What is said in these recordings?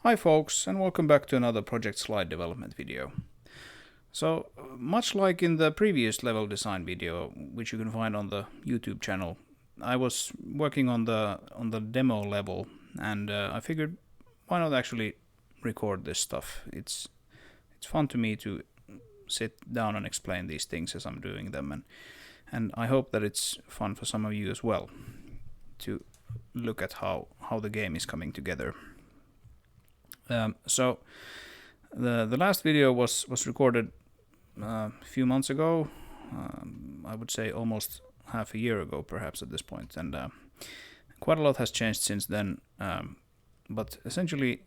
Hi folks, and welcome back to another project slide development video. So, much like in the previous level design video, which you can find on the YouTube channel, I was working on the demo level, and I figured why not actually record this stuff. It's fun to me to sit down and explain these things as I'm doing them, and I hope that it's fun for some of you as well to look at how the game is coming together. So the last video was recorded a few months ago. I would say almost half a year ago, perhaps at this point, and quite a lot has changed since then. But essentially,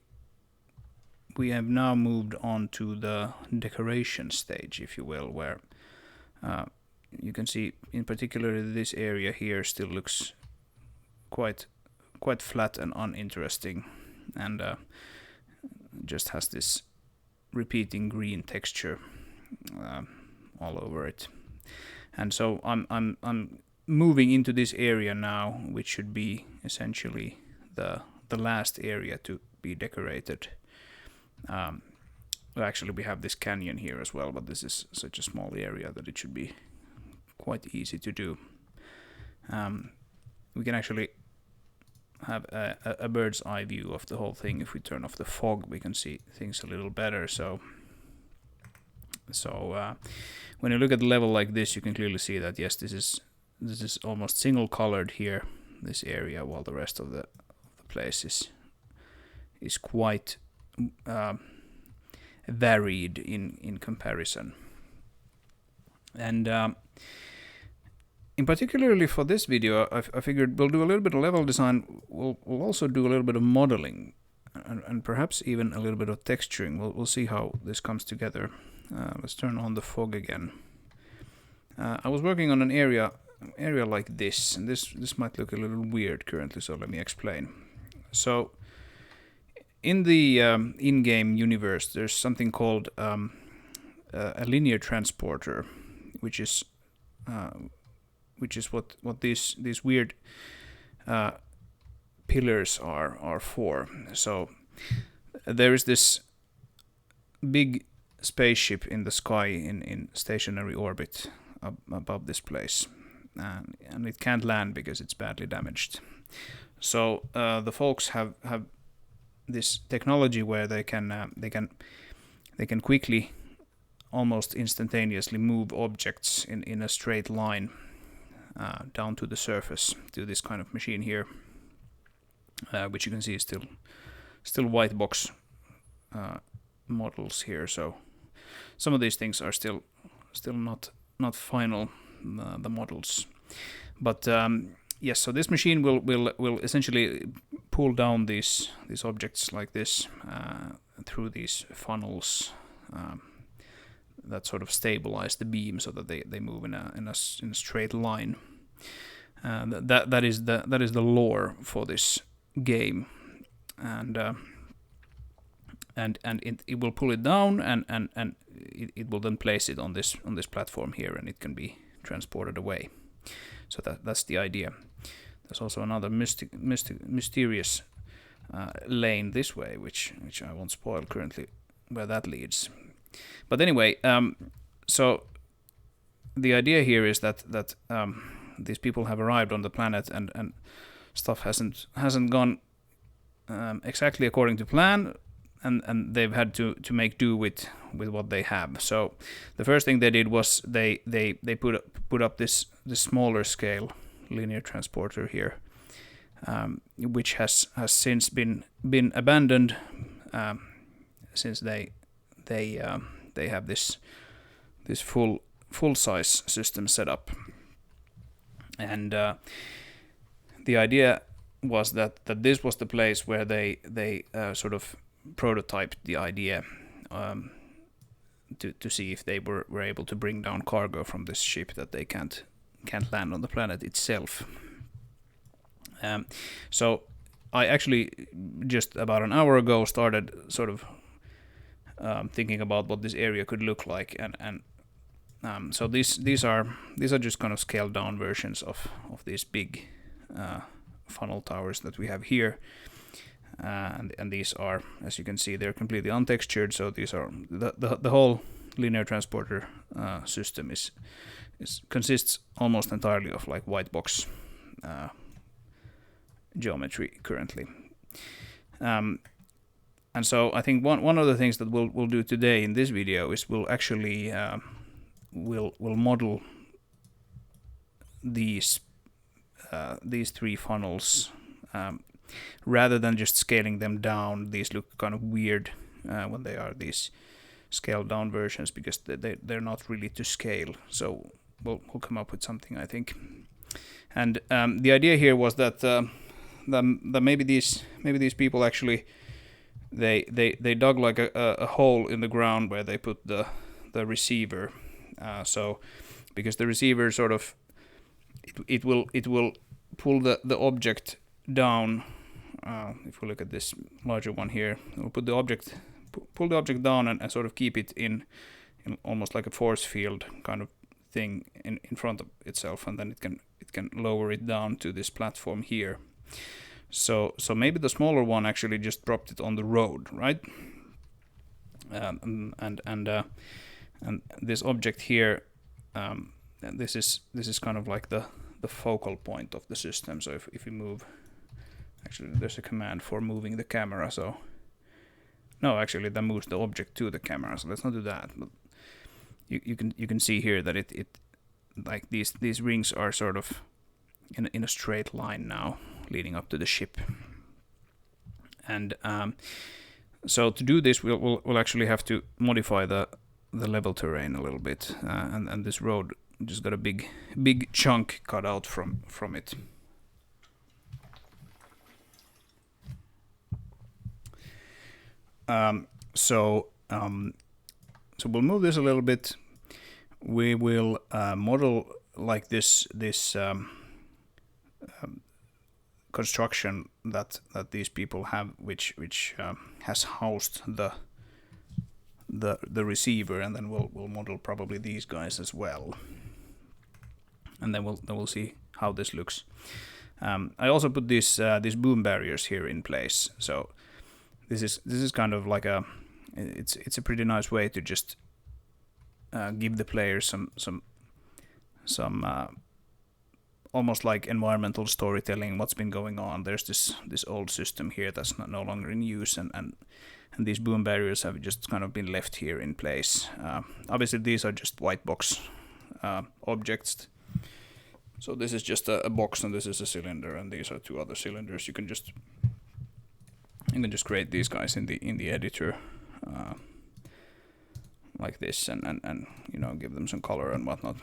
we have now moved on to the decoration stage, if you will, where you can see, in particular, this area here still looks quite flat and uninteresting, and just has this repeating green texture all over it. And so I'm moving into this area now, which should be essentially the last area to be decorated. Actually, we have this canyon here as well, but this is such a small area that it should be quite easy to do. We can actually have a bird's eye view of the whole thing. If we turn off the fog, we can see things a little better. So when you look at the level like this, you can clearly see that yes, this is almost single colored here, this area, while the rest of the place is quite varied in comparison. And in particularly for this video, I figured we'll do a little bit of level design. We'll also do a little bit of modeling, and perhaps even a little bit of texturing. We'll see how this comes together. Let's turn on the fog again. I was working on an area like this, and this might look a little weird currently, so let me explain. So in the in-game universe, there's something called a linear transporter, which is what these weird pillars are for. So there is this big spaceship in the sky in stationary orbit above this place, and it can't land because it's badly damaged. So the folks have this technology where they can quickly, almost instantaneously, move objects in a straight line down to the surface to this kind of machine here, which you can see is still white box models here. So some of these things are still not final, the models, but yes. So this machine will essentially pull down these objects like this through these funnels that sort of stabilize the beam so that they move in a straight line. That is the lore for this game, and it will pull it down, and it will then place it on this platform here, and it can be transported away. So that's the idea. There's also another mysterious lane this way, which I won't spoil currently where that leads. But anyway, so the idea here is that these people have arrived on the planet, and stuff hasn't gone exactly according to plan, and they've had to make do with what they have. So the first thing they did was they put up this smaller scale linear transporter here, which has since been abandoned, since they have this full size system set up. And the idea was that this was the place where they sort of prototyped the idea to see if they were able to bring down cargo from this ship that they can't land on the planet itself. So I actually just about an hour ago started sort of thinking about what this area could look like, and so these are just kind of scaled down versions of these big funnel towers that we have here. and these are, as you can see, they're completely untextured. So these are the whole linear transporter system consists almost entirely of like white box geometry currently. And so I think one of the things that we'll do today in this video is we'll actually we'll model these three funnels. Rather than just scaling them down, these look kind of weird when they are these scaled down versions, because they're not really to scale. So we'll come up with something, I think. And the idea here was that maybe these people actually they dug like a hole in the ground where they put the receiver. So because the receiver sort of it will pull the object down. If we look at this larger one here, we'll pull the object down and sort of keep it in almost like a force field kind of thing in front of itself, and then it can lower it down to this platform here. So maybe the smaller one actually just dropped it on the road, right? And this object here, this is kind of like the focal point of the system. So if you move. Actually, there's a command for moving the camera, so... No, actually, that moves the object to the camera, so let's not do that. But you can see here that it like these rings are sort of in a straight line now, leading up to the ship. And so to do this, we'll actually have to modify the level terrain a little bit, and this road just got a big chunk cut out from it. So we'll move this a little bit. We will model like this construction that these people have, which has housed the receiver, and then we'll model probably these guys as well, and then we'll see how this looks. I also put these boom barriers here in place. So this is kind of like it's a pretty nice way to just give the players some almost like environmental storytelling, what's been going on. There's this old system here that's no longer in use, and these boom barriers have just kind of been left here in place. Obviously these are just white box objects. So this is just a box, and this is a cylinder, and these are two other cylinders. You can just create these guys in the editor like this, and you know, give them some color and whatnot,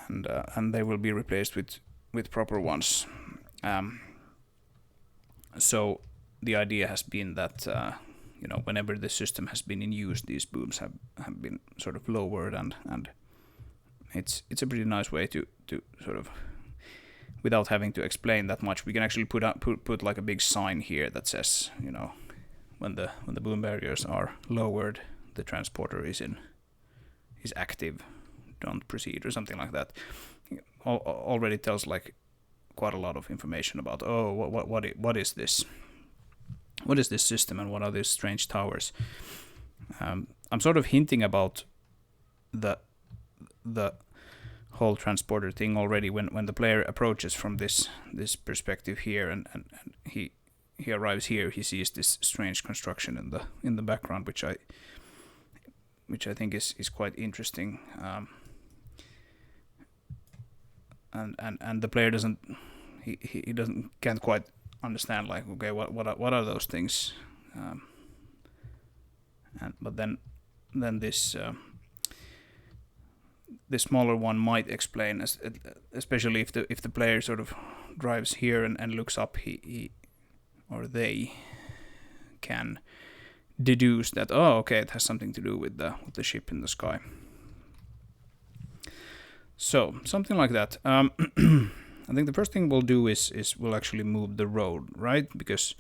and they will be replaced with proper ones. So the idea has been that you know, whenever the system has been in use, these booms have been sort of lowered, and it's a pretty nice way to sort of, without having to explain that much, we can actually put like a big sign here that says, you know, when the boom barriers are lowered, the transporter is active, don't proceed, or something like that. Already tells like quite a lot of information about, oh, what is this? What is this system, and what are these strange towers? I'm sort of hinting about the whole transporter thing already when the player approaches from this perspective here, and he arrives here. He sees this strange construction in the background, which I think is quite interesting. And the player can't quite understand, like, okay, what are those things? But then this smaller one might explain, especially if the player sort of drives here and looks up, he or they can deduce that, oh, okay, it has something to do with the ship in the sky. So something like that. I think the first thing we'll do is we'll actually move the road, right? Because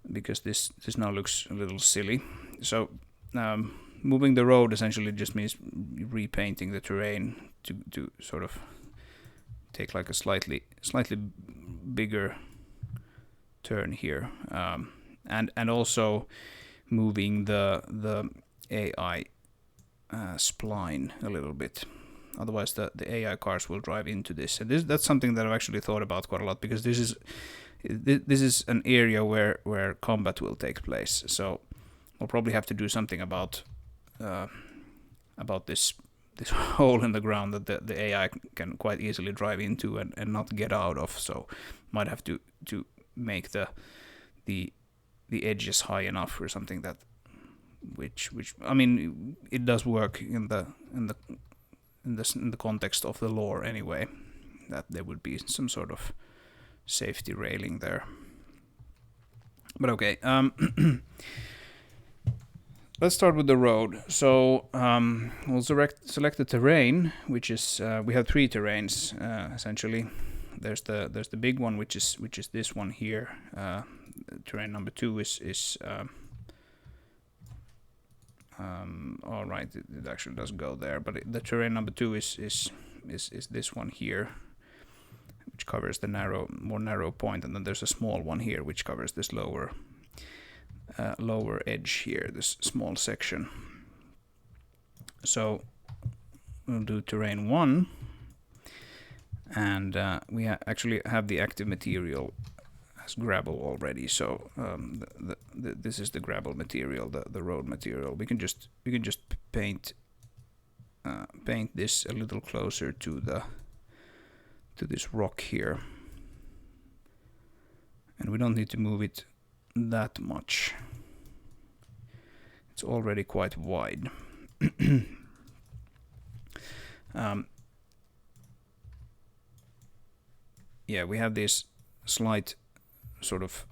this now looks a little silly. So moving the road essentially just means repainting the terrain to sort of take like a slightly bigger turn here, and also moving the AI spline a little bit. Otherwise, the AI cars will drive into this, and that's something that I've actually thought about quite a lot, because this is an area where combat will take place. So we'll probably have to do something about this hole in the ground that the AI can quite easily drive into and not get out of. So might have to make the edges high enough or something that which I mean, it does work in the context of the lore anyway, that there would be some sort of safety railing there. But okay, let's start with the road. So we'll select the terrain, which is we have 3 terrains essentially. There's the big one, which is this one here. Terrain number 2 is all right. It actually does go there, but the terrain number 2 is this one here, which covers the more narrow point, and then there's a small one here which covers this lower edge here, this small section. So we'll do terrain 1, and we actually have the active material as gravel already. So this is the gravel material, the road material. We can just paint this a little closer to this rock here, and we don't need to move it that much. It's already quite wide. Yeah, we have this slight sort of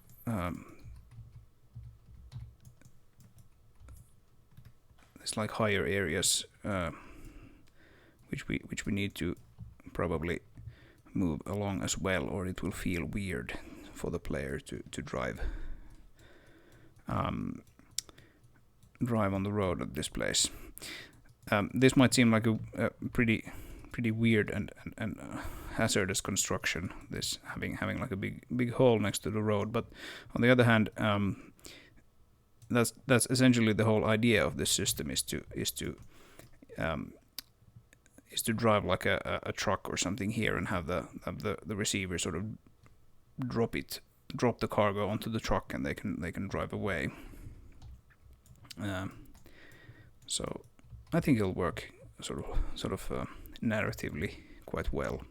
it's like higher areas which we need to probably move along as well, or it will feel weird for the player to drive on the road at this place. This might seem like a pretty weird and hazardous construction, this having like a big hole next to the road, but on the other hand, that's essentially the whole idea of this system, is to drive like a truck or something here, and have the receiver sort of drop the cargo onto the truck, and they can drive away. So I think it'll work sort of narratively quite well.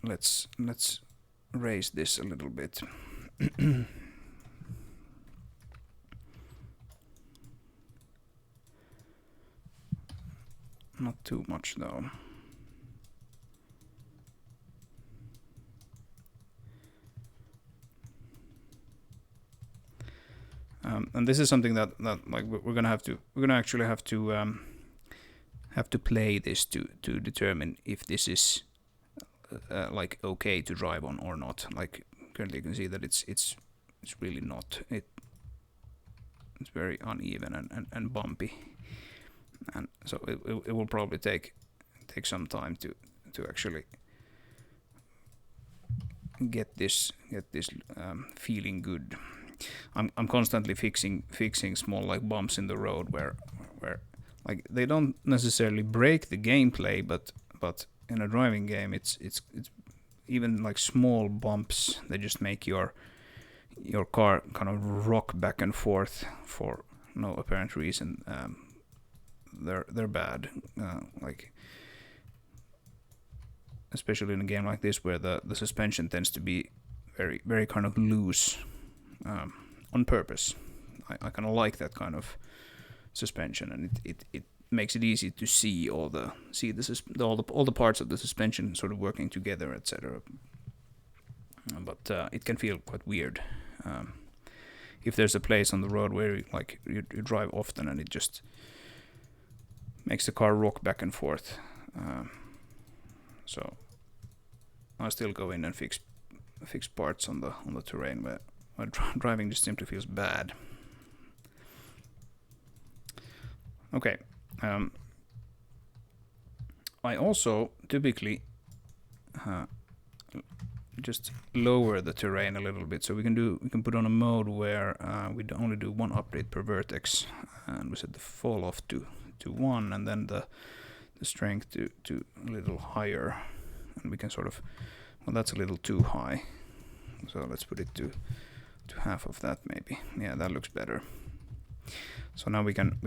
Let's raise this a little bit. Not too much though. And this is something that like we're gonna actually have to play this to determine if this is like okay to drive on or not. Like currently you can see that it's really not. It's very uneven and bumpy, and so it will probably take some time to actually get this feeling good. I'm constantly fixing small like bumps in the road where like they don't necessarily break the gameplay, but in a driving game it's even like small bumps. They just make your car kind of rock back and forth for no apparent reason. They're bad, like especially in a game like this where the suspension tends to be very very kind of loose on purpose. I kind of like that kind of suspension, and it makes it easy to see all the parts of the suspension sort of working together, etc. But it can feel quite weird if there's a place on the road where you drive often and it just makes the car rock back and forth. So I still go in and fix parts on the terrain where driving just simply feels bad. Okay. I also typically just lower the terrain a little bit. So we can put on a mode where we only do one update per vertex, and we set the fall off to 1, and then the strength to a little higher, and we can sort of, well, that's a little too high, so let's put it to half of that maybe. Yeah, that looks better. So now we can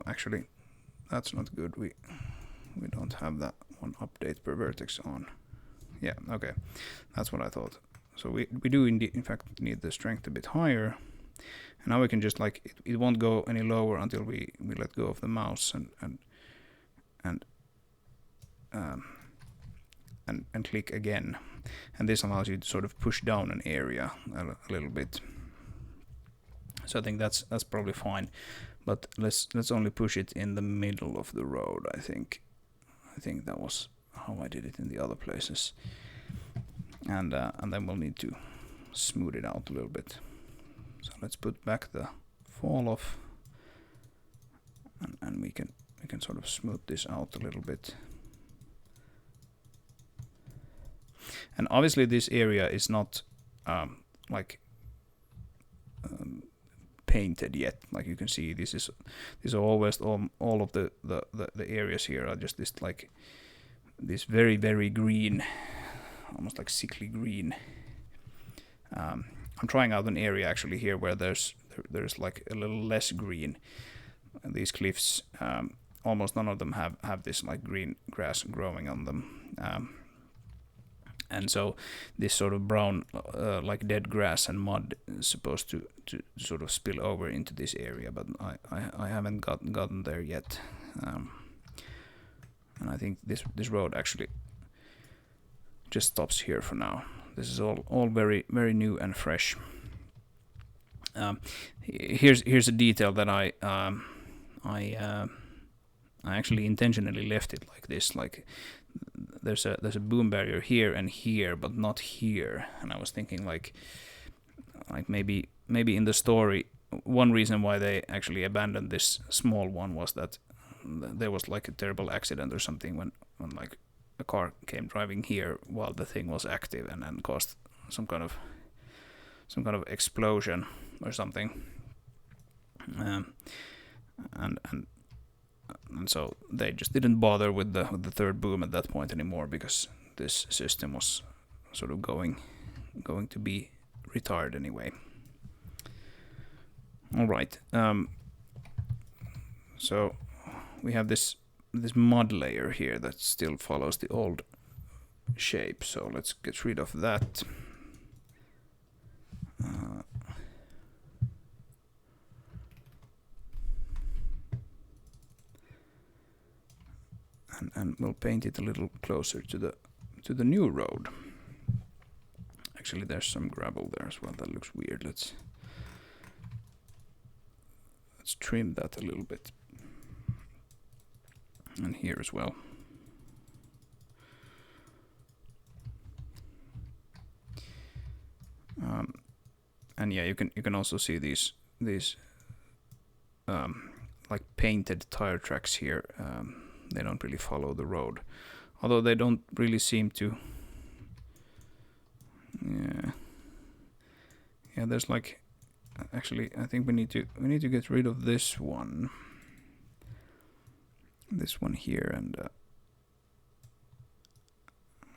actually that's not good. We don't have that one update per vertex on. Yeah, okay, that's what I thought. So we do in fact need the strength a bit higher, and now we can just like it won't go any lower until we let go of the mouse and click again, and this allows you to sort of push down an area a little bit. So I think that's probably fine, but let's only push it in the middle of the road. I think that was how I did it in the other places, and then we'll need to smooth it out a little bit. So let's put back the fall off, and we can sort of smooth this out a little bit. And obviously this area is not painted yet. Like you can see, these are always all of the areas here are just this like this very, very green, almost like sickly green. I'm trying out an area actually here where there's like a little less green. These cliffs, almost none of them have this like green grass growing on them. And so this sort of brown, like dead grass and mud is supposed to sort of spill over into this area, but I haven't gotten there yet. And I think this road actually just stops here for now. This is all very, very new and fresh. Here's a detail that I actually intentionally left it like this. Like there's a boom barrier here and here, but not here. And I was thinking like maybe in the story, one reason why they actually abandoned this small one was that there was like a terrible accident or something when like a car came driving here while the thing was active and caused some kind of explosion or something. And so they just didn't bother with the third boom at that point anymore, because this system was sort of going to be retired anyway. All right. So we have this mud layer here that still follows the old shape. So let's get rid of that. And we'll paint it a little closer to the new road. Actually, there's some gravel there as well. That looks weird. Let's trim that a little bit. And here as well. And yeah, you can also see these like painted tire tracks here. They don't really follow the road, although they don't really seem to. Yeah. There's like, actually, I think we need to get rid of this one. This one here, and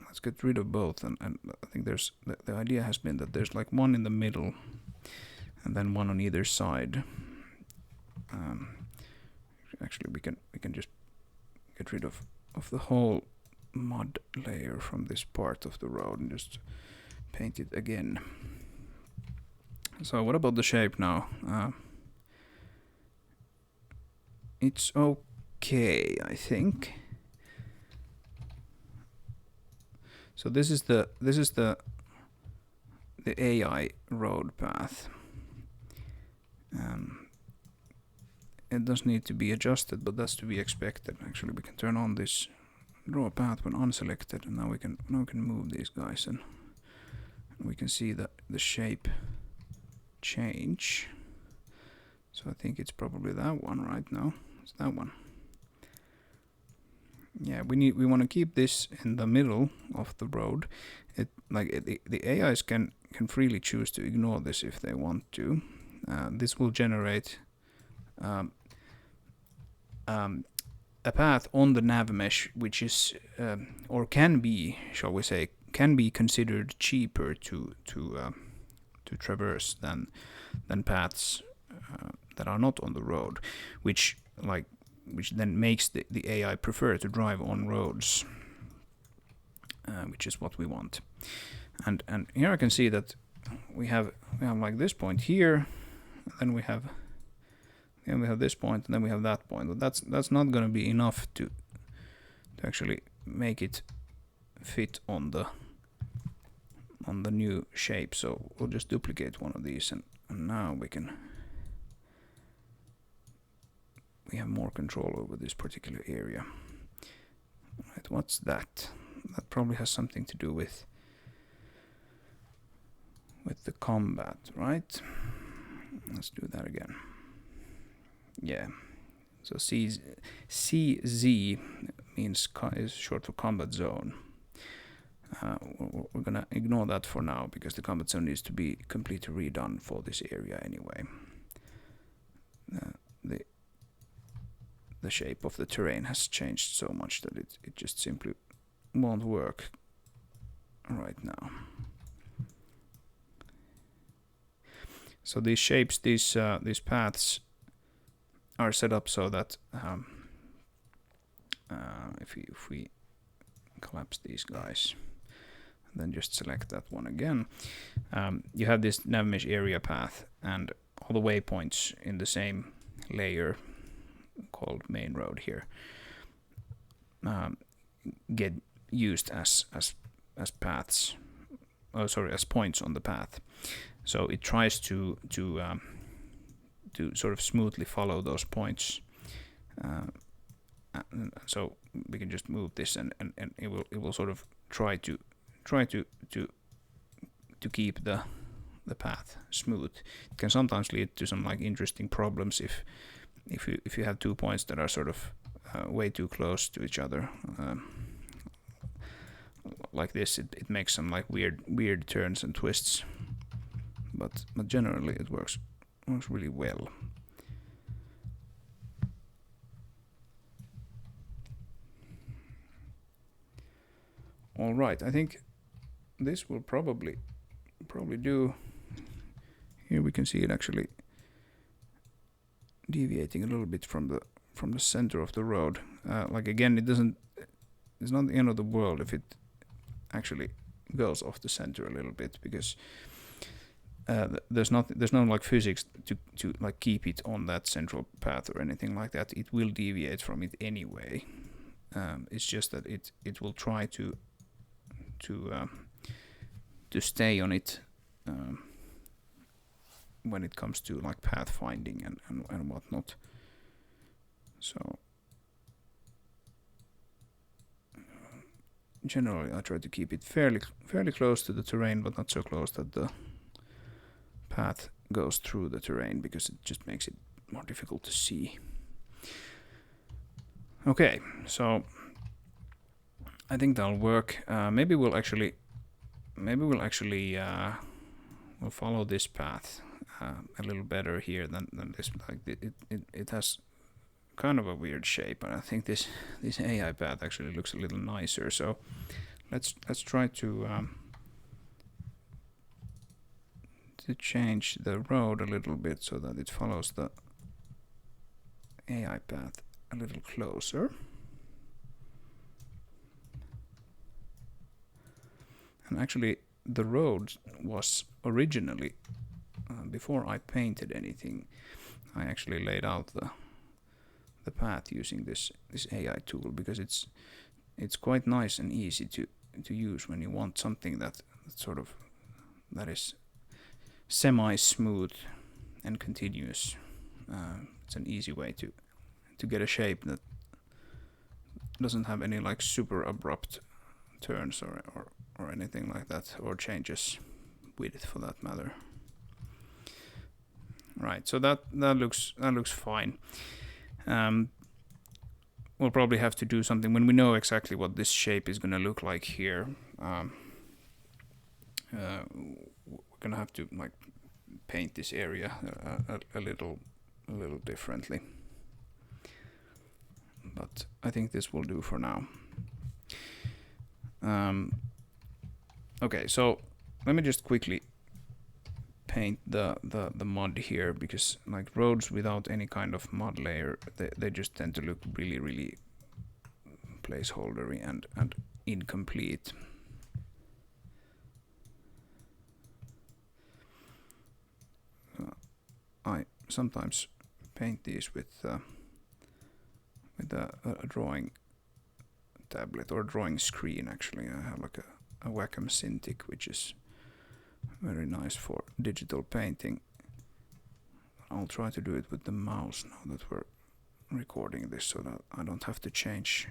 let's get rid of both. And I think there's the idea has been that there's like one in the middle, and then one on either side. Actually, we can just get rid of the whole mud layer from this part of the road and just paint it again. So what about the shape now? It's okay, I think. So this is the AI road path. It does need to be adjusted, but that's to be expected. Actually, we can turn on this draw path when unselected, and now we can move these guys, and we can see that the shape change. So I think it's probably that one right now. It's that one. Yeah, we want to keep this in the middle of the road. The AIs can freely choose to ignore this if they want to. This will generate a path on the nav mesh, which is or can be, shall we say, can be considered cheaper to traverse than paths that are not on the road, which then makes the AI prefer to drive on roads, which is what we want. And here I can see that we have like this point here, then we have this point, and then we have that point. But that's not going to be enough to actually make it fit on the new shape. So we'll just duplicate one of these, and now we have more control over this particular area. Right, what's that? That probably has something to do with the combat, right? Let's do that again. Yeah. So CZ means is short for combat zone. We're gonna ignore that for now because the combat zone needs to be completely redone for this area anyway. The shape of the terrain has changed so much that it just simply won't work right now. So these shapes, these paths are set up so that if we collapse these guys, and then just select that one again, you have this Nav Mesh area path, and all the waypoints in the same layer called main road here get used as paths. Oh, sorry, as points on the path. So it tries to sort of smoothly follow those points. So we can just move this, and it will sort of try to keep the path smooth. It can sometimes lead to some like interesting problems if you have 2 points that are sort of way too close to each other. Like this, it makes some like weird turns and twists. But generally it works really well. All right, I think this will probably do. Here we can see it actually deviating a little bit from the center of the road. Like again, it's not the end of the world if it actually goes off the center a little bit, because there's no like physics to like keep it on that central path or anything like that. It will deviate from it anyway. It's just that it will try to stay on it when it comes to like pathfinding and whatnot. So generally I try to keep it fairly close to the terrain, but not so close that the path goes through the terrain, because it just makes it more difficult to see. Okay, so I think that'll work. Maybe we'll follow this path a little better here than this. Like it has kind of a weird shape, and I think this AI path actually looks a little nicer. So let's try to change the road a little bit so that it follows the AI path a little closer. And actually the road was originally, before I painted anything, I actually laid out the path using this AI tool, because it's quite nice and easy to use when you want something that is semi-smooth and continuous. It's an easy way to get a shape that doesn't have any like super abrupt turns or anything like that, or changes width for that matter. Right, so that looks fine. we'll probably have to do something when we know exactly what this shape is going to look like here. We're going to have to like paint this area a little differently. But I think this will do for now. Okay, so let me just quickly paint the mud here, because like roads without any kind of mud layer, they just tend to look really placeholdery and incomplete. I sometimes paint these with a drawing tablet or drawing screen. Actually, I have like a Wacom Cintiq, which is very nice for digital painting. I'll try to do it with the mouse now that we're recording this, so that I don't have to change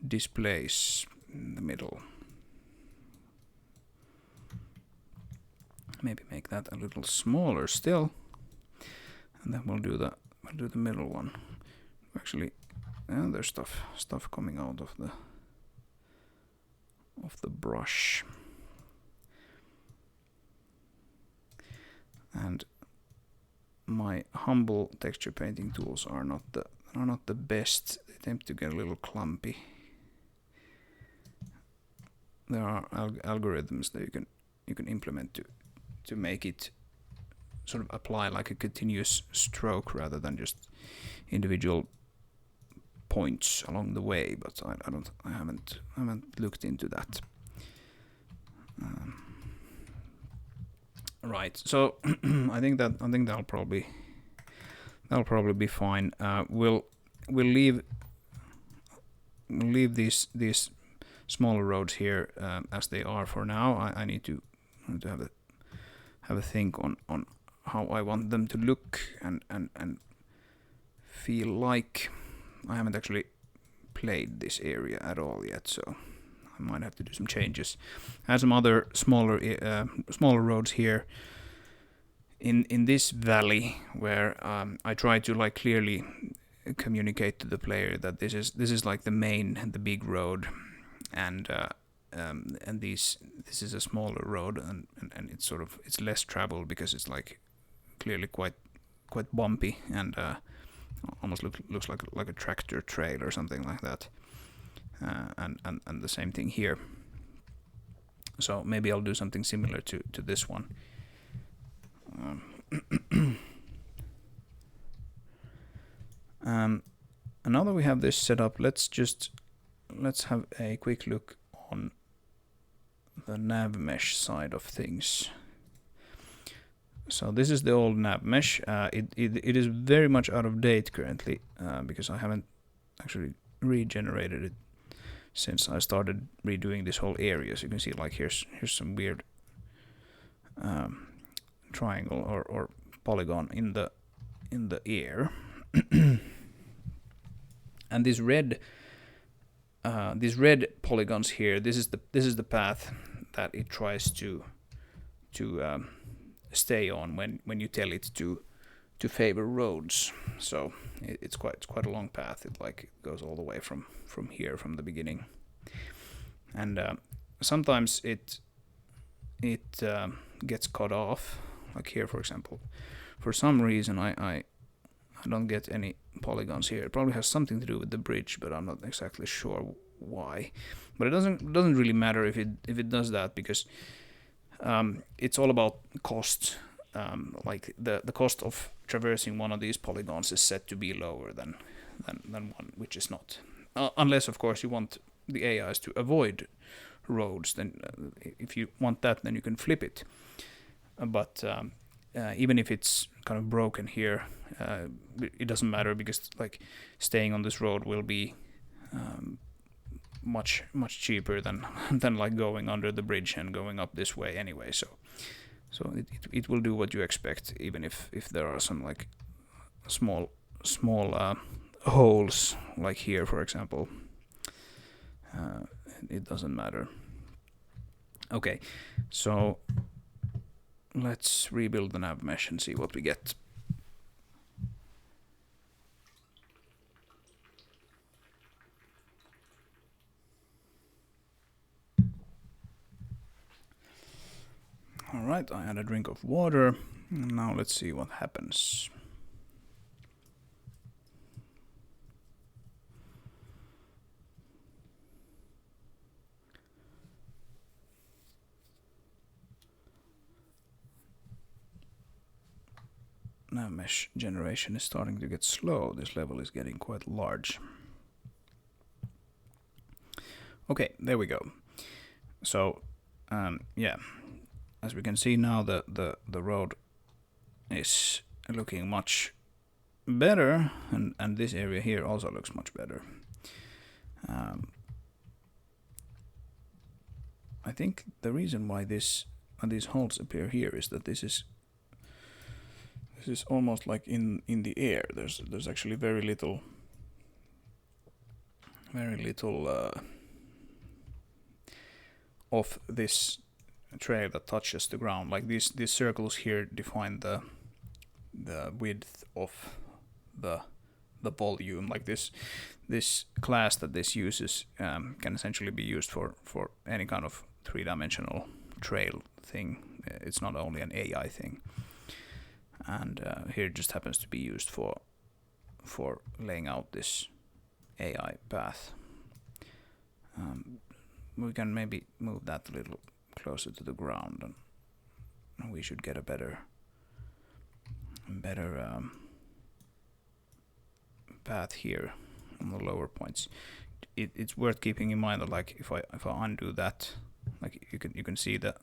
displays in the middle. Maybe make that a little smaller still, and then we'll do the middle one. Actually, there's stuff coming out of the brush, and my humble texture painting tools are not the best. They tend to get a little clumpy. There are algorithms that you can implement to make it sort of apply like a continuous stroke rather than just individual points along the way, but I haven't looked into that. Right, so I think that'll probably be fine. We'll leave these smaller roads here as they are for now. I need to have a think on how I want them to look and feel like. I haven't actually played this area at all yet, so I might have to do some changes. I have some other smaller roads here in this valley where I try to like clearly communicate to the player that this is like the big road, and this is a smaller road, and it's less traveled because it's like clearly quite bumpy and almost looks like a tractor trail or something like that, and the same thing here. So maybe I'll do something similar to this one. And now that we have this set up, let's have a quick look on the Nav Mesh side of things. So this is the old Nav Mesh. It is very much out of date currently because I haven't actually regenerated it since I started redoing this whole area. So you can see like here's some weird triangle or polygon in the air, and these red polygons here. This is the path that it tries to stay on when you tell it to favor roads. So it's quite a long path. It like goes all the way from here, from the beginning, and sometimes it gets cut off, like here for example. For some reason I don't get any polygons here. It probably has something to do with the bridge, but I'm not exactly sure why. But it doesn't really matter if it does that, because it's all about cost. Like the cost of traversing one of these polygons is set to be lower than one which is not. Unless of course you want the AIs to avoid roads, then if you want that, then you can flip it. But even if it's kind of broken here, it doesn't matter, because like staying on this road will be much cheaper than like going under the bridge and going up this way anyway. So it will do what you expect, even if there are some like small holes, like here for example. It doesn't matter. Okay, so let's rebuild the Nav Mesh and see what we get. Alright, I had a drink of water. Now let's see what happens. Nav Mesh generation is starting to get slow. This level is getting quite large. Okay, there we go. So, yeah, as we can see now, the road is looking much better, and this area here also looks much better. I think the reason why these holes appear here is that this is almost like in the air. There's actually very little of this trail that touches the ground. Like these circles here define the width of the volume. Like this class that this uses can essentially be used for any kind of three-dimensional trail thing. It's not only an AI thing. And here it just happens to be used for laying out this AI path. We can maybe move that a little closer to the ground, and we should get a better path here on the lower points. It's worth keeping in mind that, like, if I undo that, like you can see that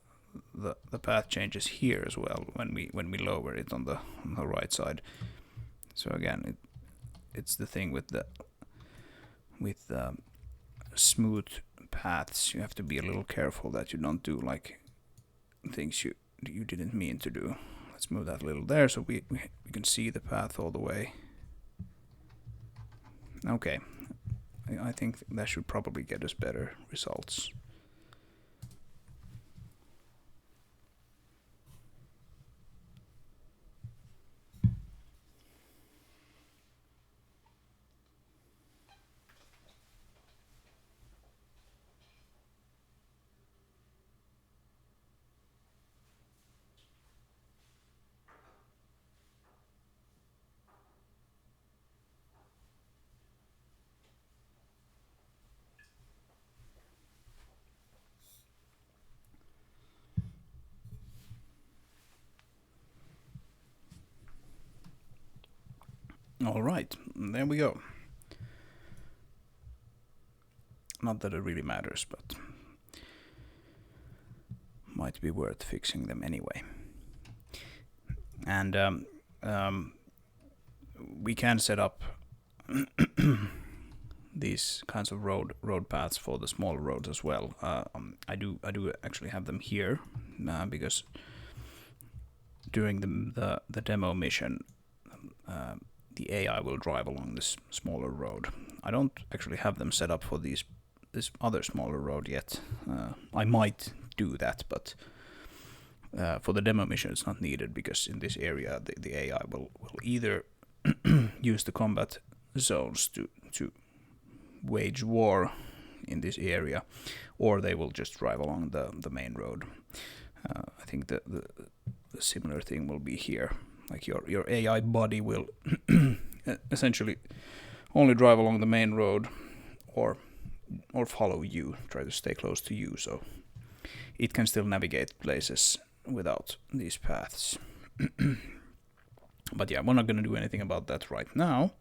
the path changes here as well when we lower it on the right side. So again, it's the thing with smooth paths. You have to be a little careful that you don't do like things you didn't mean to do. Let's move that a little there so we can see the path all the way. Okay, I think that should probably get us better results. All right, there we go. Not that it really matters, but might be worth fixing them anyway. And we can set up these kinds of road paths for the smaller roads as well. I do actually have them here because during the demo mission, the AI will drive along this smaller road. I don't actually have them set up for this other smaller road yet. I might do that, but for the demo mission it's not needed, because in this area the AI will either use the combat zones to wage war in this area, or they will just drive along the main road. I think the similar thing will be here. Like your AI body will essentially only drive along the main road, or follow you, try to stay close to you, so it can still navigate places without these paths. But yeah, we're not going to do anything about that right now.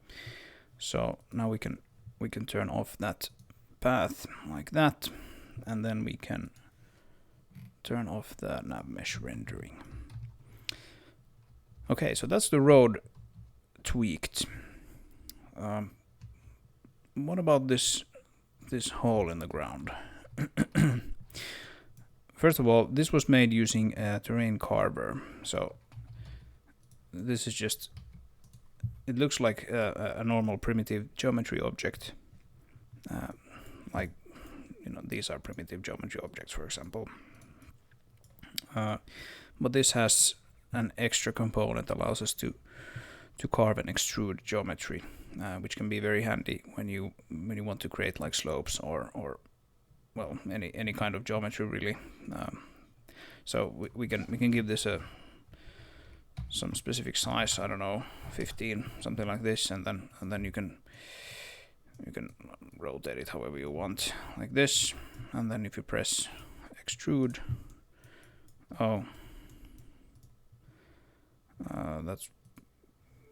So now we can turn off that path like that, and then we can turn off the Nav Mesh rendering. Okay, so that's the road tweaked. What about this hole in the ground? First of all, this was made using a terrain Carver. So this is just, it looks like a normal primitive geometry object. Like, these are primitive geometry objects, for example. But this has an extra component that allows us to carve and extrude geometry, which can be very handy when you want to create like slopes or well, any kind of geometry really. So we can give this some specific size. I don't know, 15, something like this, and then you can rotate it however you want, like this, and then if you press extrude,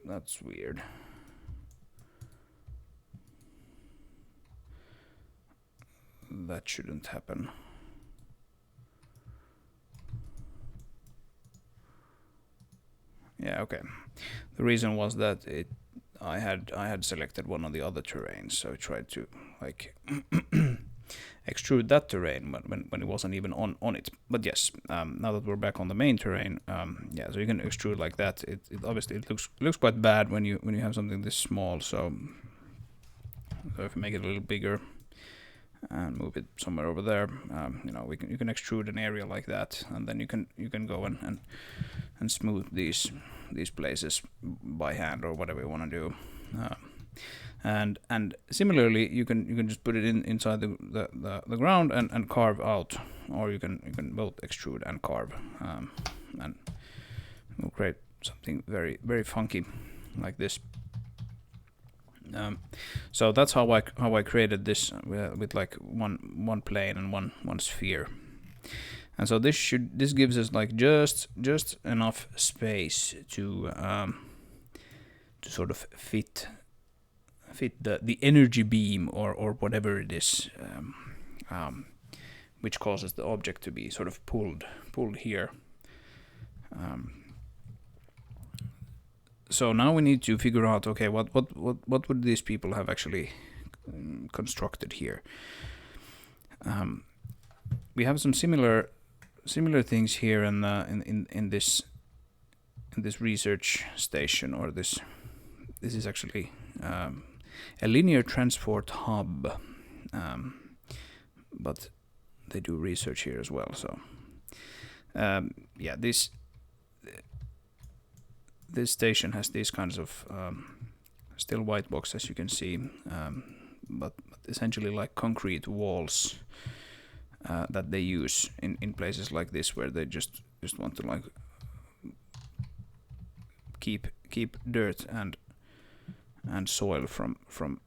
that's weird. That shouldn't happen. Yeah, okay. The reason was that I had selected one of the other terrains, so I tried to like extrude that terrain when it wasn't even on it. But yes, now that we're back on the main terrain, yeah, so you can extrude like that. It obviously it looks quite bad when you have something this small. So if you make it a little bigger and move it somewhere over there, you know, you can extrude an area like that, and then you can go and smooth these places by hand or whatever you want to do. And similarly, you can just put it inside the ground and carve out, or you can both extrude and carve, and we'll create something very, very funky like this. So that's how I created this with like one plane and one sphere. And so this gives us like just enough space to sort of fit the energy beam or whatever it is, which causes the object to be sort of pulled here. So now we need to figure out, okay, what would these people have actually constructed here? We have some similar things here in this research station, or this is actually a linear transport hub, but they do research here as well. So yeah, this station has these kinds of still white box, as you can see, but essentially like concrete walls that they use in places like this, where they just want to like keep dirt and soil from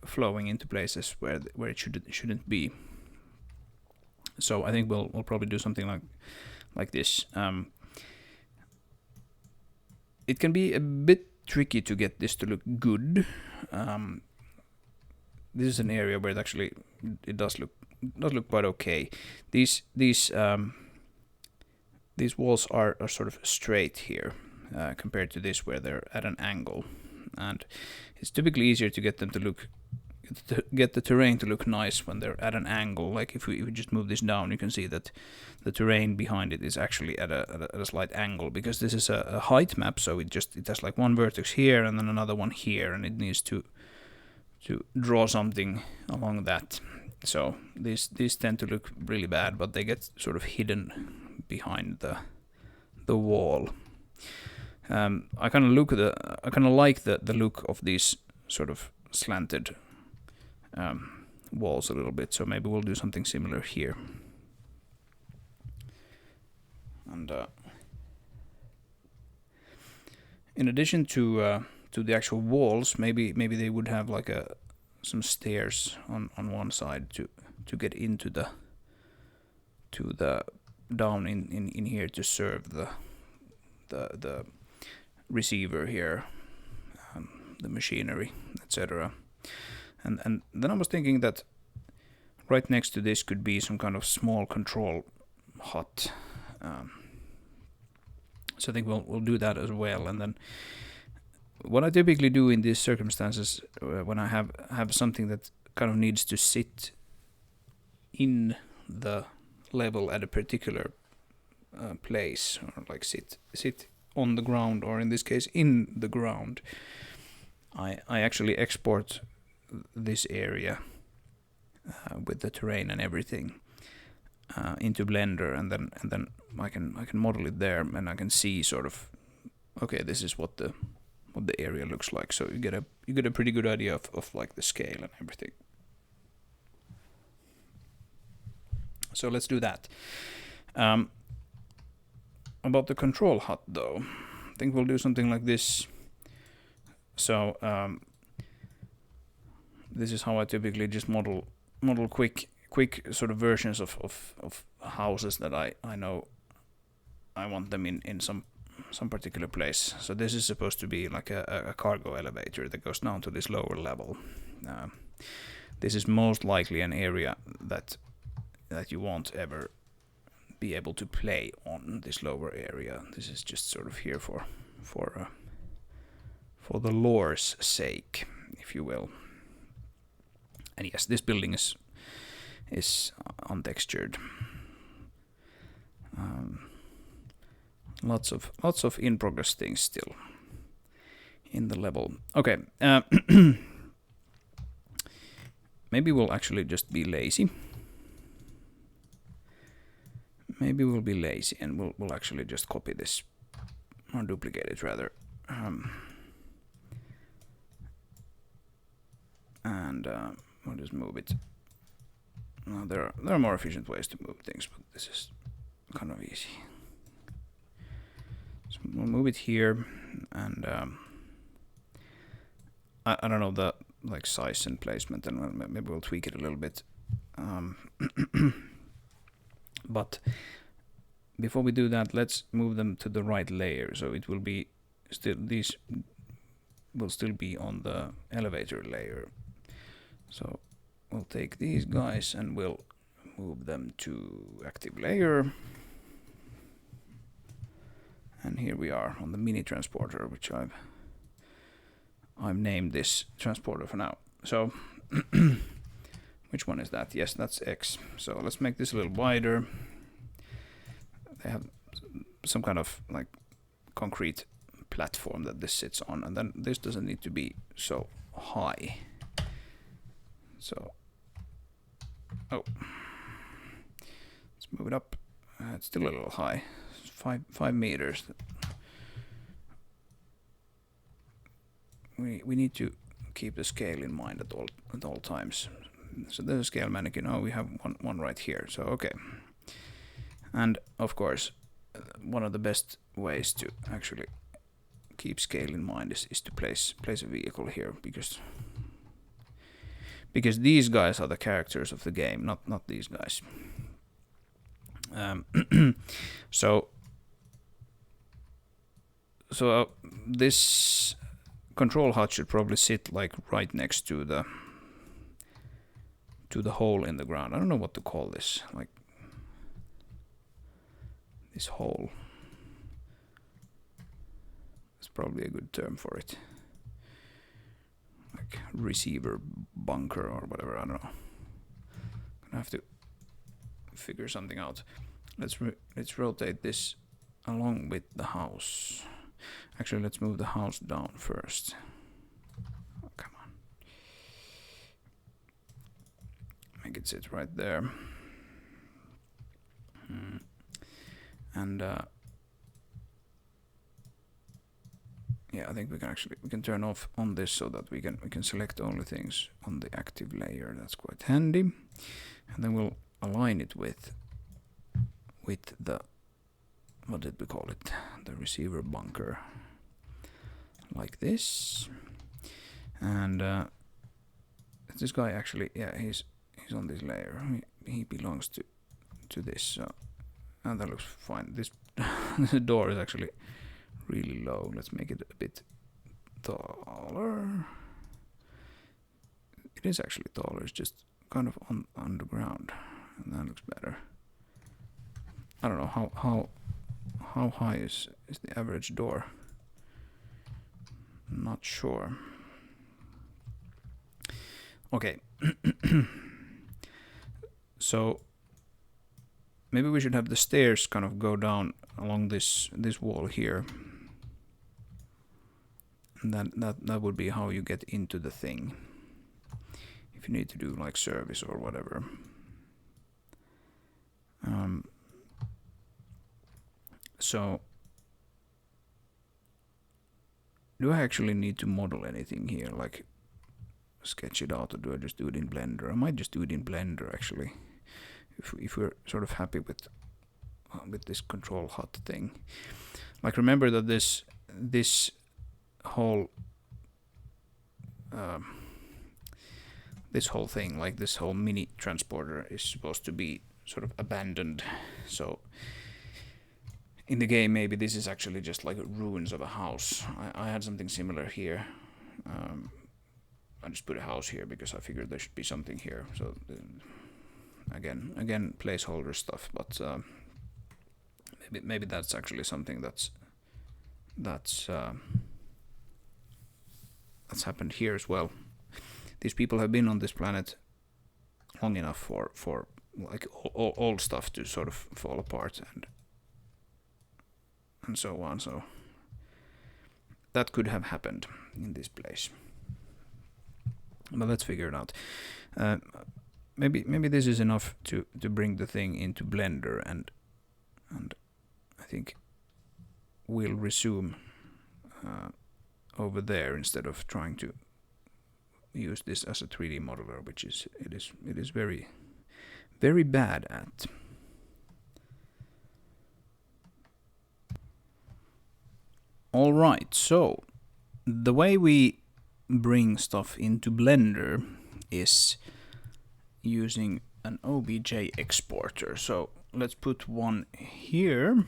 flowing into places where it shouldn't be. So I think we'll probably do something like this. It can be a bit tricky to get this to look good. This is an area where it does look quite okay. These walls are sort of straight here, compared to this where they're at an angle, and it's typically easier to get them to get the terrain to look nice when they're at an angle. Like if we just move this down, you can see that the terrain behind it is actually at a slight angle, because this is a height map, so it has like one vertex here and then another one here, and it needs to draw something along that. So these tend to look really bad, but they get sort of hidden behind the wall. I kind of like the look of these sort of slanted walls a little bit, so maybe we'll do something similar here. And in addition to the actual walls, maybe they would have like some stairs on one side to get into the down in here to serve the receiver here, the machinery, etc. And then I was thinking that right next to this could be some kind of small control hut. So I think we'll do that as well. And then what I typically do in these circumstances, when I have something that kind of needs to sit in the level at a particular place, or like sit on the ground, or in this case in the ground, I actually export this area with the terrain and everything into Blender, and then I can model it there, and I can see sort of, okay, this is what the area looks like. So you get a pretty good idea of like the scale and everything. So let's do that. About the control hut though, I think we'll do something like this. So this is how I typically just model quick sort of versions of houses that I know I want them in some particular place. So this is supposed to be like a cargo elevator that goes down to this lower level. This is most likely an area that you won't ever be able to play on, this lower area. This is just sort of here for the lore's sake, if you will. And yes, this building is untextured. Lots of in progress things still in the level. Okay, maybe we'll actually just be lazy. Maybe we'll be lazy and we'll actually just copy this, or duplicate it rather. And we'll just move it. There are more efficient ways to move things, but this is kind of easy. So we'll move it here, and I don't know the like size and placement, and maybe we'll tweak it a little bit. But before we do that, let's move them to the right layer. So it will be still, these will still be on the elevator layer. So we'll take these guys and we'll move them to active layer. And here we are on the mini transporter, which I've named this transporter for now. So which one is that? Yes, that's X. So let's make this a little wider. They have some kind of like concrete platform that this sits on, and then this doesn't need to be so high. So, let's move it up. It's still a little high. It's 5 meters. We need to keep the scale in mind at all times. So there's a scale mannequin. Oh, we have one right here. So okay. And of course, one of the best ways to actually keep scale in mind is to place a vehicle here, because these guys are the characters of the game, not these guys. So this control hut should probably sit like right next to the hole in the ground. I don't know what to call this, like this hole. That's probably a good term for it. Like receiver bunker or whatever, I don't know. Gonna have to figure something out. Let's rotate this along with the house. Actually, let's move the house down first. Oh, come on. Make it sit right there. And yeah, I think we can turn off on this so that we can select only things on the active layer. That's quite handy. And then we'll align it with the, what did we call it? The receiver bunker. Like this. And this guy actually, yeah, he's on this layer. He belongs to this. So, and that looks fine. This the door is actually really low. Let's make it a bit taller. It is actually taller. It's just kind of on the ground, and that looks better. I don't know how high is the average door. Not sure. Okay. So maybe we should have the stairs kind of go down along this wall here. And that would be how you get into the thing. If you need to do like service or whatever. So do I actually need to model anything here, like sketch it out, or do I just do it in Blender? I might just do it in Blender actually, if we're sort of happy with this control HUD thing. Like, remember that this whole thing, like this whole mini transporter, is supposed to be sort of abandoned. So in the game, maybe this is actually just like ruins of a house. I had something similar here. I just put a house here because I figured there should be something here. So again, placeholder stuff, but maybe that's actually something that's happened here as well. These people have been on this planet long enough for like all stuff to sort of fall apart and so on. So that could have happened in this place. But let's figure it out. Maybe this is enough to bring the thing into Blender, and I think we'll resume over there instead of trying to use this as a 3D modeler, which it is very, very bad at. All right, so the way we bring stuff into Blender is using an OBJ exporter. So let's put one here,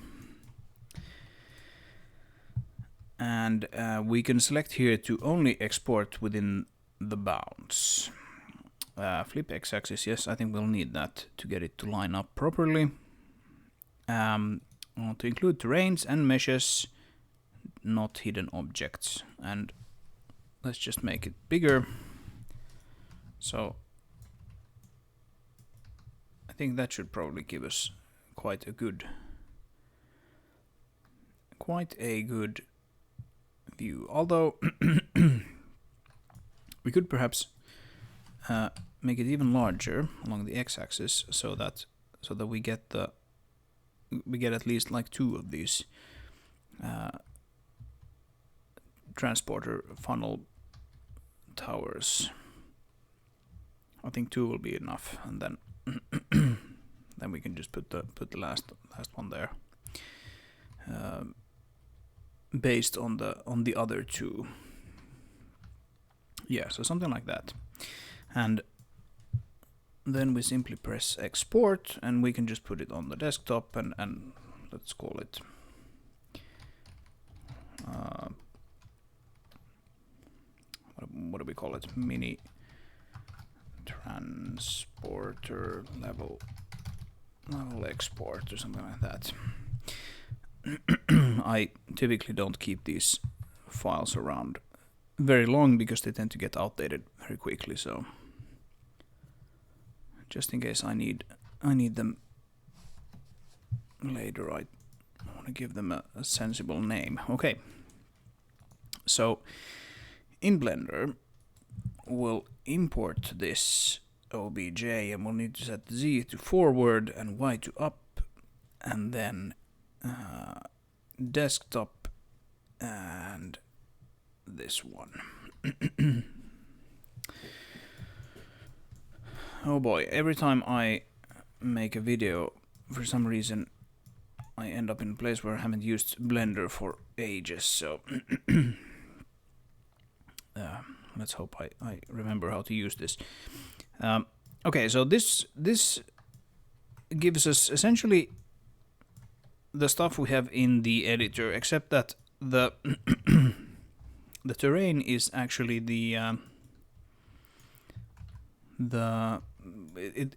and we can select here to only export within the bounds. Flip x-axis, yes, I think we'll need that to get it to line up properly. To include terrains and meshes, not hidden objects, and let's just make it bigger. So I think that should probably give us quite a good view. Although we could perhaps make it even larger along the x-axis, so that we get at least like 2 of these transporter funnel towers. I think 2 will be enough, and then then we can just put the last one there, based on the other 2. Yeah, so something like that, and then we simply press export, and we can just put it on the desktop, and let's call it what do we call it? Mini transporter level export or something like that. I typically don't keep these files around very long because they tend to get outdated very quickly, so just in case I need them later, I want to give them a sensible name. Okay, so in Blender we'll import this OBJ, and we'll need to set Z to forward and Y to up, and then desktop and this one. Oh boy, every time I make a video, for some reason I end up in a place where I haven't used Blender for ages, so let's hope I remember how to use this. Okay, so this gives us essentially the stuff we have in the editor, except that the the terrain is actually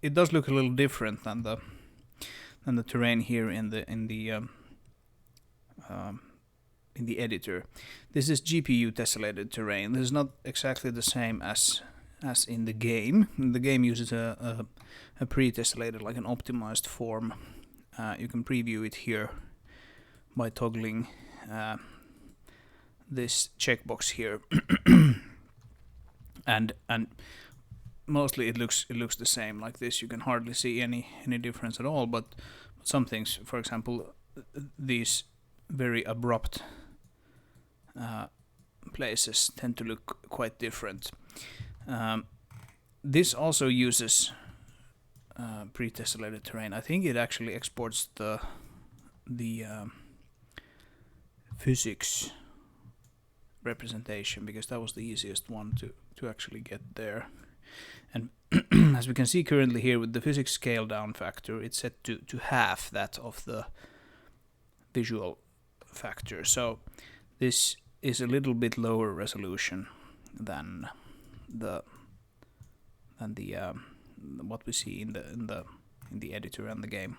it does look a little different than the terrain here in the editor. This is GPU tessellated terrain. This is not exactly the same as in the game. The game uses a pre-tessellated, like an optimized form. You can preview it here by toggling this checkbox here, and mostly it looks the same like this. You can hardly see any difference at all, but some things, for example, these very abrupt places tend to look quite different. This also uses pre-tessellated terrain. I think it actually exports the physics representation, because that was the easiest one to actually get there. And as we can see currently here with the physics scale down factor, it's set to half that of the visual factor. So this is a little bit lower resolution than what we see in the editor and the game.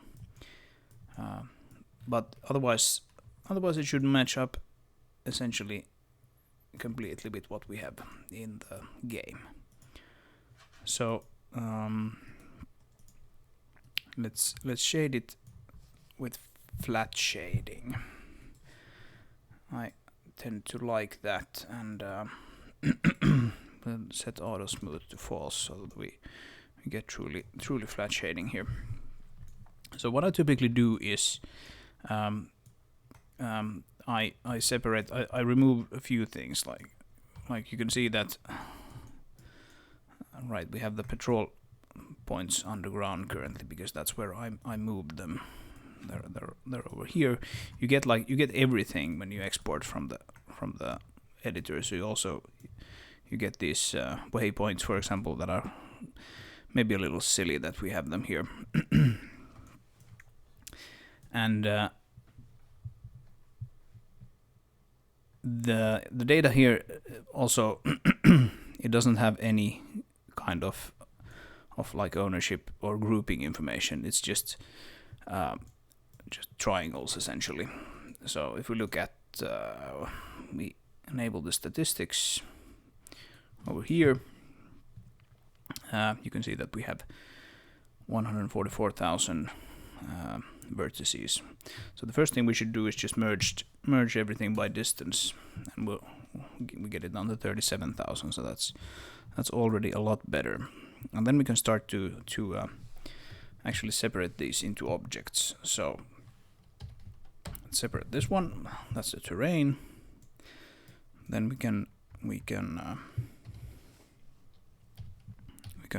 But otherwise it should match up essentially completely with what we have in the game. So let's shade it with flat shading. I tend to like that, and we'll set auto smooth to false so that we get truly flat shading here. So what I typically do is I separate. I remove a few things, like you can see that. Right, we have the patrol points underground currently because that's where I moved them. They're over here. You get everything when you export from the editor. So you get these waypoints, for example, that are maybe a little silly that we have them here. And the data here also it doesn't have any kind of like ownership or grouping information. It's just triangles essentially. So if we look at we enable the statistics over here, you can see that we have 144,000 vertices. So the first thing we should do is just merge everything by distance, and we get it down to 37,000. So that's already a lot better. And then we can start to actually separate these into objects. So let's separate this one. That's the terrain. Then we can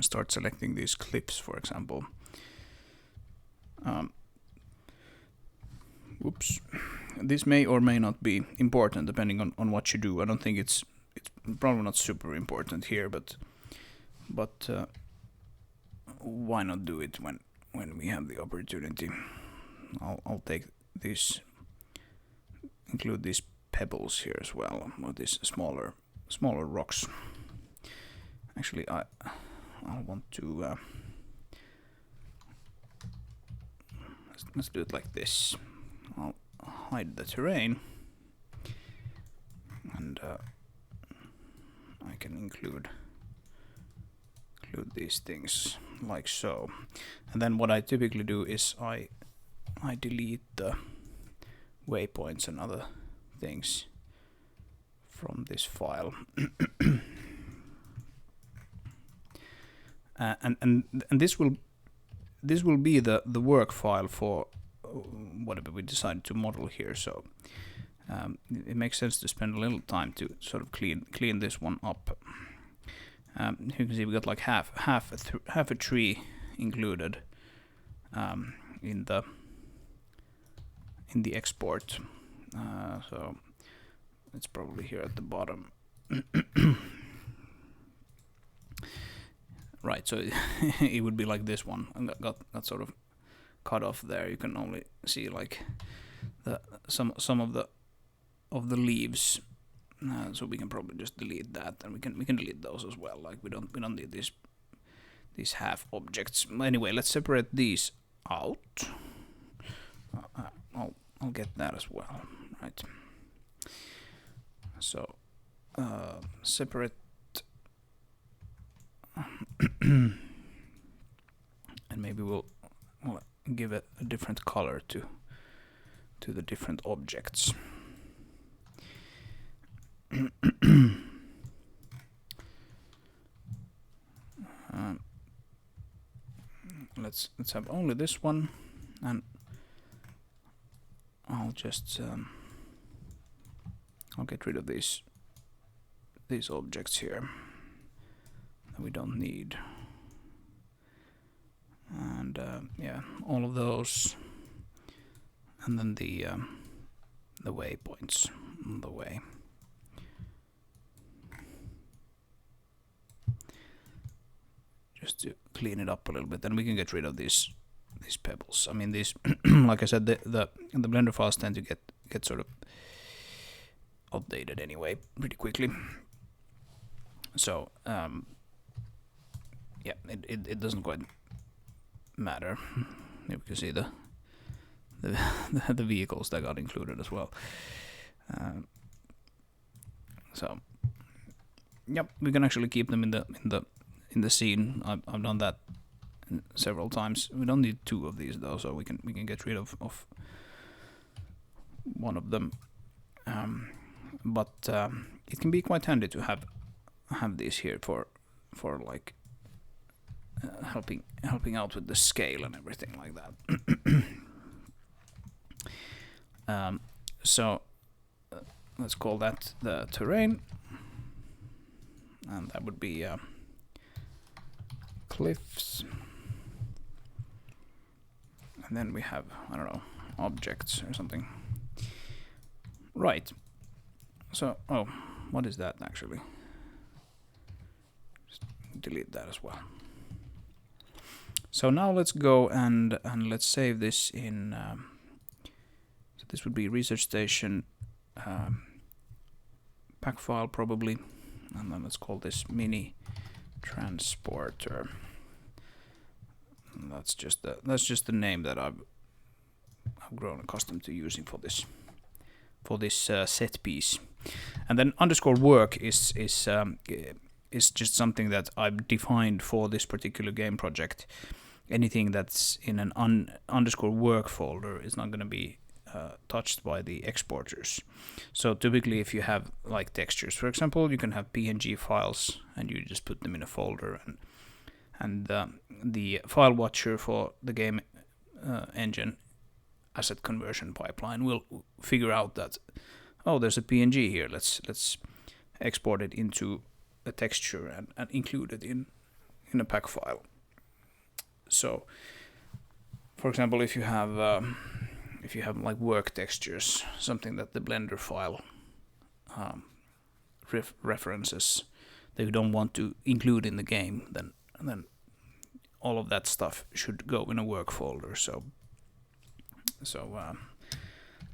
start selecting these clips, for example. Whoops. This may or may not be important depending on what you do. I don't think it's probably not super important here, but why not do it when we have the opportunity? I'll take these, include these pebbles here as well, or these smaller rocks. Actually, I'll want to let's do it like this. I'll hide the terrain, and I can include these things like so. And then what I typically do is I delete the waypoints and other things from this file. And this will be the work file for whatever we decide to model here. So it makes sense to spend a little time to sort of clean this one up. You can see we got like half a tree included in the export. So it's probably here at the bottom. Right, so it would be like this one, and got sort of cut off there. You can only see like some of the leaves. So we can probably just delete that, and we can delete those as well. Like we don't need these half objects. Anyway, let's separate these out. I'll get that as well. Right. So separate. And maybe we'll give it a different color to the different objects. Let's have only this one, and I'll just I'll get rid of these objects here that we don't need. yeah, all of those, and then the waypoints on the way. Just to clean it up a little bit, then we can get rid of these pebbles. I mean, these, like I said, the Blender files tend to get sort of outdated anyway pretty quickly. So yeah, it doesn't quite matter. Here we can see the vehicles that got included as well. So yep, we can actually keep them in the scene. I've done that several times. We don't need 2 of these though, so we can get rid of one of them. But it can be quite handy to have these here for like helping out with the scale and everything like that. So let's call that the terrain, and that would be cliffs. And then we have, I don't know, objects or something. Right. So, oh, what is that actually? Just delete that as well. So now let's go and let's save this in. So this would be research station pack file probably, and then let's call this mini transporter. And that's just the name that I've grown accustomed to using for this set piece. And then _work is just something that I've defined for this particular game project. Anything that's in an _work folder is not going to be touched by the exporters. So typically, if you have like textures, for example, you can have PNG files and you just put them in a folder, and the file watcher for the game engine asset conversion pipeline will figure out that, oh, there's a PNG here. Let's export it into a texture and include it in a pack file. So, for example, if you have like work textures, something that the Blender file references that you don't want to include in the game, then all of that stuff should go in a work folder. So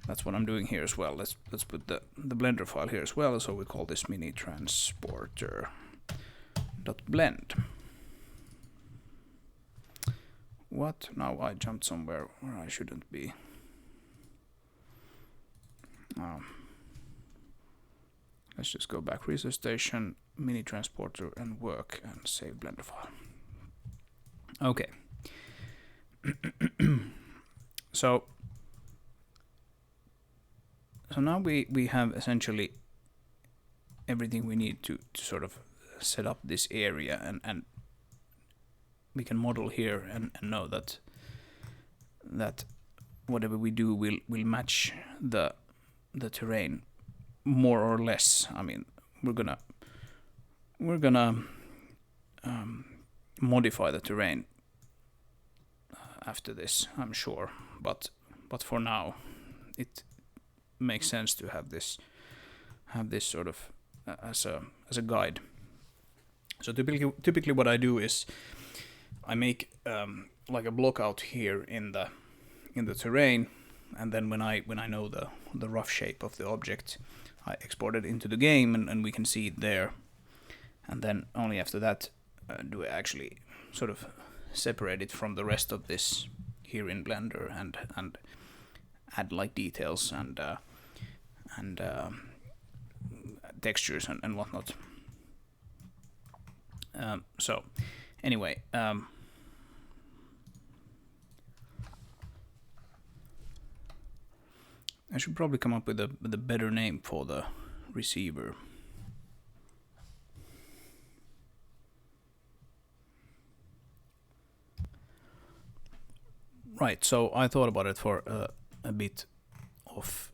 that's what I'm doing here as well. Let's put the Blender file here as well. So we call this mini transporter.blend. What? Now I jumped somewhere where I shouldn't be. Let's just go back, research station, mini transporter, and work, and save Blender file. Okay. So now we have essentially everything we need to sort of set up this area, and we can model here and know that whatever we do will match the terrain more or less. I mean, we're gonna modify the terrain after this, I'm sure, but for now it makes sense to have this sort of as a guide. So typically what I do is I make like a block out here in the terrain, and then when I know the rough shape of the object, I export it into the game, and we can see it there. And then only after that do I actually sort of separate it from the rest of this here in Blender and add like details and textures and whatnot. So anyway, I should probably come up with a better name for the receiver. Right, so I thought about it for a bit off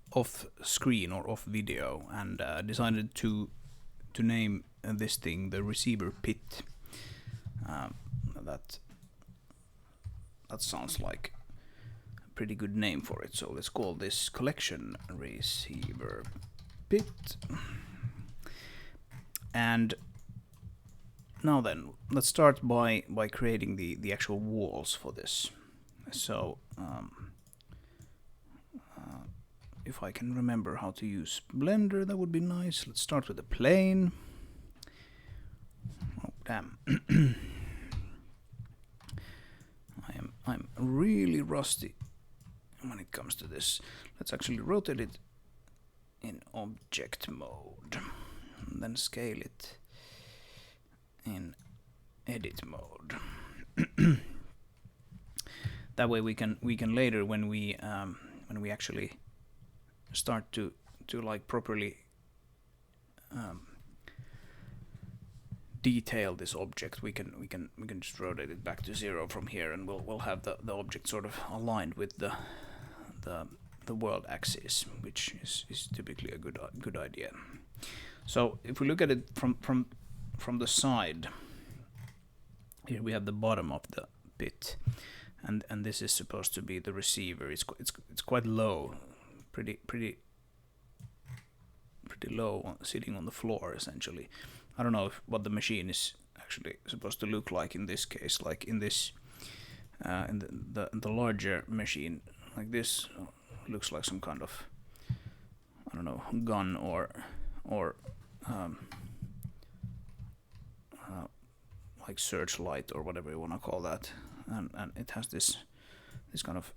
screen or off video, and decided to name this thing the receiver pit. that sounds like a pretty good name for it. So let's call this collection receiver pit. And now then, let's start by creating the actual walls for this. So if I can remember how to use Blender, that would be nice. Let's start with a plane. Oh damn. I'm really rusty when it comes to this. Let's actually rotate it in object mode, and then scale it in edit mode. That way we can later, when we actually start to like properly detail this object, we can just rotate it back to 0 from here, and we'll have the object sort of aligned with the world axis, which is typically a good idea. So if we look at it from the side, here we have the bottom of the pit, and this is supposed to be the receiver. It's quite low, pretty low, sitting on the floor essentially. I don't know what the machine is actually supposed to look like in this case. Like in this, in the larger machine, like this, looks like some kind of, I don't know, gun or like searchlight or whatever you want to call that, and it has this kind of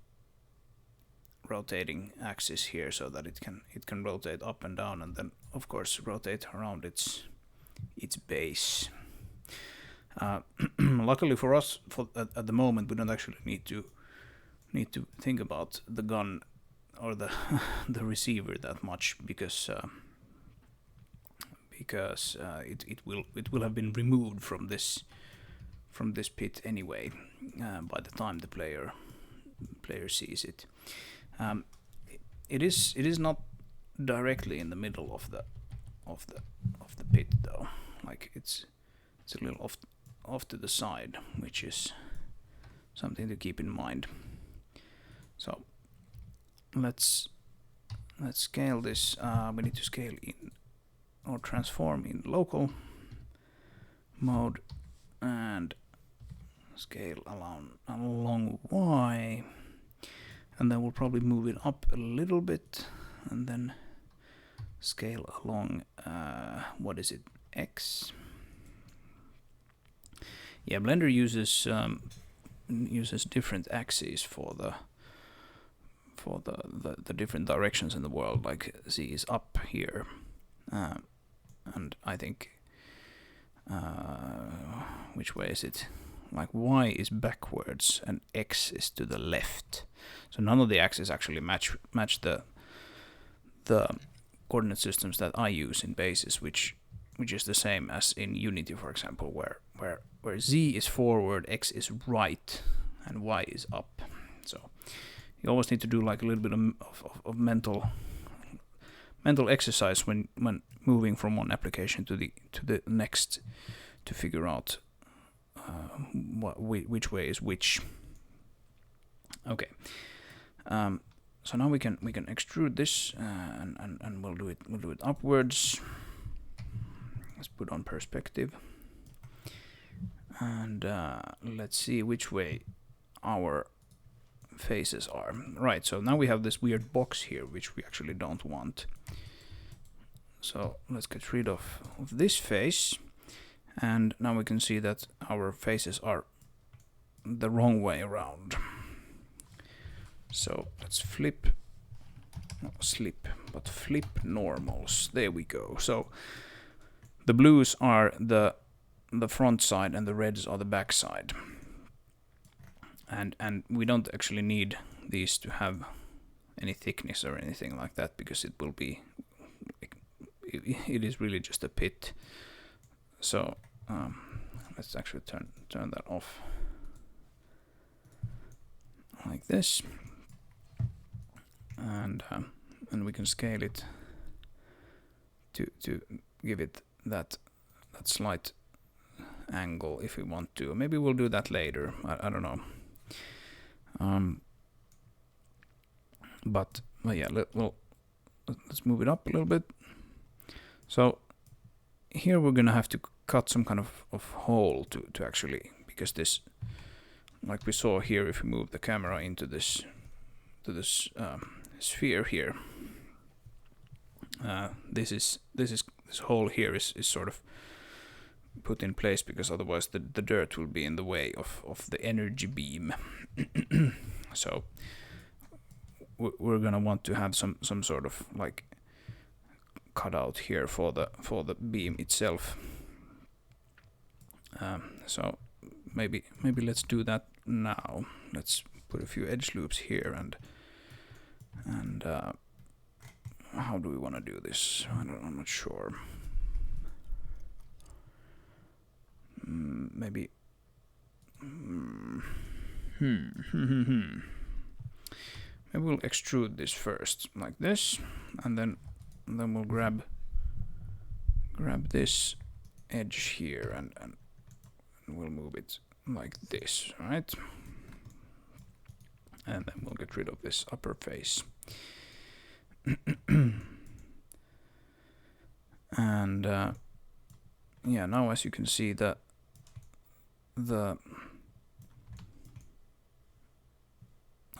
rotating axis here, so that it can rotate up and down, and then of course rotate around its base. Luckily for us, at the moment, we don't actually need to think about the gun or the the receiver that much, because it will have been removed from this pit anyway by the time the player sees it. It is not directly in the middle of the pit though. Like it's a little off to the side, which is something to keep in mind. So let's scale this. We need to scale in or transform in local mode and scale along Y, and then we'll probably move it up a little bit, and then scale along what is it, X. Yeah, Blender uses different axes for the different directions in the world. Like Z is up here, and I think which way is it? Like Y is backwards and X is to the left. So none of the axes actually match the coordinate systems that I use in Basis, which is the same as in Unity, for example, where Z is forward, X is right, and Y is up. So you always need to do like a little bit of mental exercise when moving from one application to the next, to figure out which way is which. Okay. So now we can extrude this, and we'll do it upwards. Let's put on perspective, and let's see which way our faces are. Right. So now we have this weird box here, which we actually don't want. So let's get rid of this face, and now we can see that our faces are the wrong way around. So let's flip normals. There we go. So the blues are the front side and the reds are the back side. And we don't actually need these to have any thickness or anything like that, because it will be, it is really just a pit. So let's actually turn that off like this, and we can scale it to give it that slight angle if we want to. Maybe we'll do that later. I don't know. But yeah, let's move it up a little bit. So here we're gonna have to cut some kind of hole to actually, because this, like we saw here, if we move the camera into this sphere here, this hole here is sort of put in place, because otherwise the dirt will be in the way of the energy beam. So we're gonna want to have some sort of like cutout here for the beam itself. So maybe let's do that now. Let's put a few edge loops here, and how do we want to do this? I'm not sure. Maybe. Maybe we'll extrude this first, like this, and then we'll grab this edge here, and we'll move it like this, right? And then we'll get rid of this upper face. And yeah, now as you can see, the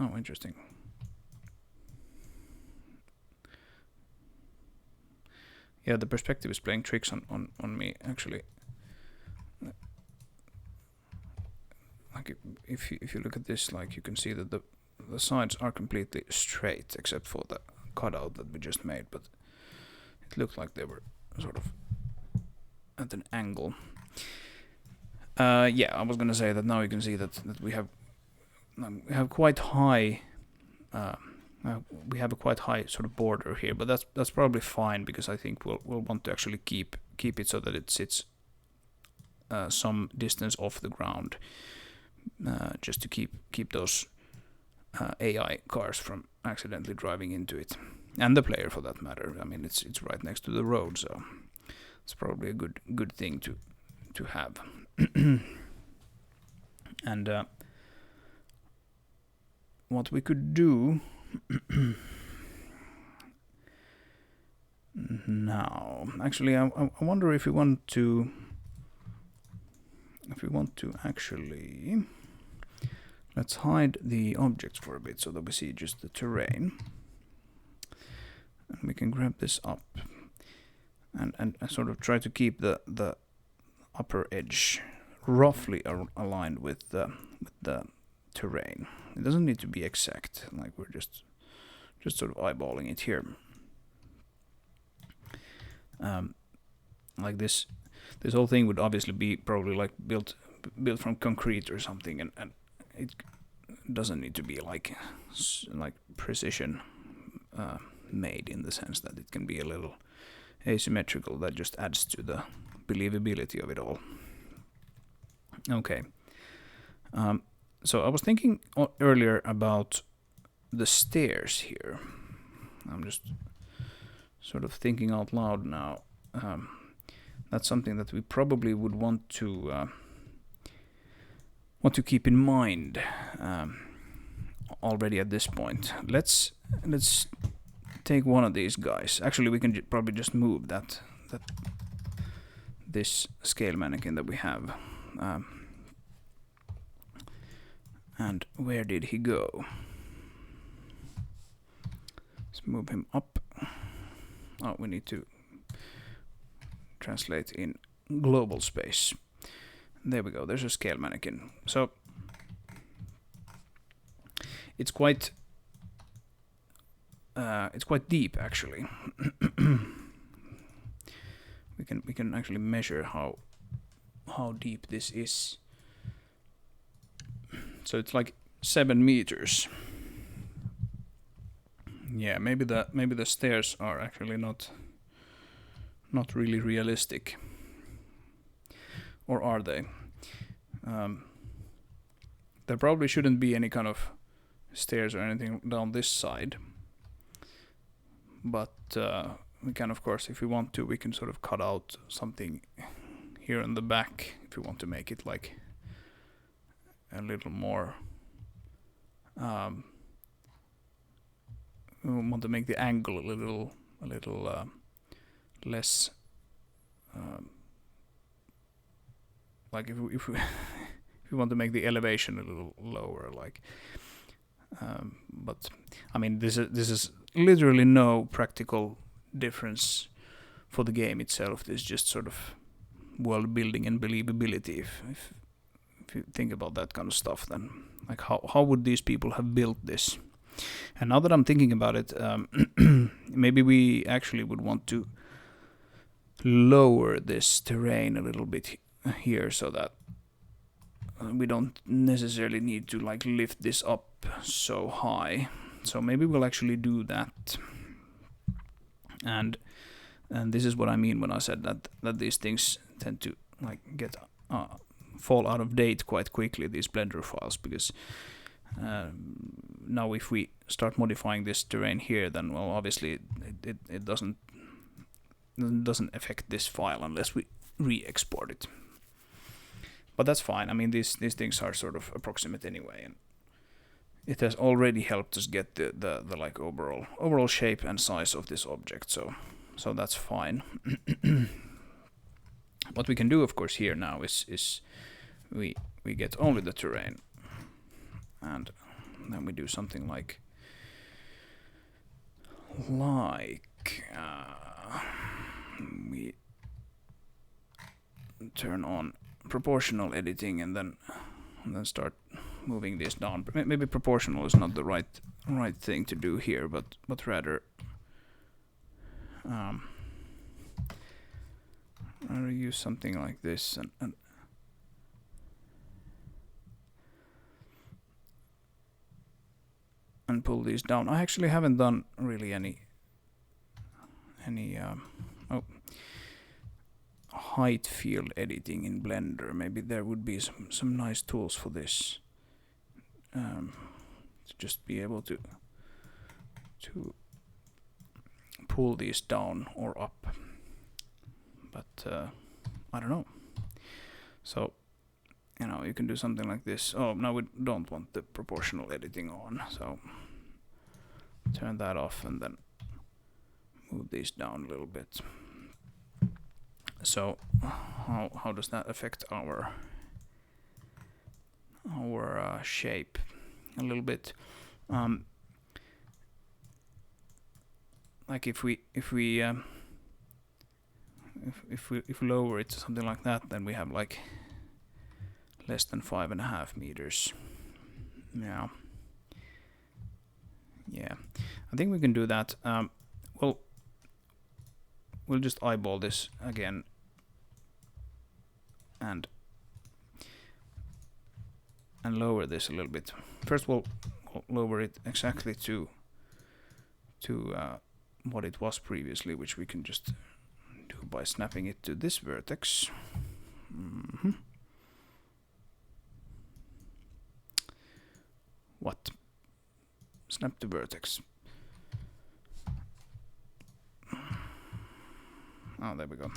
oh, interesting. Yeah, the perspective is playing tricks on me, actually. Like if you look at this, like you can see that the sides are completely straight except for the cutout that we just made, but it looked like they were sort of at an angle. Yeah, I was gonna say that now you can see that we have quite high. We have a quite high sort of border here, but that's probably fine, because I think we'll want to actually keep it so that it sits some distance off the ground, just to keep those AI cars from accidentally driving into it, and the player for that matter. I mean, it's right next to the road, so it's probably a good thing to have. And what we could do now, actually, I wonder if we want to actually, let's hide the objects for a bit so that we see just the terrain, and we can grab this up and sort of try to keep the upper edge roughly aligned with the terrain. It doesn't need to be exact, like we're just sort of eyeballing it here. Like this whole thing would obviously be probably like built from concrete or something, and it doesn't need to be like precision made, in the sense that it can be a little asymmetrical. That just adds to the believability of it all. Okay. So I was thinking earlier about the stairs here. I'm just sort of thinking out loud now. That's something that we probably would want to keep in mind already at this point. Let's take one of these guys. Actually, we can probably just move this scale mannequin that we have. And where did he go? Let's move him up. Oh, we need to translate in global space. There we go. There's a scale mannequin. So it's quite deep, actually. we can actually measure how deep this is. So it's like 7 meters. Yeah, maybe the stairs are actually not really realistic. Or are they? There probably shouldn't be any kind of stairs or anything down this side. But we can, of course, if we want to, we can sort of cut out something here in the back if we want to make it like a little more we want to make the angle a little less. Like if we if we want to make the elevation a little lower, like. But I mean, this is literally no practical difference for the game itself. This is just sort of world building and believability. If you think about that kind of stuff, then like how would these people have built this? And now that I'm thinking about it, maybe we actually would want to lower this terrain a little bit here so that we don't necessarily need to like lift this up so high. So maybe we'll actually do that. And this is what I mean when I said that these things tend to like get fall out of date quite quickly, these Blender files, because now if we start modifying this terrain here, then well obviously it doesn't affect this file unless we re-export it. But that's fine. I mean, these things are sort of approximate anyway, and it has already helped us get the like overall shape and size of this object. So that's fine. What we can do, of course, here now is we get only the terrain, and then we do something like we turn on proportional editing and then start moving this down. Maybe proportional is not the right thing to do here, but rather use something like this and pull these down. I actually haven't done really any height field editing in Blender. Maybe there would be some nice tools for this, to just be able to pull these down or up, but I don't know. So you can do something like this. Oh, now we don't want the proportional editing on, so turn that off and then move these down a little bit. So how does that affect our shape a little bit? Like if we lower it to something like that, then we have like less than 5.5 meters. Yeah, I think we can do that. We'll just eyeball this again and lower this a little bit. First we'll lower it exactly to what it was previously, which we can just do by snapping it to this vertex. What? Snap to vertex. Oh, there we go.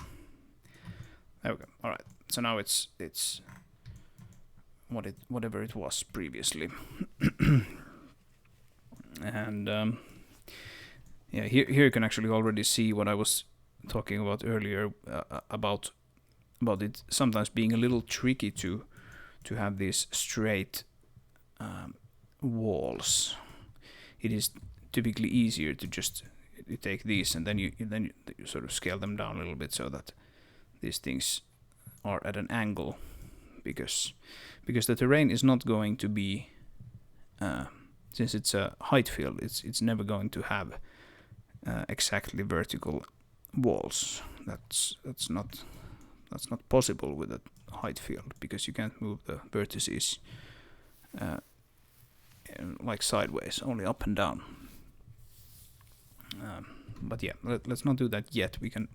There we go. All right. So now it's whatever it was previously. And yeah, here you can actually already see what I was talking about earlier, about it sometimes being a little tricky to have these straight walls. It is typically easier to just take these and then you sort of scale them down a little bit so that these things are at an angle, because the terrain is not going to be, since it's a height field, it's never going to have exactly vertical walls. That's not possible with a height field, because you can't move the vertices like sideways, only up and down. But yeah, let's not do that yet. We can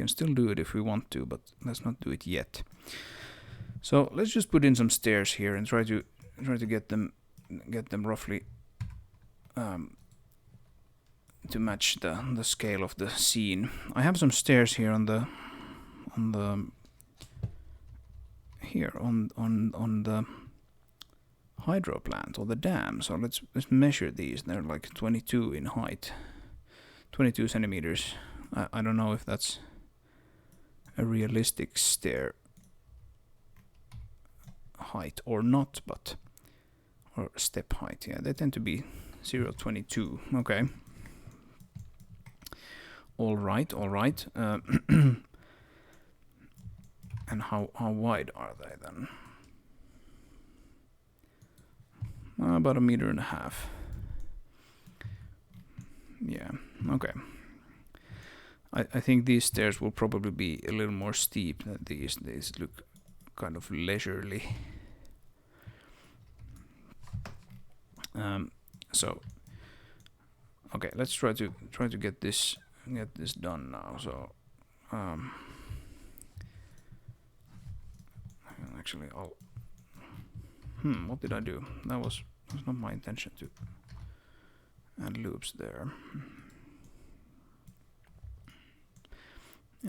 still do it if we want to, but let's not do it yet. So let's just put in some stairs here and try to get them roughly to match the scale of the scene. I have some stairs here on the hydro plant or the dam. So let's measure these. They're like 22 in height, 22 centimeters. I don't know if that's a realistic stair height or not, but or step height. Yeah, they tend to be 0.22. Okay. All right. And how wide are they then? About 1.5 meters. Yeah. Okay. I think these stairs will probably be a little more steep than these. These look kind of leisurely. So okay, let's try to get this done now. So actually I'll what did I do? That was not my intention to add loops there.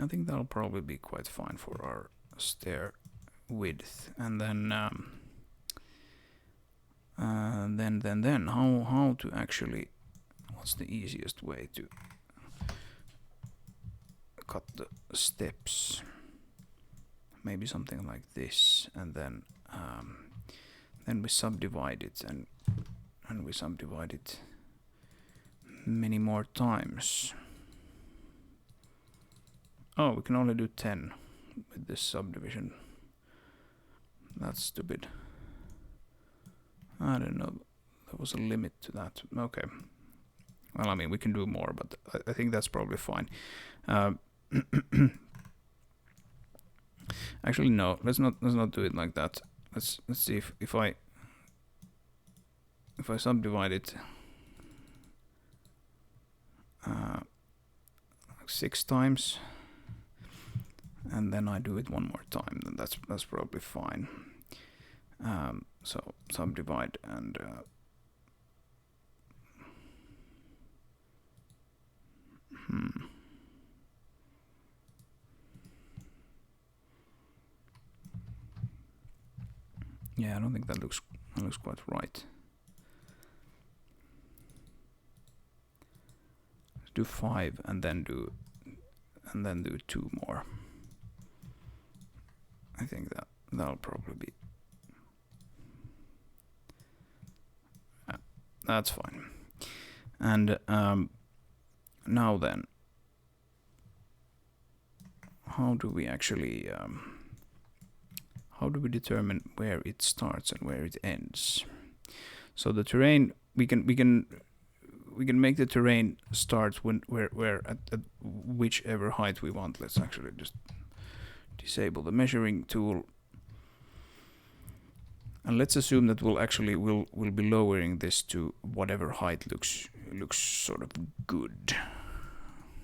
I think that'll probably be quite fine for our stair width. And then how to actually, what's the easiest way to cut the steps? Maybe something like this, and then we subdivide it, and we subdivide it many more times. Oh, we can only do 10 with this subdivision. That's stupid. I don't know. There was a limit to that. Okay. Well, I mean, we can do more, but I think that's probably fine. Actually, no. Let's not do it like that. Let's see if I subdivide it like 6 times, and then I do it one more time, then that's probably fine. So subdivide and yeah, I don't think that looks quite right. Let's do 5 and then do 2 more. I think that'll probably be. That's fine. And now then, how do we actually how do we determine where it starts and where it ends? So the terrain, we can make the terrain start where at whichever height we want. Let's actually just disable the measuring tool. And let's assume that we'll be lowering this to whatever height looks sort of good.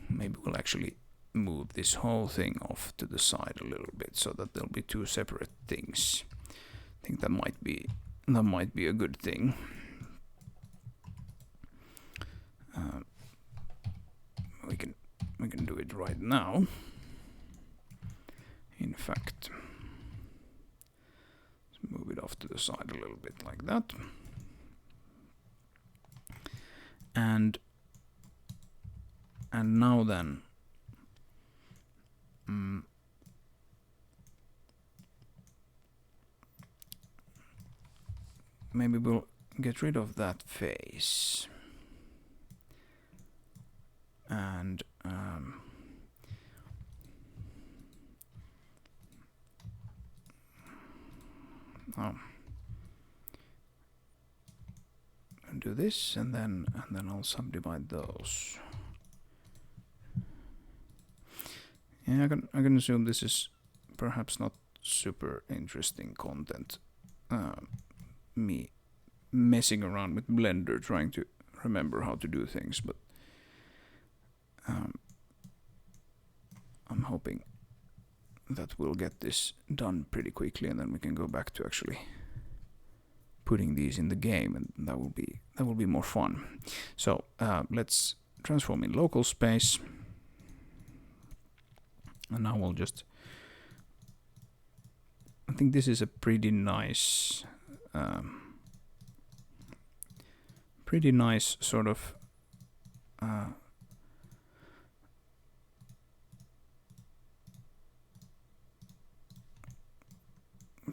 Maybe we'll actually move this whole thing off to the side a little bit so that there'll be 2 separate things. I think that might be a good thing. We can do it right now. In fact, let's move it off to the side a little bit like that. And now then, maybe we'll get rid of that face. And do this, and then I'll subdivide those. Yeah, I can assume this is perhaps not super interesting content. Me messing around with Blender trying to remember how to do things, but I'm hoping that we'll get this done pretty quickly, and then we can go back to actually putting these in the game, and that will be more fun. So let's transform in local space, and now we'll just. I think this is a pretty nice pretty nice sort of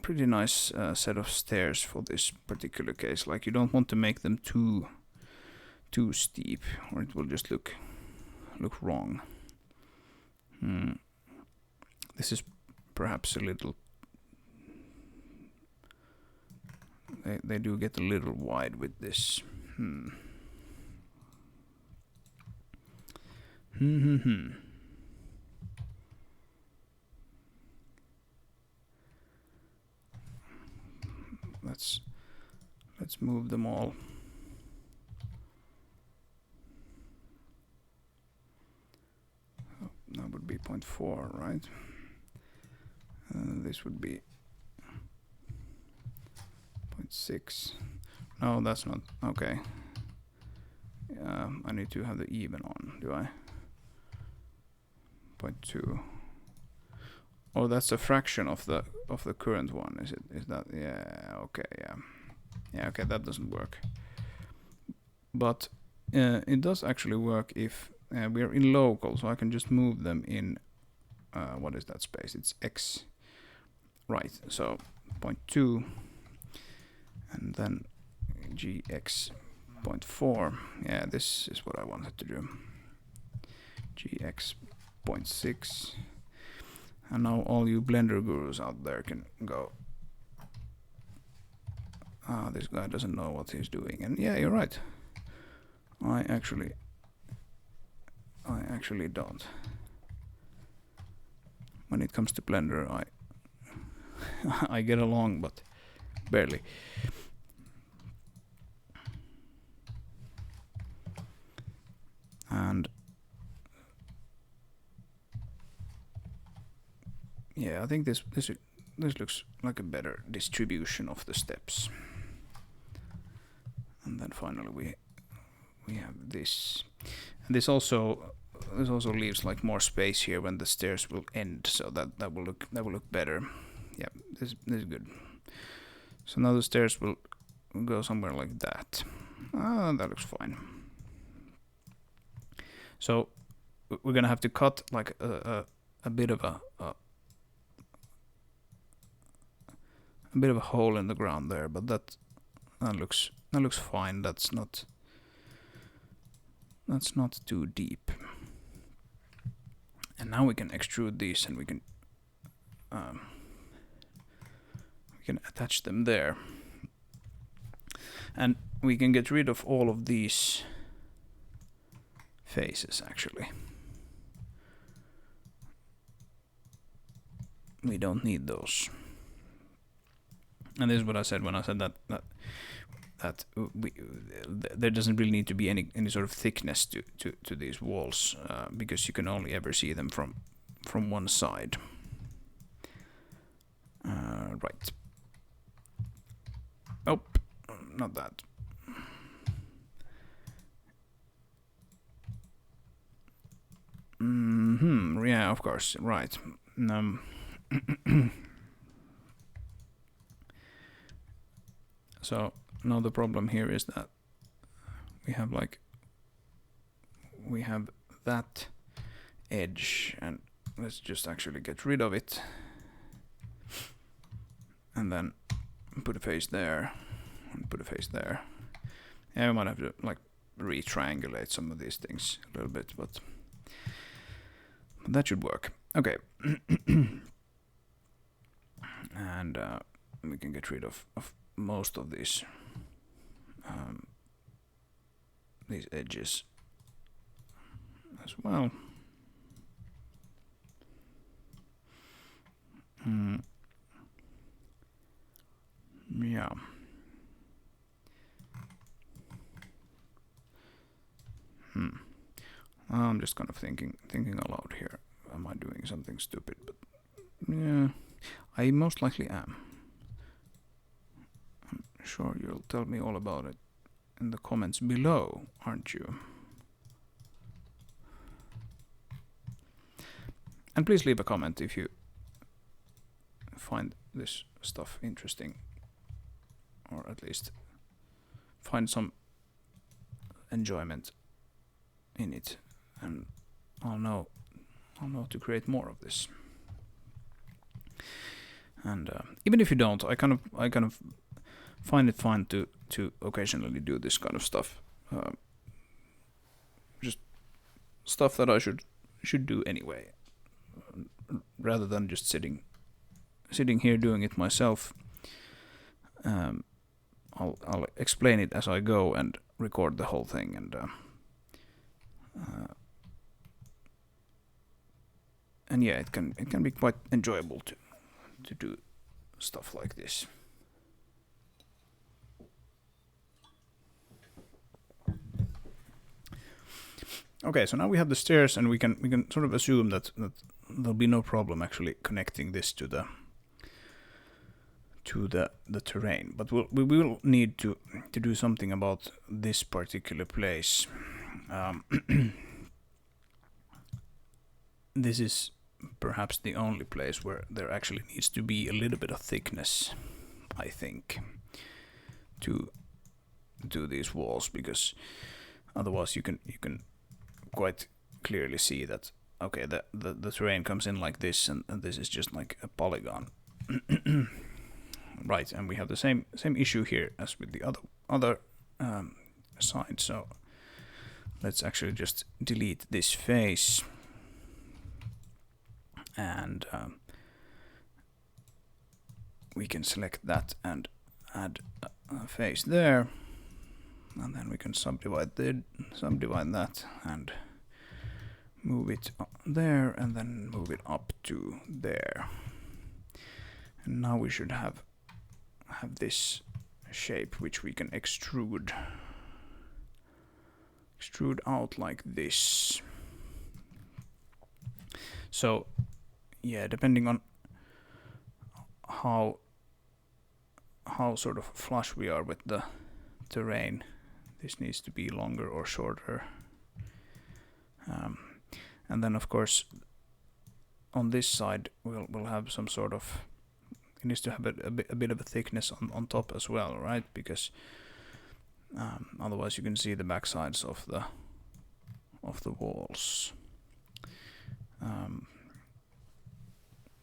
pretty nice set of stairs for this particular case. Like, you don't want to make them too steep, or it will just look wrong. This is perhaps a little. They do get a little wide with this. Let's move them all. Oh, that would be 0.4, right? This would be 0.6. No, that's not okay. I need to have the even on, do I? 0.2. Oh, that's a fraction of the current one, is it? Is that? Yeah. Okay. Yeah. Yeah. Okay, that doesn't work. But it does actually work if we are in local, so I can just move them in. What is that space? It's x. Right. So 0.2, and then gx 0.4. Yeah, this is what I wanted to do. Gx 0.6. And now all you Blender gurus out there can go, this guy doesn't know what he's doing. And yeah, you're right. I actually don't. When it comes to Blender, I get along, but barely. And yeah, I think this looks like a better distribution of the steps. And then finally we have this. And this also leaves like more space here when the stairs will end, so that will look better. Yeah, this is good. So now the stairs will go somewhere like that. That looks fine. So we're gonna have to cut like a bit of a hole in the ground there, but that looks fine. That's not too deep. And now we can extrude these, and we can attach them there, and we can get rid of all of these faces. Actually, we don't need those. And this is what I said when I said that there doesn't really need to be any sort of thickness to these walls, because you can only ever see them from one side. Right. Oh, not that. Yeah, of course. Right. So now the problem here is that we have that edge, and let's just actually get rid of it, and then put a face there and put a face there. Yeah, we might have to like re-triangulate some of these things a little bit, but that should work. Okay. And we can get rid of most of these edges as well. Yeah. I'm just kind of thinking aloud here. Am I doing something stupid? But yeah, I most likely am. I'm sure you'll tell me all about it in the comments below, aren't you? And please leave a comment if you find this stuff interesting, or at least find some enjoyment in it, and I'll know to create more of this. And even if you don't, I kind of find it fine to occasionally do this kind of stuff, just stuff that I should do anyway, rather than just sitting here doing it myself. I'll explain it as I go and record the whole thing, and yeah, it can be quite enjoyable to do stuff like this. Okay, so now we have the stairs, and we can sort of assume that there'll be no problem actually connecting this to the terrain. But we will need to do something about this particular place. This is perhaps the only place where there actually needs to be a little bit of thickness, I think, to these walls, because otherwise you can quite clearly see that, okay, the terrain comes in like this, and this is just like a polygon. Right, and we have the same issue here as with the other side. So let's actually just delete this face, and we can select that and add a face there, and then we can subdivide that and move it there, and then move it up to there. And now we should have this shape which we can extrude out like this. So yeah, depending on how sort of flush we are with the terrain, this needs to be longer or shorter. And then of course on this side we'll have some sort of, it needs to have a bit of a thickness on top as well, right? Because otherwise you can see the back sides of the walls.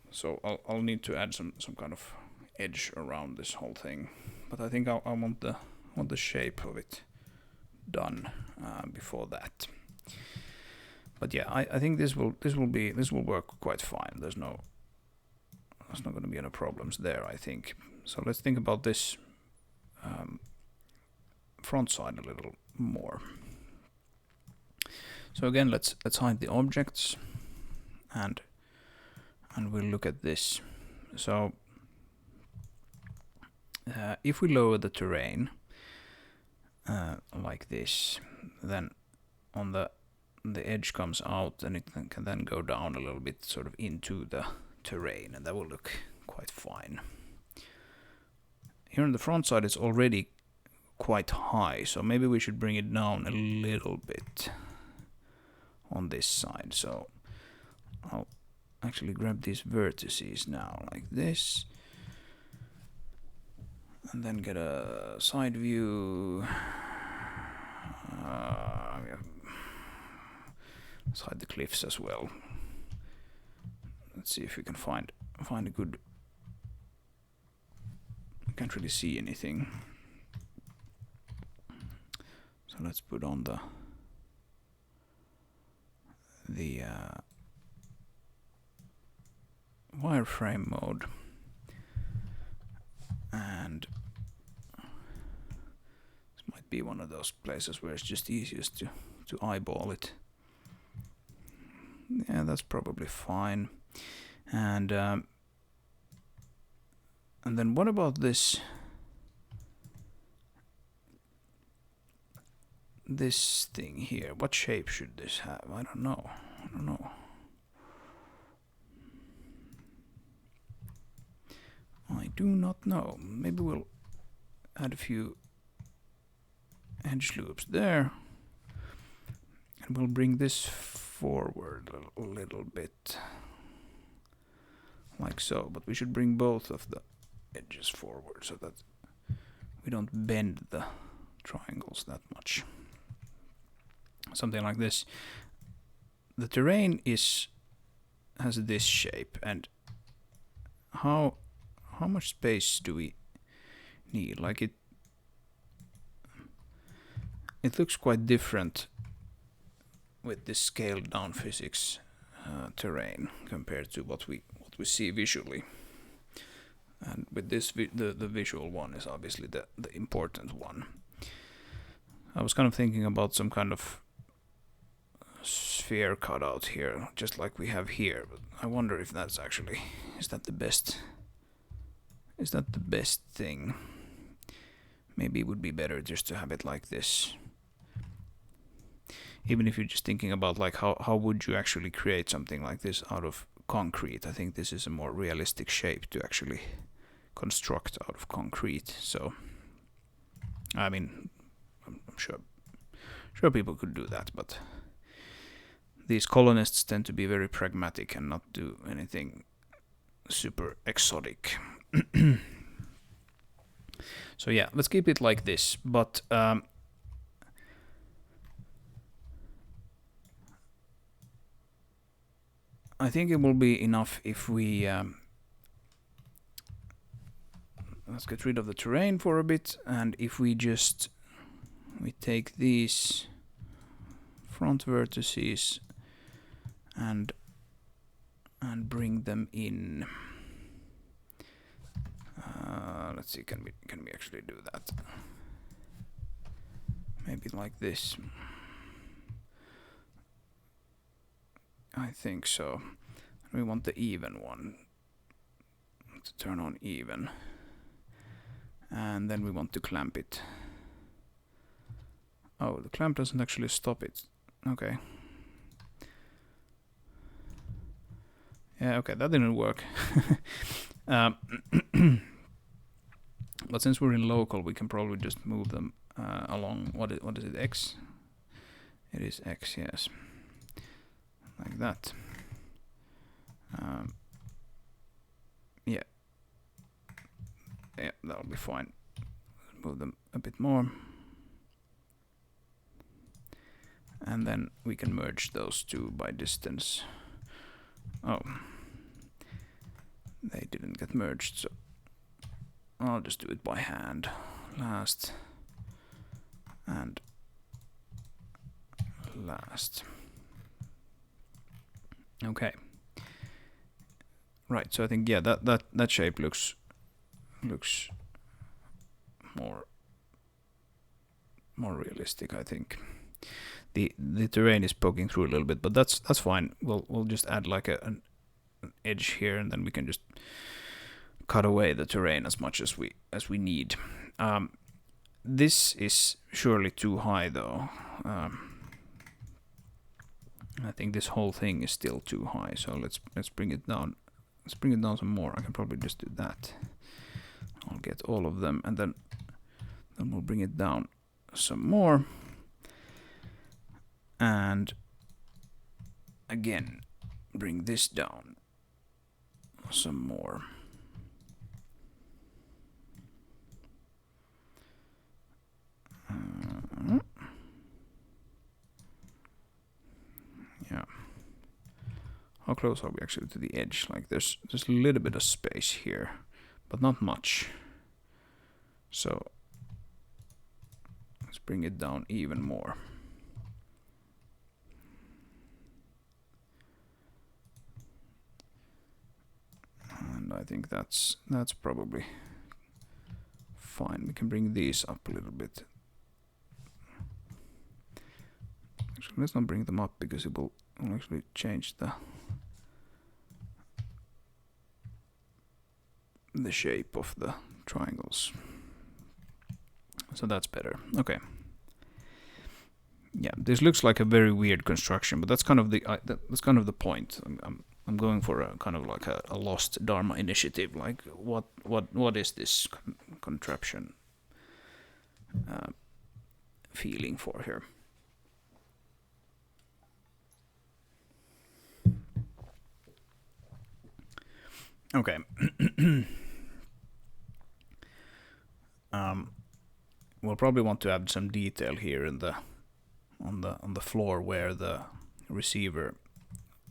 So I'll need to add some kind of edge around this whole thing, but I think I want the shape of it done before that. But yeah, I think this will work quite fine. There's not going to be any problems there, I think. So let's think about this front side a little more. So again, let's hide the objects, and we'll look at this. So if we lower the terrain like this, then on the edge comes out, and it can then go down a little bit sort of into the terrain, and that will look quite fine. Here on the front side it's already quite high, so maybe we should bring it down a little bit on this side. So I'll actually grab these vertices now like this, and then get a side view. Let's hide the cliffs as well. Let's see if we can find a good. I can't really see anything, so let's put on the wireframe mode, and this might be one of those places where it's just easiest to eyeball it. Yeah, that's probably fine. And then what about this thing here? What shape should this have? I don't know. I do not know. Maybe we'll add a few edge loops there, and we'll bring this forward a little bit like so, but we should bring both of the edges forward so that we don't bend the triangles that much. something like this. The terrain has this shape, and how much space do we need? Like it looks quite different with this scaled down physics terrain compared to what we see visually. And with this, the visual one is obviously the important one. I was kind of thinking about some kind of sphere cutout here, just like we have here. But I wonder if that's actually, is that the best thing? Maybe it would be better just to have it like this. Even if you're just thinking about like how would you actually create something like this out of concrete? I think this is a more realistic shape to actually construct out of concrete. So, I mean, I'm sure people could do that, but these colonists tend to be very pragmatic and not do anything super exotic. So yeah, let's keep it like this. But I think it will be enough if we let's get rid of the terrain for a bit, and if we take these front vertices and bring them in. Let's see, can we actually do that? Maybe like this. I think so. We want the even one to turn on even. And then we want to clamp it. Oh, the clamp doesn't actually stop it. Okay. Yeah, okay, that didn't work. But since we're in local, we can probably just move them along. What is it, X? It is X, yes. Like that. Yeah. Yeah, that'll be fine. Move them a bit more. And then we can merge those two by distance. Oh. They didn't get merged, so I'll just do it by hand. Last. And last. Okay. Right, so I think yeah, that shape looks more realistic, I think. The terrain is poking through a little bit, but that's fine. We'll just add like an edge here, and then we can just cut away the terrain as much as we need. This is surely too high, though. I think this whole thing is still too high, so let's bring it down. Let's bring it down some more. I can probably just do that. I'll get all of them, and then we'll bring it down some more. And again, bring this down some more. Yeah. How close are we actually to the edge? Like there's a little bit of space here, but not much. So let's bring it down even more. And I think that's probably fine. We can bring these up a little bit. Actually, let's not bring them up because it will actually change the shape of the triangles. So that's better. Okay. Yeah, this looks like a very weird construction, but that's kind of the point. I'm going for a kind of like a lost Dharma initiative. Like what is this contraption feeling for here? Okay. We'll probably want to add some detail here in the on the floor where the receiver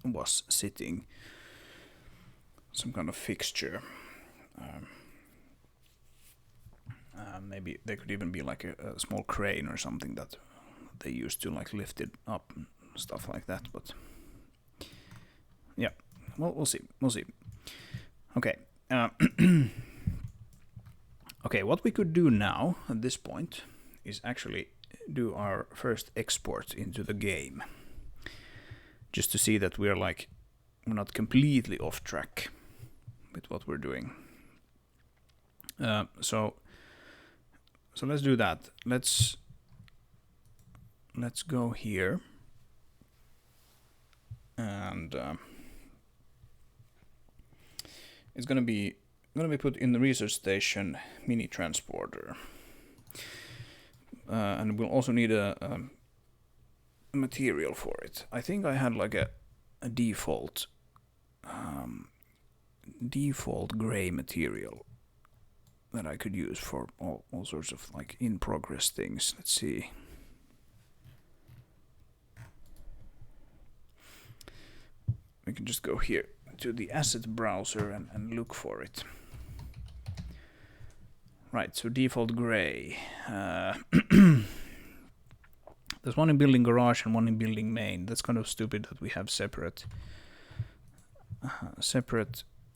was sitting, some kind of fixture. Maybe there could even be like a small crane or something that they used to like lift it up and stuff like that. But yeah, well, we'll see. Okay. Okay, what we could do now at this point is actually do our first export into the game, just to see that we're not completely off track with what we're doing. So let's do that. Let's go here, and it's gonna be put in the research station mini transporter, and we'll also need a material for it. I think I had like a default gray material that I could use for all sorts of like in progress things. Let's see. We can just go here to the asset browser and look for it. Right, so default gray. There's one in building garage and one in building main. That's kind of stupid that we have separate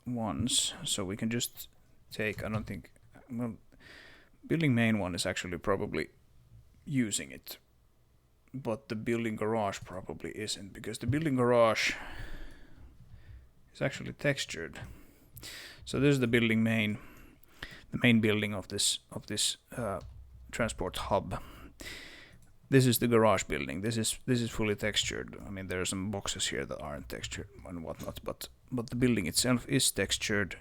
ones. So we can just take, I don't think, well, building main one is actually probably using it, but the building garage probably isn't, because the building garage is actually textured. So this is the building main, the main building of this transport hub. This is the garage building. This is fully textured. I mean, there are some boxes here that aren't textured and whatnot, but the building itself is textured.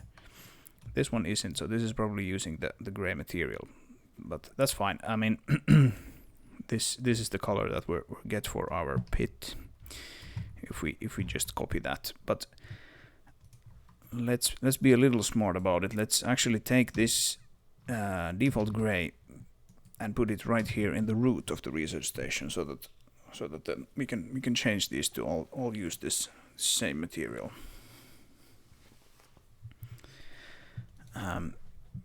This one isn't, so this is probably using the gray material, but that's fine. I mean, this is the color that we get for our pit if we just copy that. But let's be a little smart about it. Let's actually take this default gray and put it right here in the root of the research station, so that we can change these to all use this same material.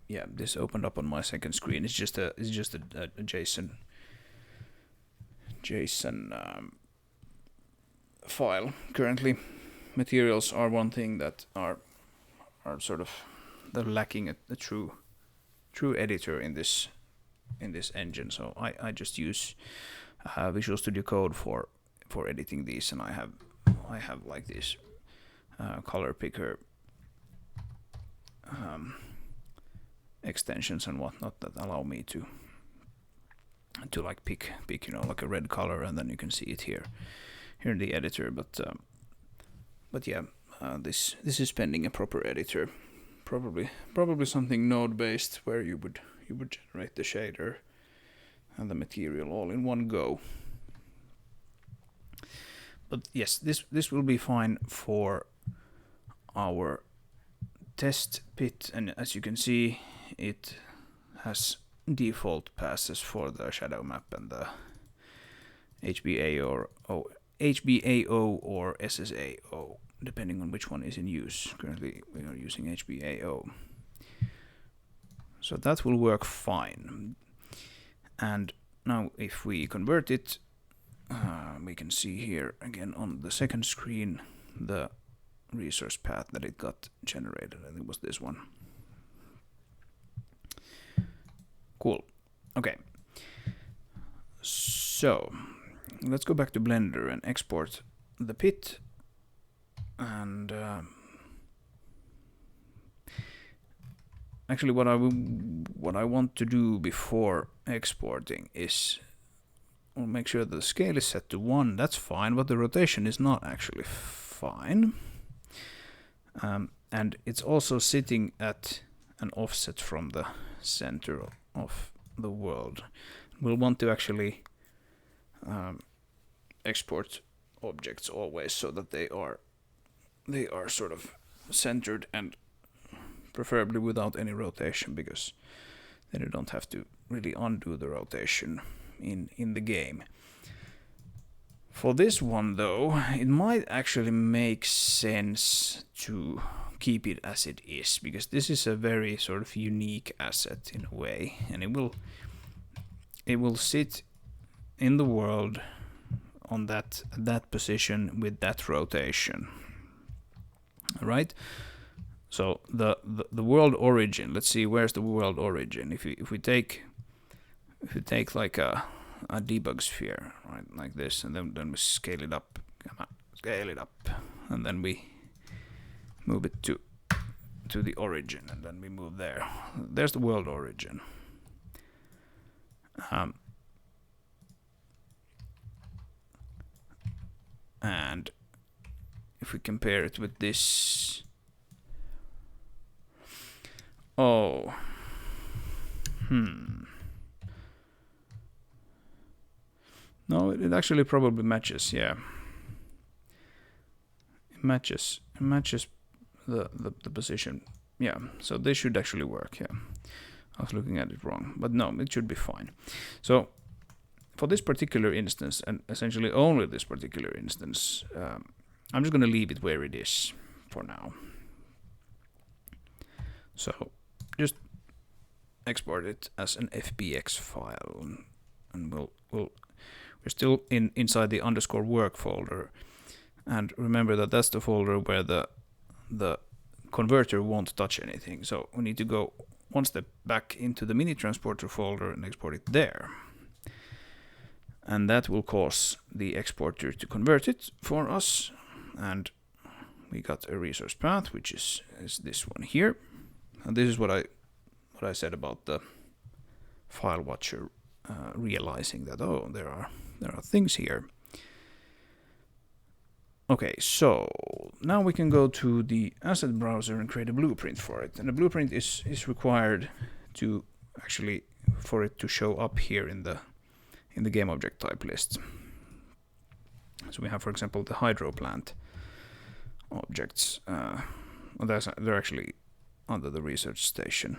Yeah, this opened up on my second screen. It's just a JSON file currently. Materials are one thing that are sort of, they're lacking a true editor in this engine. So I just use Visual Studio Code for editing these, and I have like this color picker extensions and whatnot that allow me to like pick like a red color, and then you can see it here in the editor. But yeah, this is pending a proper editor, probably something node based, where you would generate the shader and the material all in one go. But yes, this will be fine for our test pit, and as you can see, it has default passes for the shadow map and the HBAO or SSAO, depending on which one is in use. Currently we are using HBAO. So that will work fine. And now if we convert it, we can see here again on the second screen the resource path that it got generated. I think it was this one. Cool. Okay. So let's go back to Blender and export the pit. And actually what I want to do before exporting is we'll make sure the scale is set to 1. That's fine, but the rotation is not actually fine. And it's also sitting at an offset from the center of the world. We'll want to actually export objects always so that they are sort of centered, and preferably without any rotation, because then you don't have to really undo the rotation in the game. For this one though, it might actually make sense to keep it as it is, because this is a very sort of unique asset in a way, and it will sit in the world on that position with that rotation. All right. So the world origin. Let's see, where's the world origin? If we take like a debug sphere, right, like this, and then we scale it up, and then we move it to the origin, and then we move there. There's the world origin. And if we compare it with this, no, it actually probably matches. Yeah, it matches the position. Yeah, so they should actually work. Yeah, I was looking at it wrong, but no, it should be fine. So for this particular instance, and essentially only this particular instance, I'm just going to leave it where it is for now. So just export it as an FBX file, and we're still inside the _work folder, and remember that that's the folder where the converter won't touch anything. So we need to go one step back into the mini transporter folder and export it there. And that will cause the exporter to convert it for us. And we got a resource path, which is this one here. And this is what I said about the file watcher realizing that, oh, there are things here. Okay, so now we can go to the asset browser and create a blueprint for it. And the blueprint is required to actually for it to show up here in the game object type list. So we have, for example, the hydro plant objects. They're actually under the research station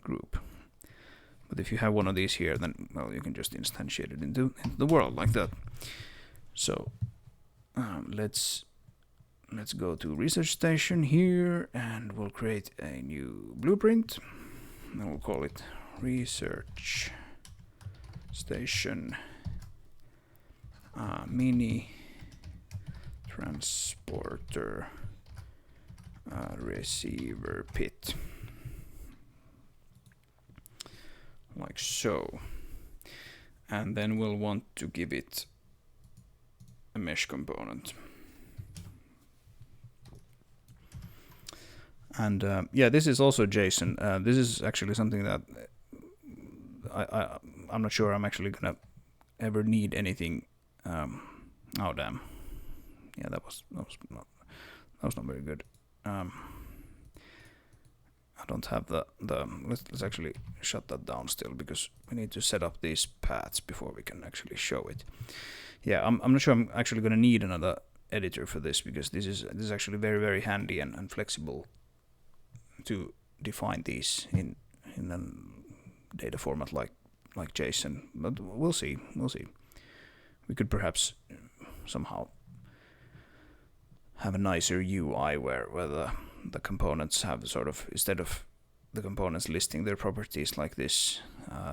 group. But if you have one of these here, then well, you can just instantiate it into the world like that. So let's go to research station here, and we'll create a new blueprint, and we'll call it research station mini transporter receiver pit, like so. And then we'll want to give it a mesh component. And yeah, this is also JSON. This is actually something that I'm not sure I'm actually gonna ever need anything. Oh damn! Yeah, that was not very good. I don't have the let's actually shut that down still, because we need to set up these paths before we can actually show it. Yeah, I'm not sure I'm actually gonna need another editor for this, because this is actually very, very handy and flexible to define these in a data format like JSON. But we'll see. We could perhaps somehow have a nicer UI where the components have sort of, instead of the components listing their properties like this,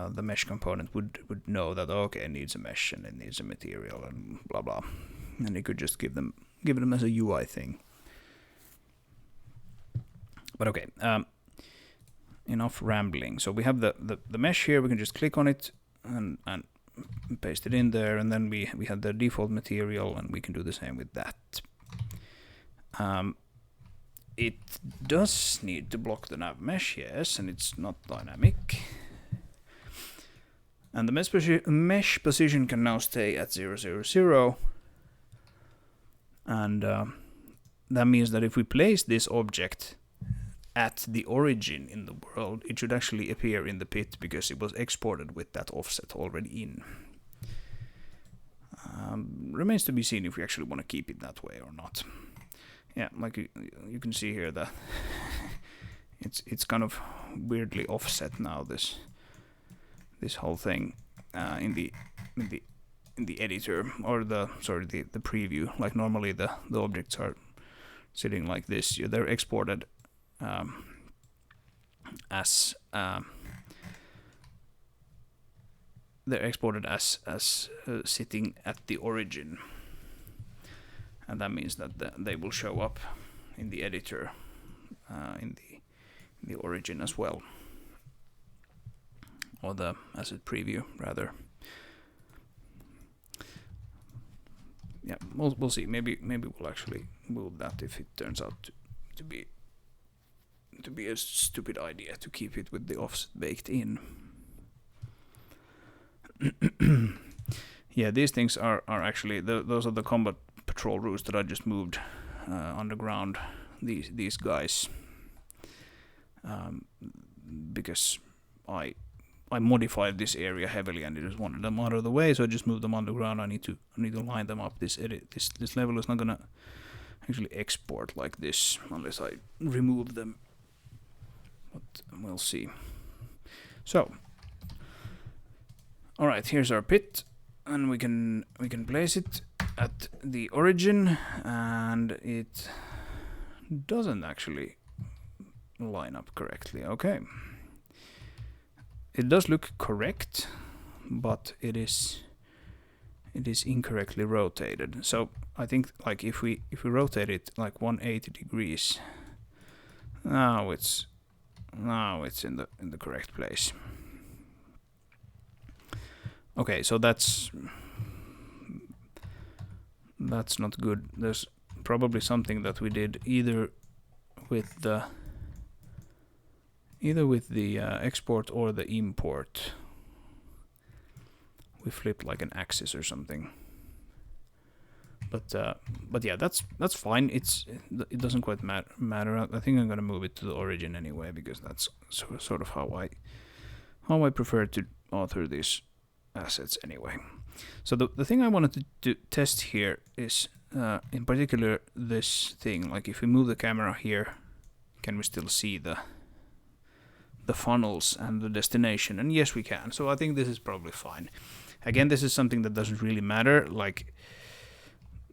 the mesh component would know that, okay, it needs a mesh and it needs a material and blah blah, and you could just give them as a UI thing. But okay, enough rambling. So we have the mesh here. We can just click on it and paste it in there, and then we have the default material, and we can do the same with that. It does need to block the nav mesh, yes, and it's not dynamic. And the mesh position can now stay at 0, 0, 0. And that means that if we place this object at the origin in the world, it should actually appear in the pit, because it was exported with that offset already in. Remains to be seen if we actually want to keep it that way or not. Yeah, like you can see here that it's kind of weirdly offset now, this whole thing in the editor, or the preview. Like normally the objects are sitting like this. They're exported as sitting at the origin, and that means that they will show up in the editor in the origin as well, or the asset preview rather. Yeah, we'll see. Maybe we'll actually move that if it turns out to be a stupid idea to keep it with the offset baked in. Yeah, these things are actually those are the combat patrol routes that I just moved underground. These guys, because I modified this area heavily and I just wanted them out of the way, so I just moved them underground. I need to line them up. This level is not gonna actually export like this unless I remove them, but we'll see. So, all right, here's our pit, and we can place it at the origin, and it doesn't actually line up correctly. Okay. It does look correct, but it is incorrectly rotated. So I think like if we rotate it like 180 degrees, now it's in the correct place. Okay, so that's not good. There's probably something that we did either with the export or the import. We flipped like an axis or something. But yeah, that's fine. It doesn't quite matter. I think I'm gonna move it to the origin anyway, because that's sort of how I prefer to author these assets anyway. So the thing I wanted to test here is in particular this thing. Like if we move the camera here, can we still see the funnels and the destination? And yes, we can. So I think this is probably fine. Again, this is something that doesn't really matter. Like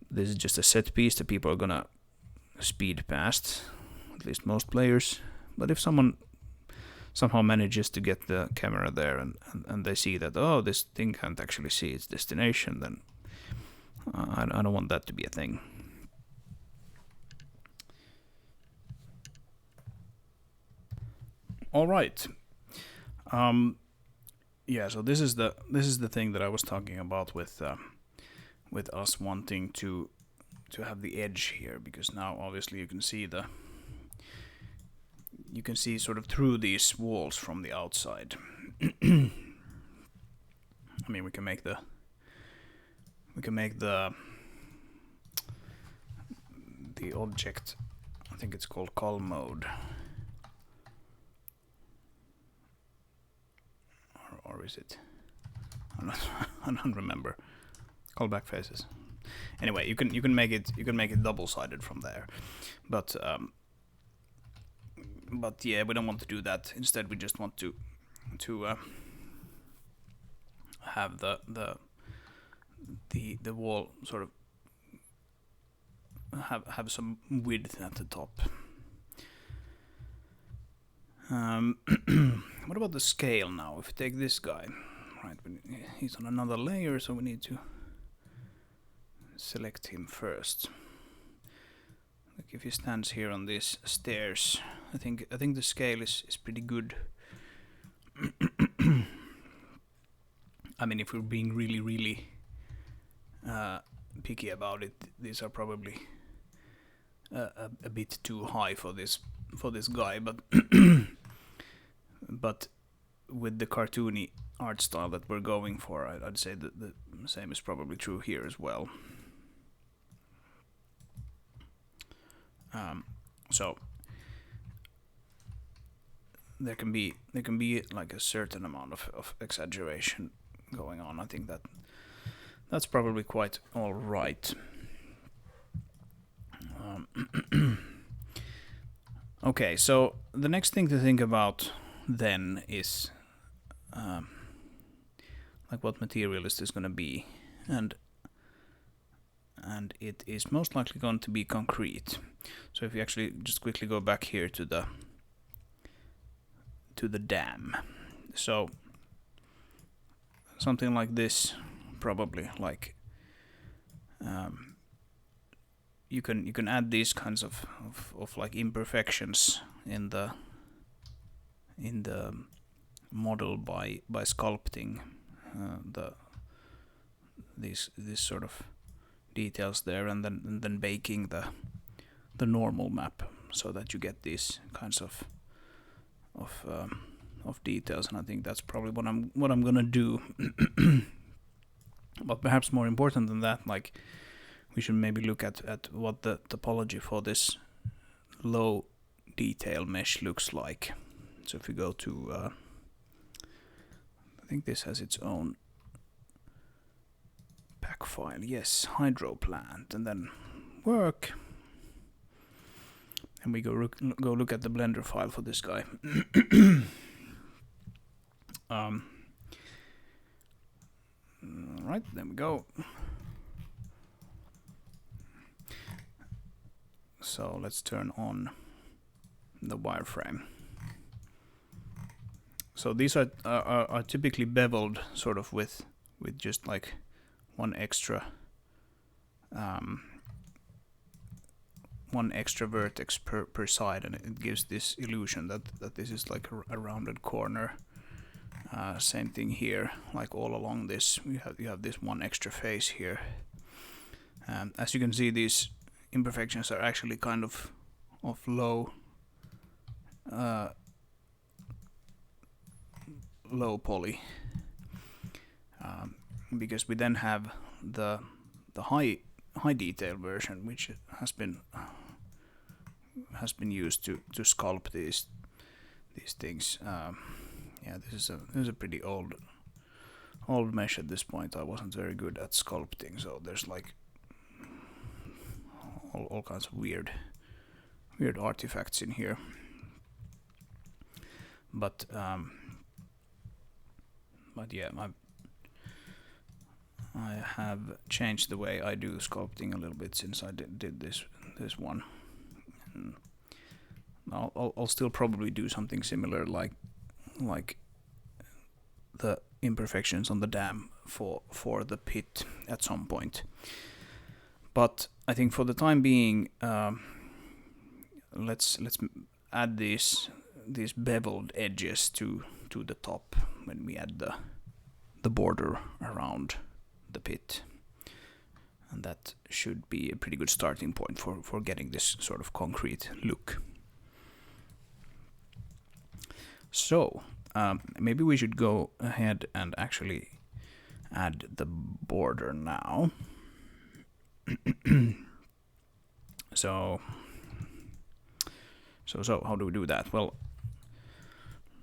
this is just a set piece that people are gonna speed past, at least most players. But if someone somehow manages to get the camera there and they see that, oh, this thing can't actually see its destination, then I don't want that to be a thing. All right. Yeah, so this is the thing that I was talking about with us wanting to have the edge here, because now obviously you can see sort of through these walls from the outside. I mean, we can make the object, I think it's called call mode. Or is it? I don't remember. Callback faces. Anyway, you can make it double-sided from there, but yeah, we don't want to do that. Instead, we just want to have the wall sort of have some width at the top. What about the scale now? If we take this guy, right, he's on another layer, so we need to select him first. Like if he stands here on these stairs, I think the scale is pretty good. I mean, if we're being really picky about it, these are probably a bit too high for this guy, but but with the cartoony art style that we're going for, I'd say that the same is probably true here as well. So there can be like a certain amount of exaggeration going on. I think that's probably quite all right. Okay, so the next thing to think about then is like what material is this going to be, and it is most likely going to be concrete. So if you actually just quickly go back here to the dam, so something like this, probably like you can add these kinds of like imperfections in the model by sculpting these sort of details there, and then baking the normal map so that you get these kinds of details. And I think that's probably what I'm gonna do. But perhaps more important than that, like, we should maybe look at what the topology for this low detail mesh looks like. So if we go to I think this has its own pack file. Yes, hydro plant, and then work, and we go look at the Blender file for this guy. Right, there we go. So let's turn on the wireframe. So these are typically beveled, sort of with just like one extra vertex per side, and it gives this illusion that this is like a rounded corner. Same thing here, like all along this, you have this one extra face here. As you can see, these imperfections are actually kind of low poly, because we then have the high detail version, which has been used to sculpt these things. Yeah, this is a pretty old mesh at this point. I wasn't very good at sculpting, so there's like all kinds of weird artifacts in here. But yeah, I have changed the way I do sculpting a little bit since I did this one. And I'll still probably do something similar, like the imperfections on the dam for the pit at some point. But I think for the time being, let's add these beveled edges to the top when we add the border around the pit, and that should be a pretty good starting point for getting this sort of concrete look. So maybe we should go ahead and actually add the border now. So how do we do that? Well,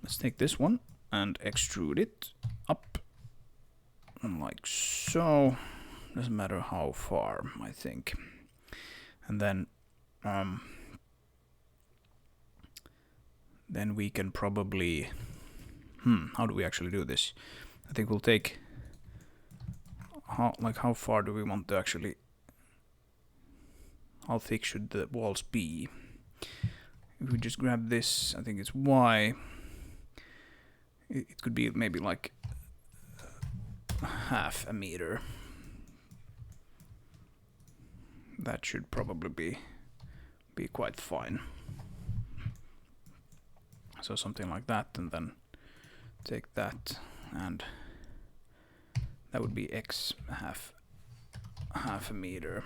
let's take this one and extrude it up, and like so. Doesn't matter how far, I think. And then we can probably how do we actually do this? I think we'll take how far do we want to actually, how thick should the walls be? If we just grab this, I think it's Y, it could be maybe like half a meter. That should probably be quite fine. So something like that, and then take that, and that would be X half a meter,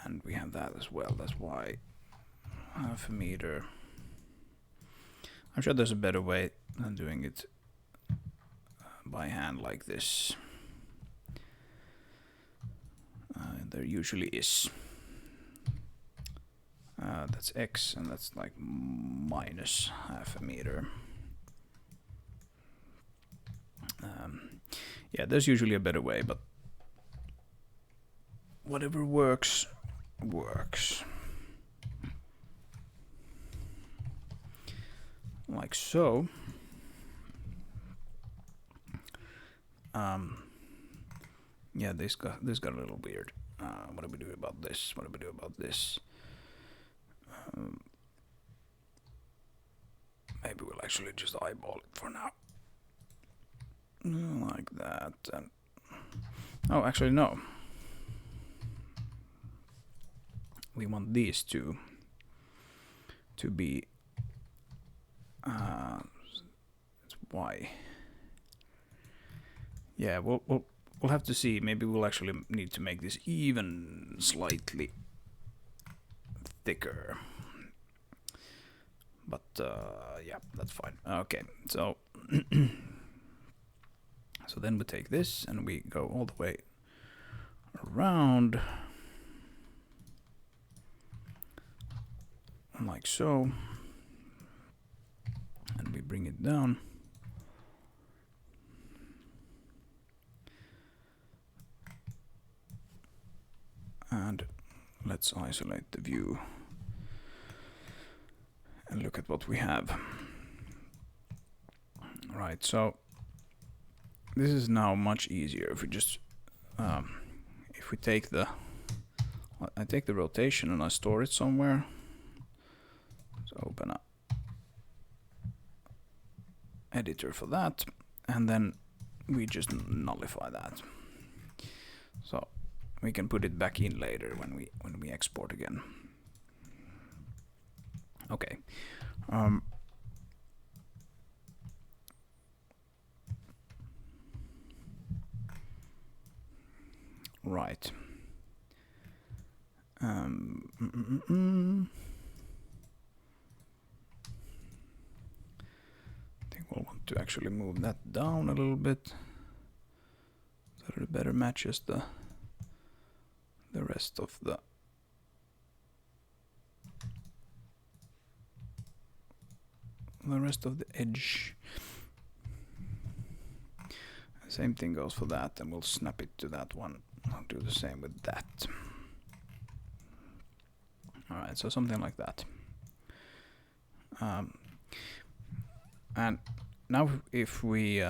and we have that as well. That's Y half a meter. I'm sure there's a better way than doing it by hand like this. There usually is. That's X, and that's like minus half a meter. Yeah, there's usually a better way, but whatever works. Like so. Yeah, this got a little weird. What do we do about this? What do we do about this? Maybe we'll actually just eyeball it for now. Like that. And oh, actually no. We want these two to be it's Y. Yeah, we'll have to see. Maybe we'll actually need to make this even slightly thicker. But yeah, that's fine. Okay, so so then we take this and we go all the way around like so, and we bring it down. And let's isolate the view and look at what we have. Right, so this is now much easier if we just if we take the I take the rotation and I store it somewhere. So open up editor for that, and then we just nullify that. So we can put it back in later when we export again. Okay. Right. I think we'll want to actually move that down a little bit so that it better matches the rest of the edge. Same thing goes for that, and we'll snap it to that one. I'll do the same with that. Alright, so something like that. And now if we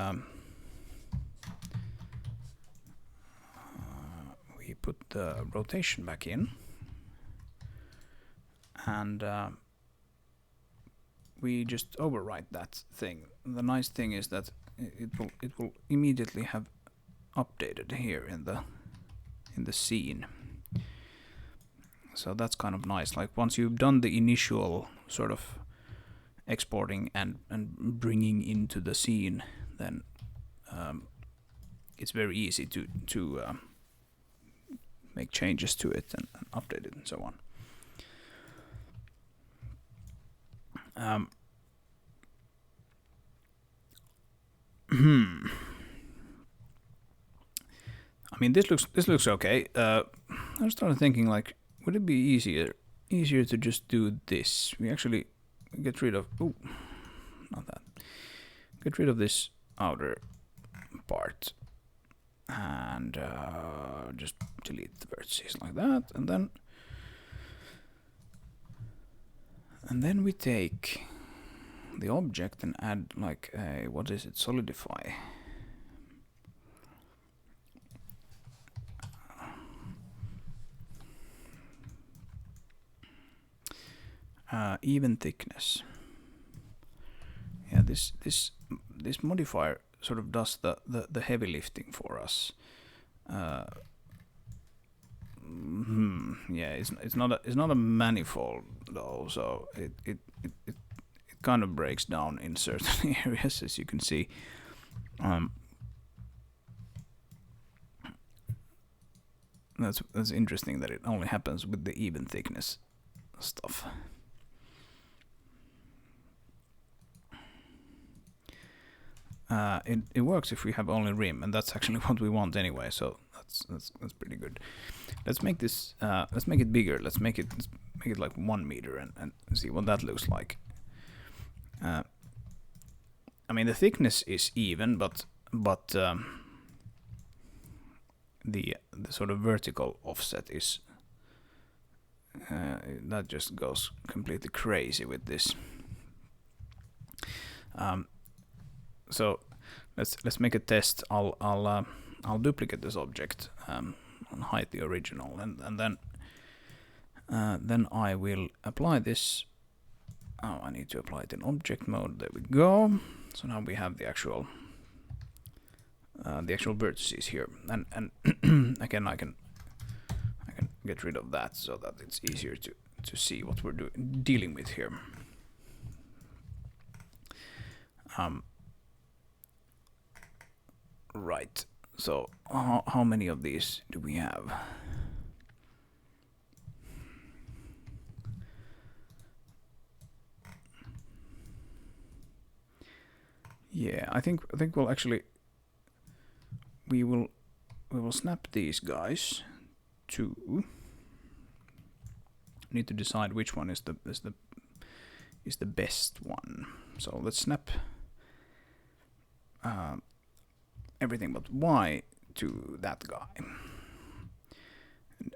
put the rotation back in, and we just overwrite that thing. The nice thing is that it will immediately have updated here in the scene. So that's kind of nice. Like once you've done the initial sort of exporting and bringing into the scene, then it's very easy to make changes to it and update it and so on. I mean, this looks okay. I started thinking, like, would it be easier to just do this? We actually get rid of not that. Get rid of this outer part and just delete the vertices like that, and then we take the object and add like a, what is it, solidify. Even thickness. Yeah, this modifier sort of does the heavy lifting for us. Yeah, it's not a manifold though, so it kind of breaks down in certain areas, as you can see. That's interesting that it only happens with the even thickness stuff. It works if we have only rim, and that's actually what we want anyway. So that's pretty good. Let's make this. Let's make it bigger. Let's make it like 1 meter and see what that looks like. I mean, the thickness is even, but the sort of vertical offset is that just goes completely crazy with this. So let's make a test. I'll I'll duplicate this object and hide the original, and then I will apply this. Oh, I need to apply it in object mode. There we go. So now we have the actual vertices here, and again I can get rid of that so that it's easier to see what we're dealing with here. Right. So how many of these do we have? Yeah, I think we'll actually we will snap these guys to. Need to decide which one is the best one. So let's snap everything but Y to that guy,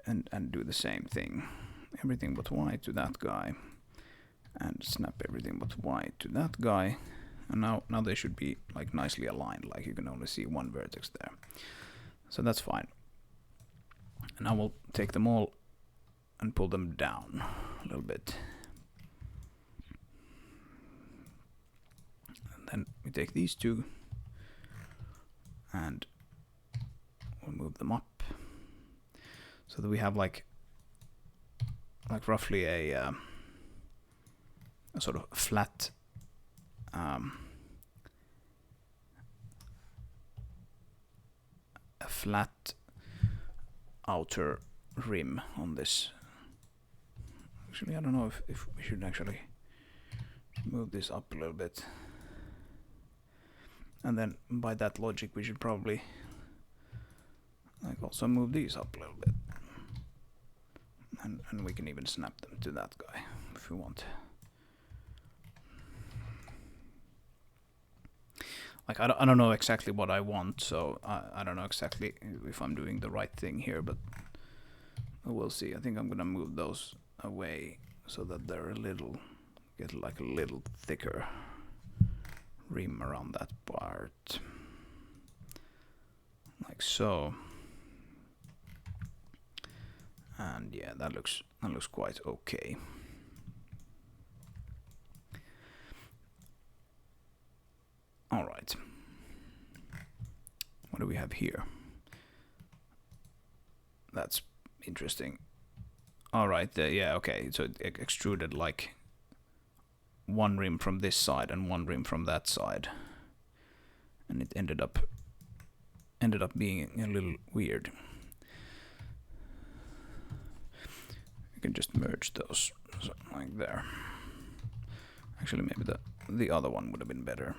and do the same thing. Everything but Y to that guy, and snap everything but Y to that guy. And now they should be like nicely aligned. Like you can only see one vertex there, so that's fine. And I will take them all and pull them down a little bit. And then we take these two and we'll move them up so that we have like roughly a sort of flat outer rim on this. Actually, I don't know if we should actually move this up a little bit. And then by that logic we should probably like also move these up a little bit. And we can even snap them to that guy if we want. Like I don't know exactly what I want, so I don't know exactly if I'm doing the right thing here, but we'll see. I think I'm gonna move those away so that they're get like a little thicker rim around that part, like so. And yeah, that looks quite okay. All right. What do we have here? That's interesting. All right. Yeah. Okay. So it extruded like one rim from this side and one rim from that side, and it ended up being a little weird. You can just merge those like there. Actually, maybe the other one would have been better.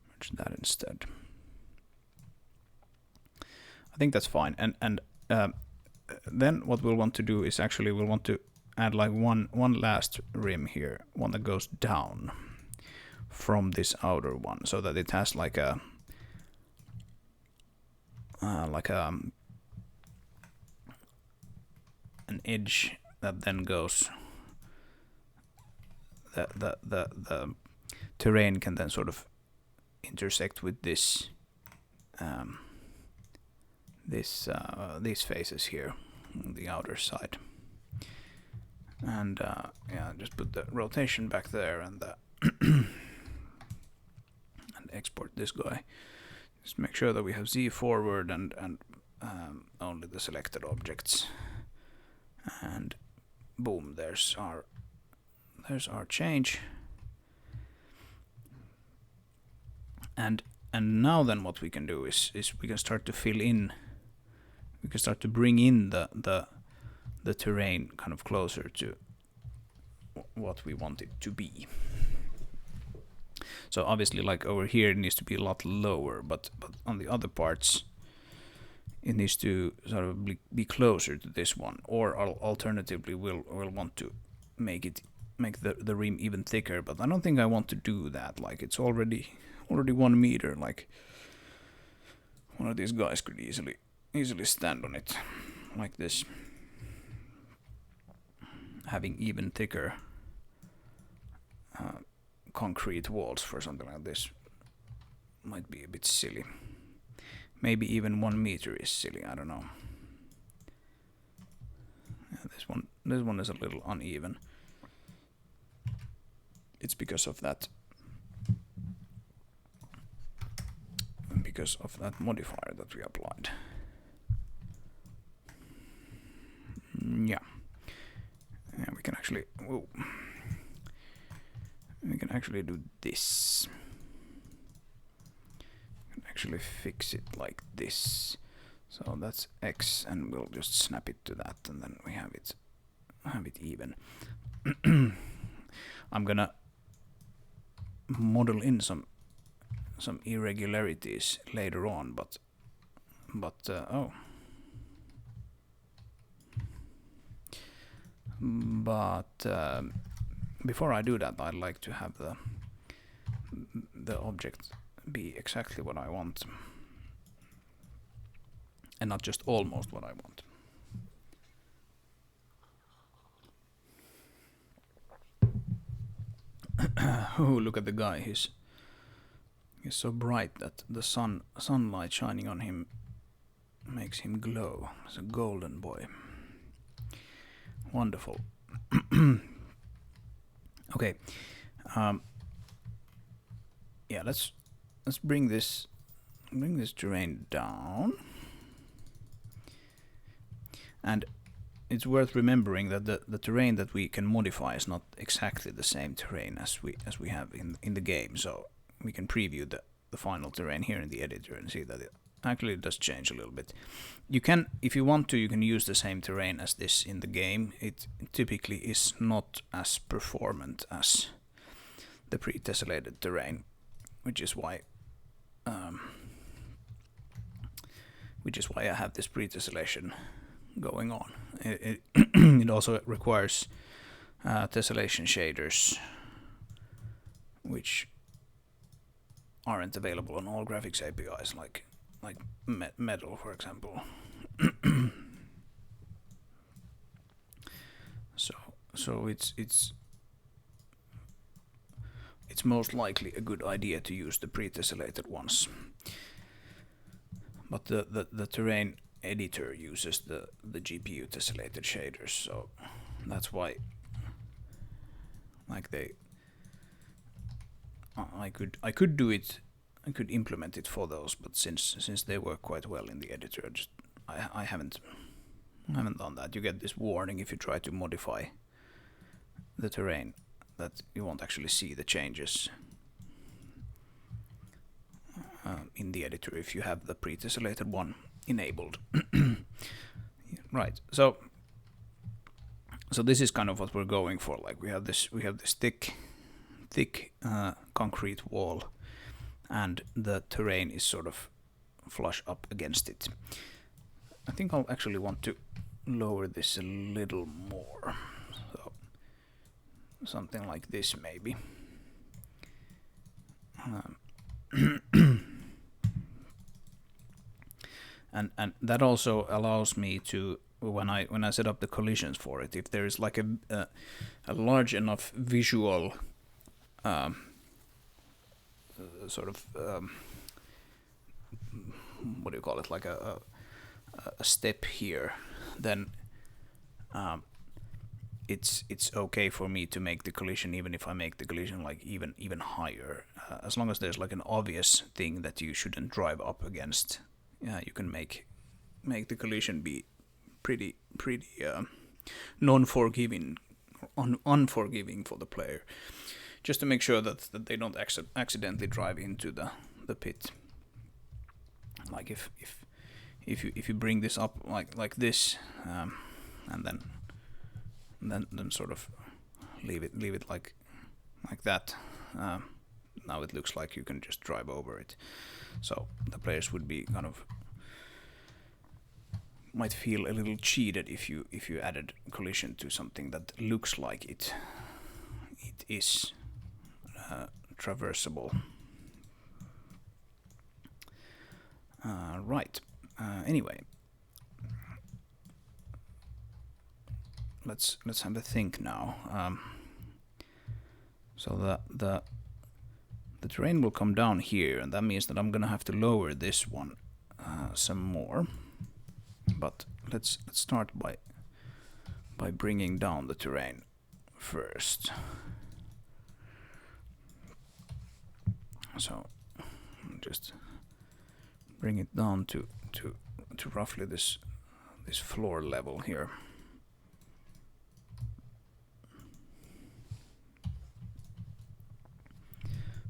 Merge that instead. I think that's fine. And then what we'll want to do is actually we'll want to add like one last rim here, one that goes down from this outer one, so that it has like a an edge that then goes. The terrain can then sort of intersect with this these faces here on the outer side. And yeah, just put the rotation back there and and export this guy. Just make sure that we have Z forward and only the selected objects. And boom, there's our change. And now then what we can do is we can start to fill in. We can start to bring in the terrain kind of closer to what we want it to be. So obviously, like over here, it needs to be a lot lower, but on the other parts, it needs to sort of be closer to this one. Or alternatively, we'll want to make the rim even thicker. But I don't think I want to do that. Like it's already 1 meter. Like one of these guys could easily stand on it like this. Having even thicker concrete walls for something like this might be a bit silly. Maybe even 1 meter is silly, I don't know. Yeah, this one is a little uneven. It's because of that modifier that we applied. Yeah. Yeah, we can actually do this. We can actually fix it like this. So that's X, and we'll just snap it to that, and then we have it even. I'm gonna model in some irregularities later on, but oh. But before I do that, I'd like to have the object be exactly what I want, and not just almost what I want. Oh, look at the guy! He's so bright that the sunlight shining on him makes him glow. He's a golden boy. Wonderful. Okay. Yeah, let's bring this terrain down. And it's worth remembering that the terrain that we can modify is not exactly the same terrain as we have in the game. So we can preview the final terrain here in the editor and see that it actually does change a little bit. You can, if you want to, you can use the same terrain as this in the game. It typically is not as performant as the pre-tessellated terrain, which is why I have this pre-tessellation going on. It also requires tessellation shaders, which aren't available on all graphics APIs, like Metal, for example. So it's most likely a good idea to use the pre-tessellated ones. But the terrain editor uses the GPU tessellated shaders, so that's why, like, I could do it, I could implement it for those, but since they work quite well in the editor, I haven't done that. You get this warning if you try to modify the terrain that you won't actually see the changes in the editor if you have the pre-tessellated one enabled. Right. So this is kind of what we're going for. Like we have this thick concrete wall, and the terrain is sort of flush up against it. I think I'll actually want to lower this a little more. So something like this maybe. And that also allows me to, when I set up the collisions for it, if there is like a large enough visual sort of what do you call it, like a step here, then it's okay for me to make the collision, even if I make the collision like even higher, as long as there's like an obvious thing that you shouldn't drive up against. You can make the collision be pretty non-forgiving, unforgiving for the player, just to make sure that they don't accidentally drive into the pit. Like if you bring this up like this, and then sort of leave it like that. Now it looks like you can just drive over it. So the players would be might feel a little cheated if you added collision to something that looks like it is traversable. Right. Anyway, let's have a think now. So the terrain will come down here, and that means that I'm gonna have to lower this one some more, but let's start by bringing down the terrain first. So just bring it down to roughly this floor level here.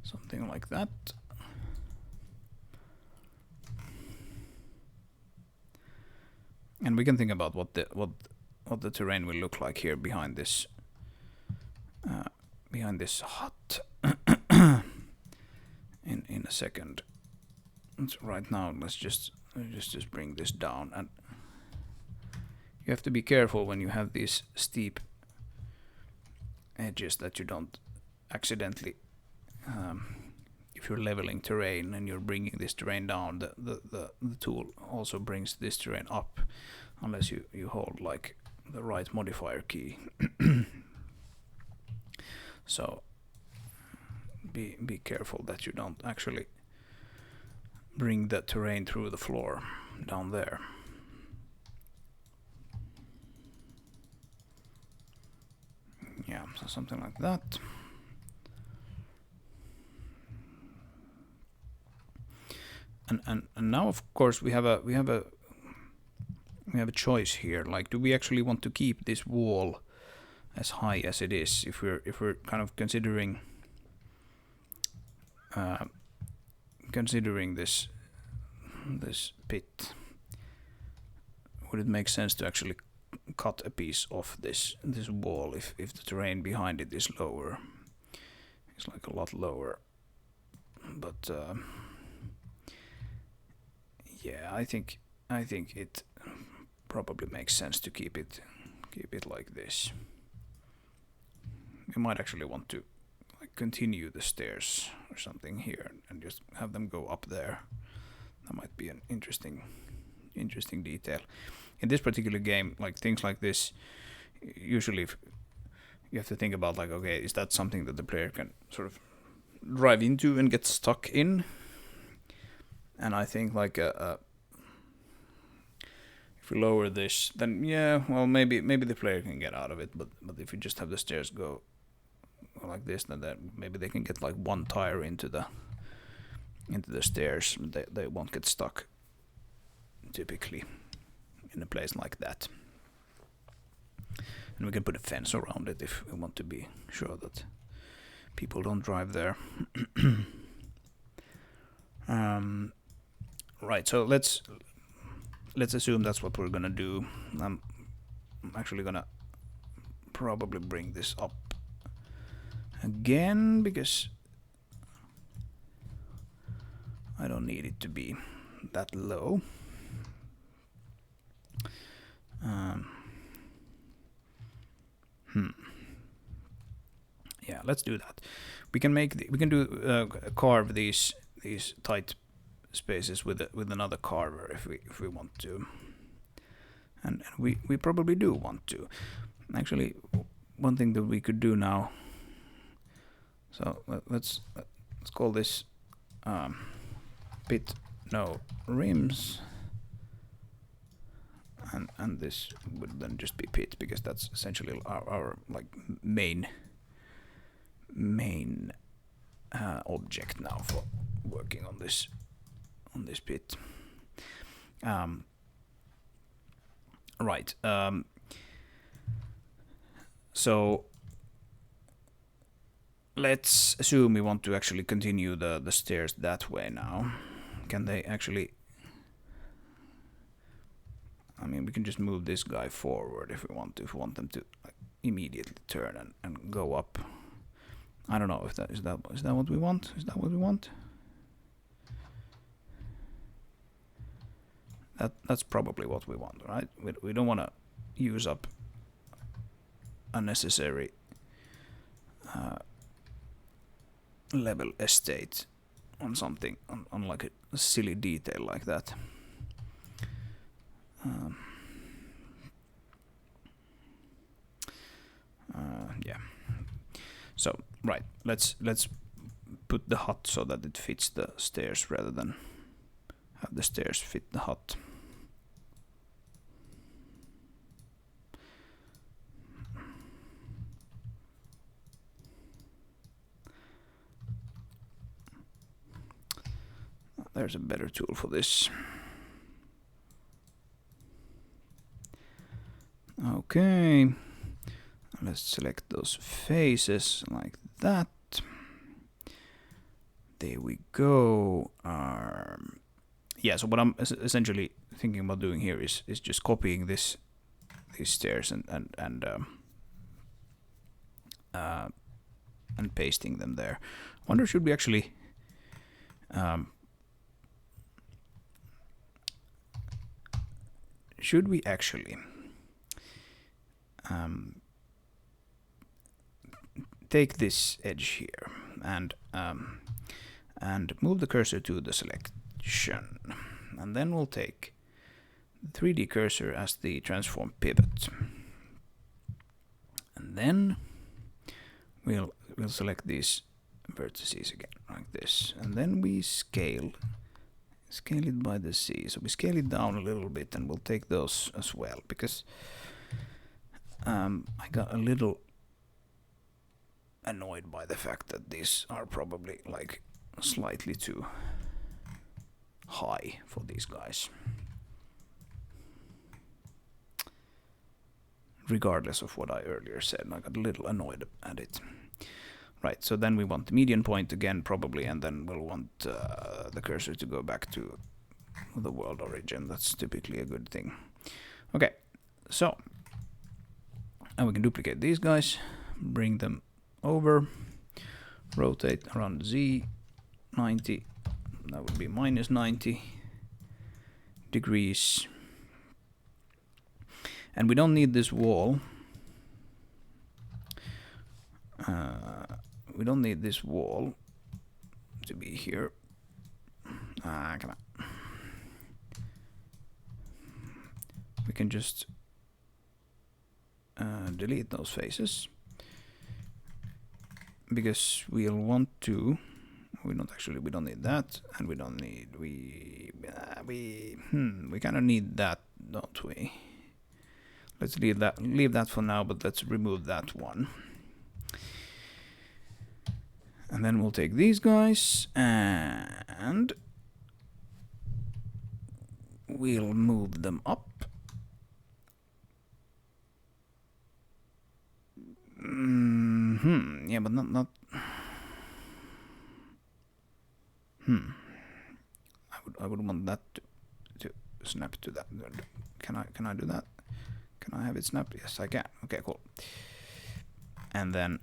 Something like that. And we can think about what the terrain will look like here behind this hut in a second. So right now, let's just bring this down, and you have to be careful when you have these steep edges that you don't accidentally, if you're leveling terrain and you're bringing this terrain down, the tool also brings this terrain up, unless you hold like the right modifier key. So be careful that you don't actually bring the terrain through the floor down there. Yeah, so something like that. And now of course we have a choice here. Like, do we actually want to keep this wall as high as it is? If we're kind of considering this pit, would it make sense to actually cut a piece off this wall if the terrain behind it is lower? It's like a lot lower, but yeah, I think it probably makes sense to keep it like this. We might actually want to like continue the stairs or something here and just have them go up there. That might be an interesting detail. In this particular game, like things like this, usually you have to think about like, okay, is that something that the player can sort of drive into and get stuck in? And I think like if we lower this, then yeah, well maybe the player can get out of it. But if you just have the stairs go like this, then maybe they can get like one tire into the stairs. They won't get stuck typically in a place like that. And we can put a fence around it if we want to be sure that people don't drive there. Right, so let's assume that's what we're gonna do. I'm actually gonna probably bring this up again because I don't need it to be that low. Yeah, let's do that. We can carve these tight spaces with another carver if we want to, and we probably do want to. Actually, one thing that we could do now. So let's call this pit no rims, and this would then just be pit because that's essentially our like main object now for working on this pit. Right. So let's assume we want to actually continue the stairs that way now. Can they actually... I mean, we can just move this guy forward if we want to. If we want them to like, immediately turn and go up. I don't know if that is that what we want. Is that what we want? That's probably what we want, right? We don't want to use up unnecessary level estate on something on like a silly detail like that. Yeah. So right, let's put the hut so that it fits the stairs rather than have the stairs fit the hut. There's a better tool for this. Okay, let's select those faces like that. There we go. Yeah, so what I'm essentially thinking about doing here is just copying these stairs and pasting them there. I wonder, should we actually take this edge here and move the cursor to the selection, and then we'll take the 3D cursor as the transform pivot, and then we'll select these vertices again like this, and then we scale it by the C. So we scale it down a little bit, and we'll take those as well, because I got a little annoyed by the fact that these are probably like slightly too high for these guys. Regardless of what I earlier said, I got a little annoyed at it. Right, so then we want the median point again probably, and then we'll want the cursor to go back to the world origin. That's typically a good thing. Okay, so now we can duplicate these guys, bring them over, rotate around Z 90, that would be minus 90 degrees, and we don't need this wall. We don't need this wall to be here. Come on. We can just delete those faces, because we'll want to. We don't need that, and we don't need. We kind of need that, don't we? Let's leave that for now, but let's remove that one. And then we'll take these guys and we'll move them up. Yeah, but not. I would want that to snap to that. Can I do that? Can I have it snap? Yes, I can. Okay, cool. And then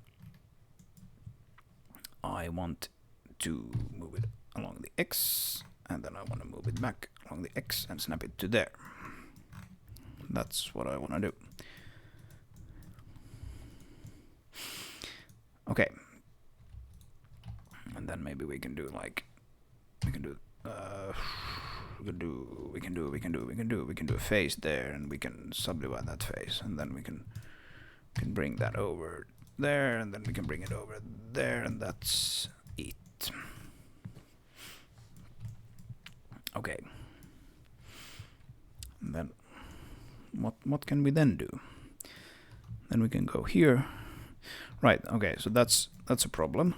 I want to move it along the X, and then I want to move it back along the X and snap it to there. That's what I want to do. Okay. And then maybe we can do a face there, and we can subdivide that face, and then we can bring that over there, and then we can bring it over there, and that's it. Okay. And then what can we then do? Then we can go here. Right, okay, so that's a problem.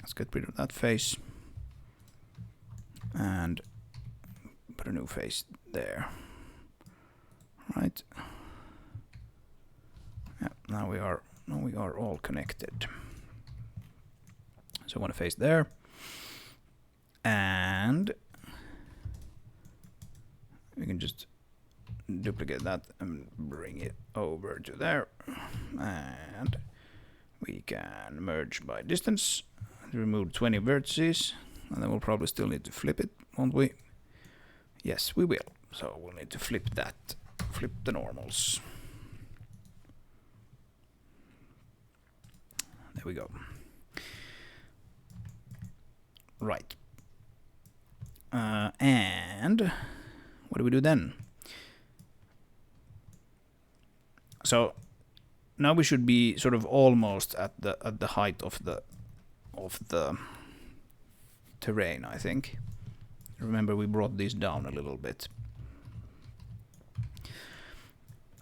Let's get rid of that face and put a new face there. Right. Yeah, now we are all connected. So I want a face there, and we can just duplicate that and bring it over to there, and we can merge by distance, remove 20 vertices, and then we'll probably still need to flip it, won't we? Yes, we will. So we'll need to flip that, flip the normals. There we go. Right. And what do we do then? So now we should be sort of almost at the height of the terrain, I think. Remember, we brought these down a little bit.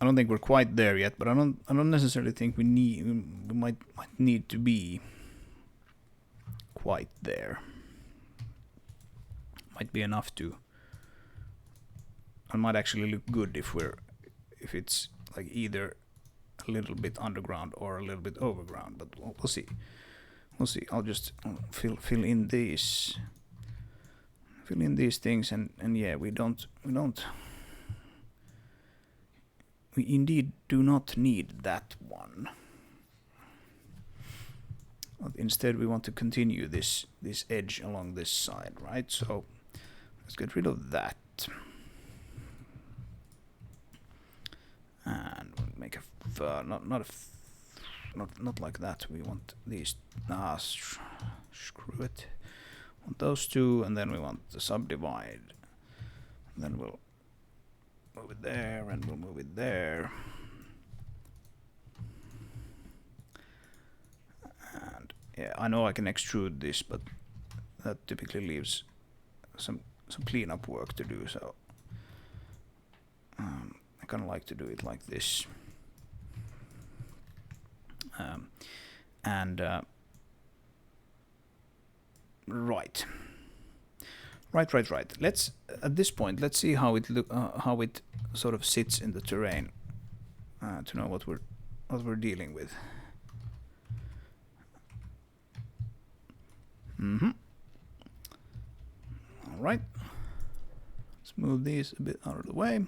I don't think we're quite there yet, but I don't necessarily think we might need to be quite there. Might be enough to. It might actually look good if it's like either a little bit underground or a little bit overground, but we'll see. We'll see. I'll just fill in these things, and yeah, we indeed do not need that one. But instead, we want to continue this edge along this side, right? So let's get rid of that. And we'll make a not like that. We want these. Screw it. Want those two, and then we want the subdivide. And then we'll move it there, and we'll move it there. And yeah, I know I can extrude this, but that typically leaves some cleanup work to do. So I kind of like to do it like this. Right. Let's at this point let's see how it sort of sits in the terrain to know what we're dealing with. All right. Let's move these a bit out of the way,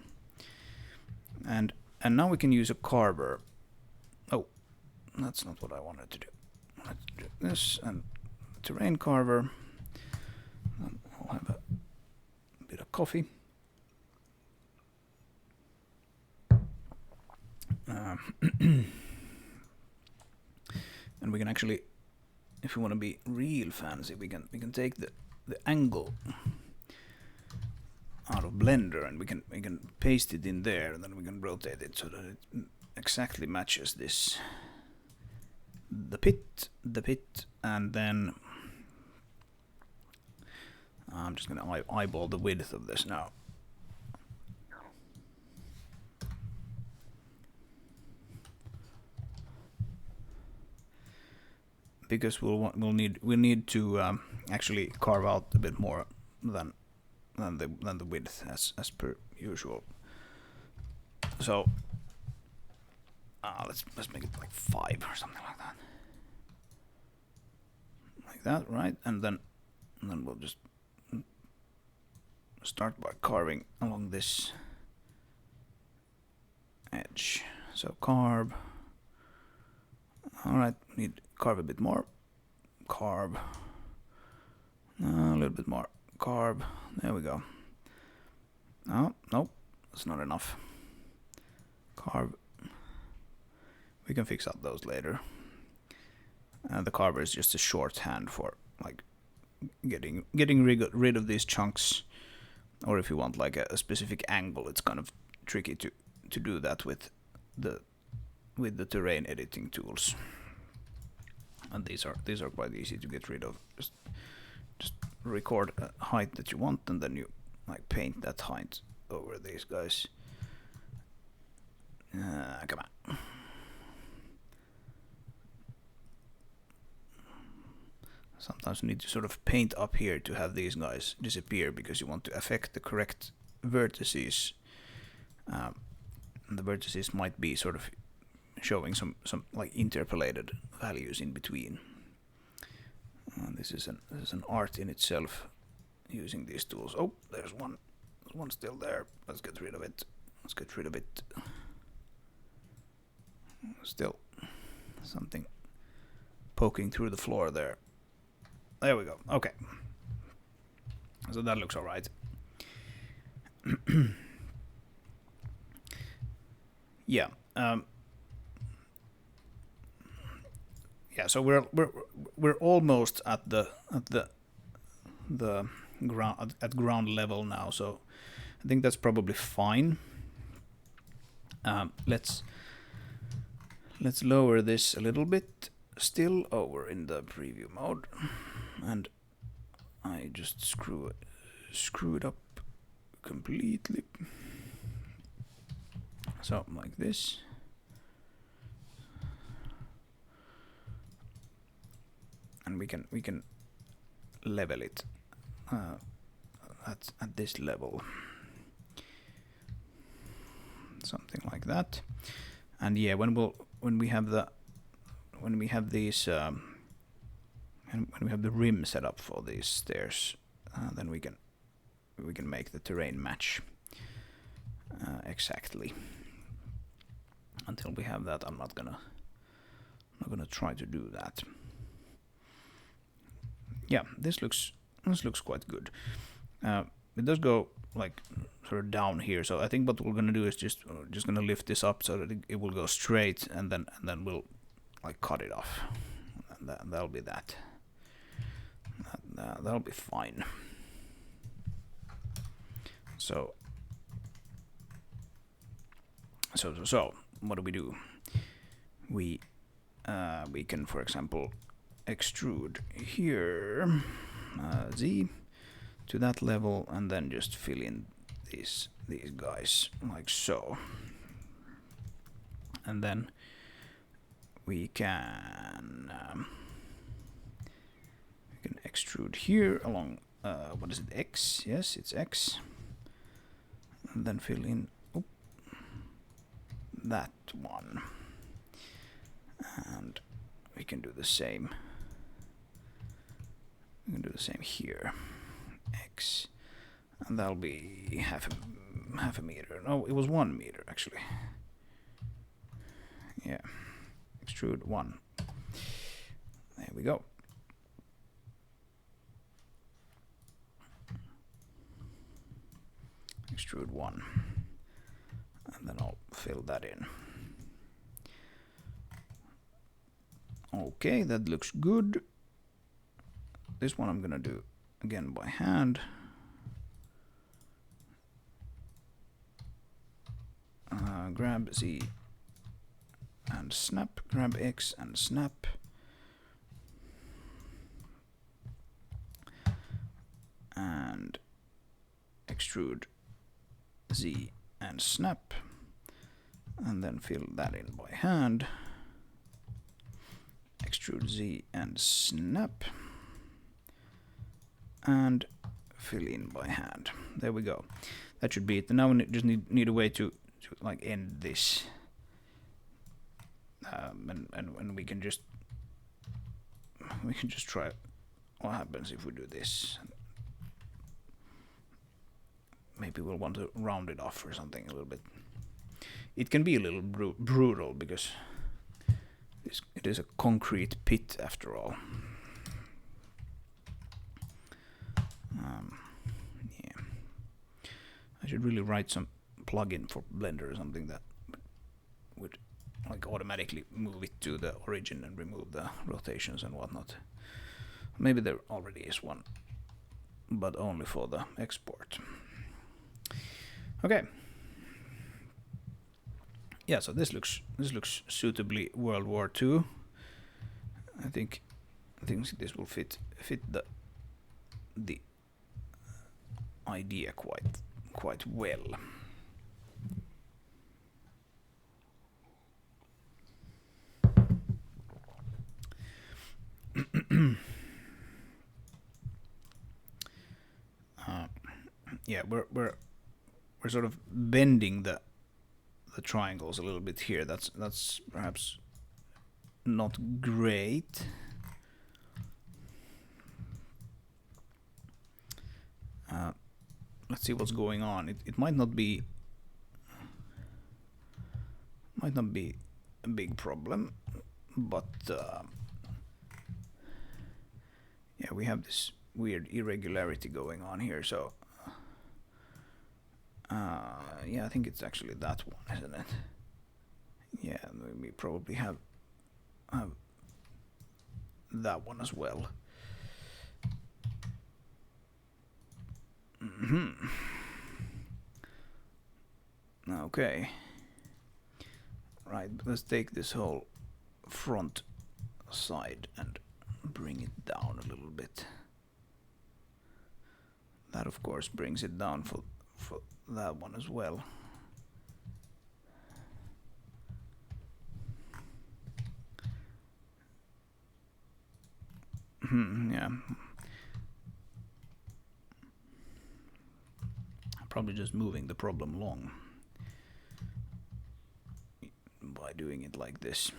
and now we can use a Carver. Oh, that's not what I wanted to do. Let's do this and terrain Carver. I'll have a bit of coffee. And we can actually, if we want to be real fancy, we can take the angle out of Blender, and we can paste it in there, and then we can rotate it so that it exactly matches this the pit, and then I'm just gonna eyeball the width of this now. Because we'll need to actually carve out a bit more than the width as per usual. So let's make it like 5 or something like that, right? And then we'll just start by carving along this edge. So carve. All right, need carve a bit more. Carve. A little bit more. Carve. There we go. Oh, nope, that's not enough. Carve. We can fix up those later. The carver is just a shorthand for like getting rid of these chunks, or if you want like a specific angle, it's kind of tricky to do that with the terrain editing tools. And these are quite easy to get rid of. Just record a height that you want, and then you like paint that height over these guys. Come on. Sometimes you need to sort of paint up here to have these guys disappear, because you want to affect the correct vertices. And the vertices might be sort of showing some like interpolated values in between. This is an art in itself, using these tools. Oh, there's one still there. Let's get rid of it. Still something poking through the floor there. There we go. Okay. So that looks all right. Yeah. Yeah. So we're almost at the ground at ground level now. So I think that's probably fine. Let's lower this a little bit. Still over in the preview mode, and I just screw it up completely. So like this. And we can level it at this level, something like that. And yeah, when we have the rim set up for these stairs, then we can make the terrain match exactly. Until we have that, I'm not gonna try to do that. Yeah, this looks quite good. It does go like sort of down here, so I think what we're gonna do is just gonna lift this up so that it will go straight, and then we'll like cut it off, and that'll be that. That'll be fine. So what do? We can, for example, extrude here Z to that level, and then just fill in these guys like so, and then we can extrude here along what is it, X? Yes, it's X, and then fill in that one, and we can do the same. We can do the same here, X, and that'll be half a meter. No, it was 1 meter actually. Yeah, extrude 1. There we go. Extrude 1, and then I'll fill that in. Okay, that looks good. This one I'm gonna do again by hand. Grab Z and snap, grab X and snap. And extrude Z and snap, and then fill that in by hand. Extrude Z and snap, and fill in by hand. There we go. That should be it. Now we just need a way to like end this, and we can just try what happens if we do this. Maybe we'll want to round it off or something a little bit. It can be a little brutal because it is a concrete pit after all. Yeah, I should really write some plugin for Blender or something that would like automatically move it to the origin and remove the rotations and whatnot. Maybe there already is one, but only for the export. Okay. Yeah, so this looks suitably World War II. I think this will fit the idea quite well. Yeah, we're sort of bending the triangles a little bit here. That's perhaps not great. Let's see what's going on. It might not be a big problem, but yeah, we have this weird irregularity going on here. So yeah, I think it's actually that one, isn't it? Yeah, we probably have that one as well. Okay. Right, let's take this whole front side and bring it down a little bit. that of course brings it down for that one as well. Yeah. Probably just moving the problem along by doing it like this.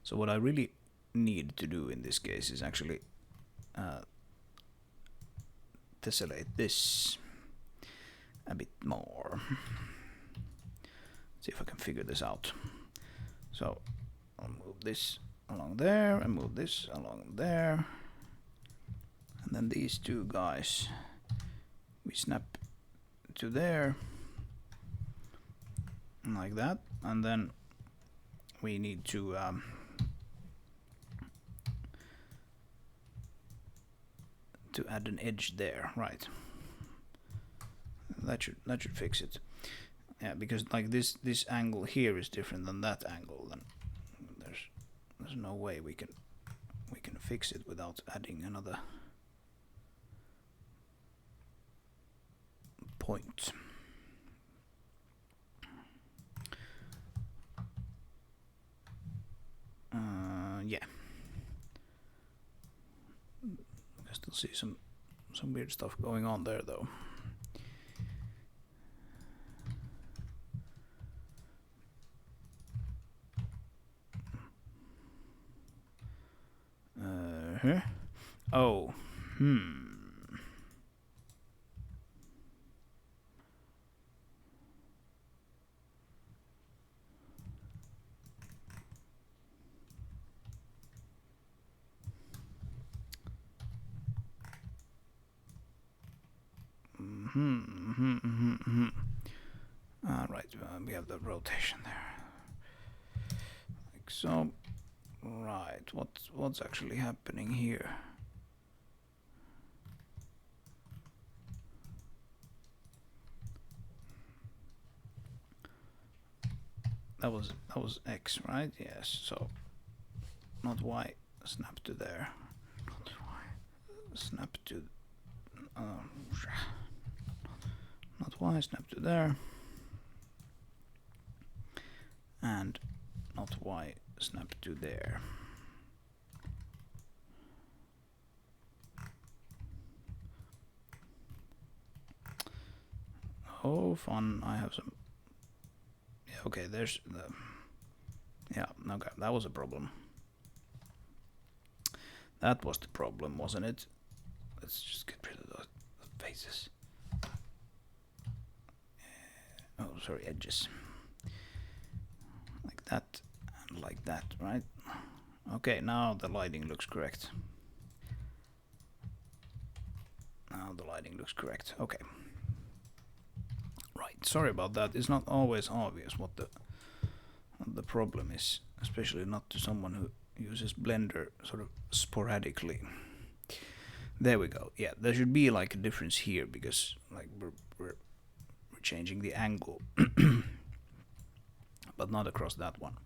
So what I really need to do in this case is actually tessellate this a bit more. See if I can figure this out. So I'll move this along there and move this along there. And then these two guys, we snap to there, like that. And then we need to add an edge there, right? That should fix it. Yeah, because like this angle here is different than that angle. Then there's no way we can fix it without adding another point. Yeah. I still see some weird stuff going on there though. Oh, right, we have the rotation there, like so. Right, what's actually happening here? That was X, right? Yes. So not Y, snap to there. Not Y, snap to. Not Y, snap to there. And not Y, snap to there. Oh, fun! I have some. Yeah, okay. There's the. Yeah, okay. That was a problem. That was the problem, wasn't it? Let's just get rid of those faces. Oh, sorry, edges. Like that and like that, right? Okay, now the lighting looks correct. Now the lighting looks correct. Okay. Right, sorry about that. It's not always obvious what the problem is, especially not to someone who uses Blender sort of sporadically. There we go. Yeah, there should be like a difference here because like we're changing the angle, but not across that one.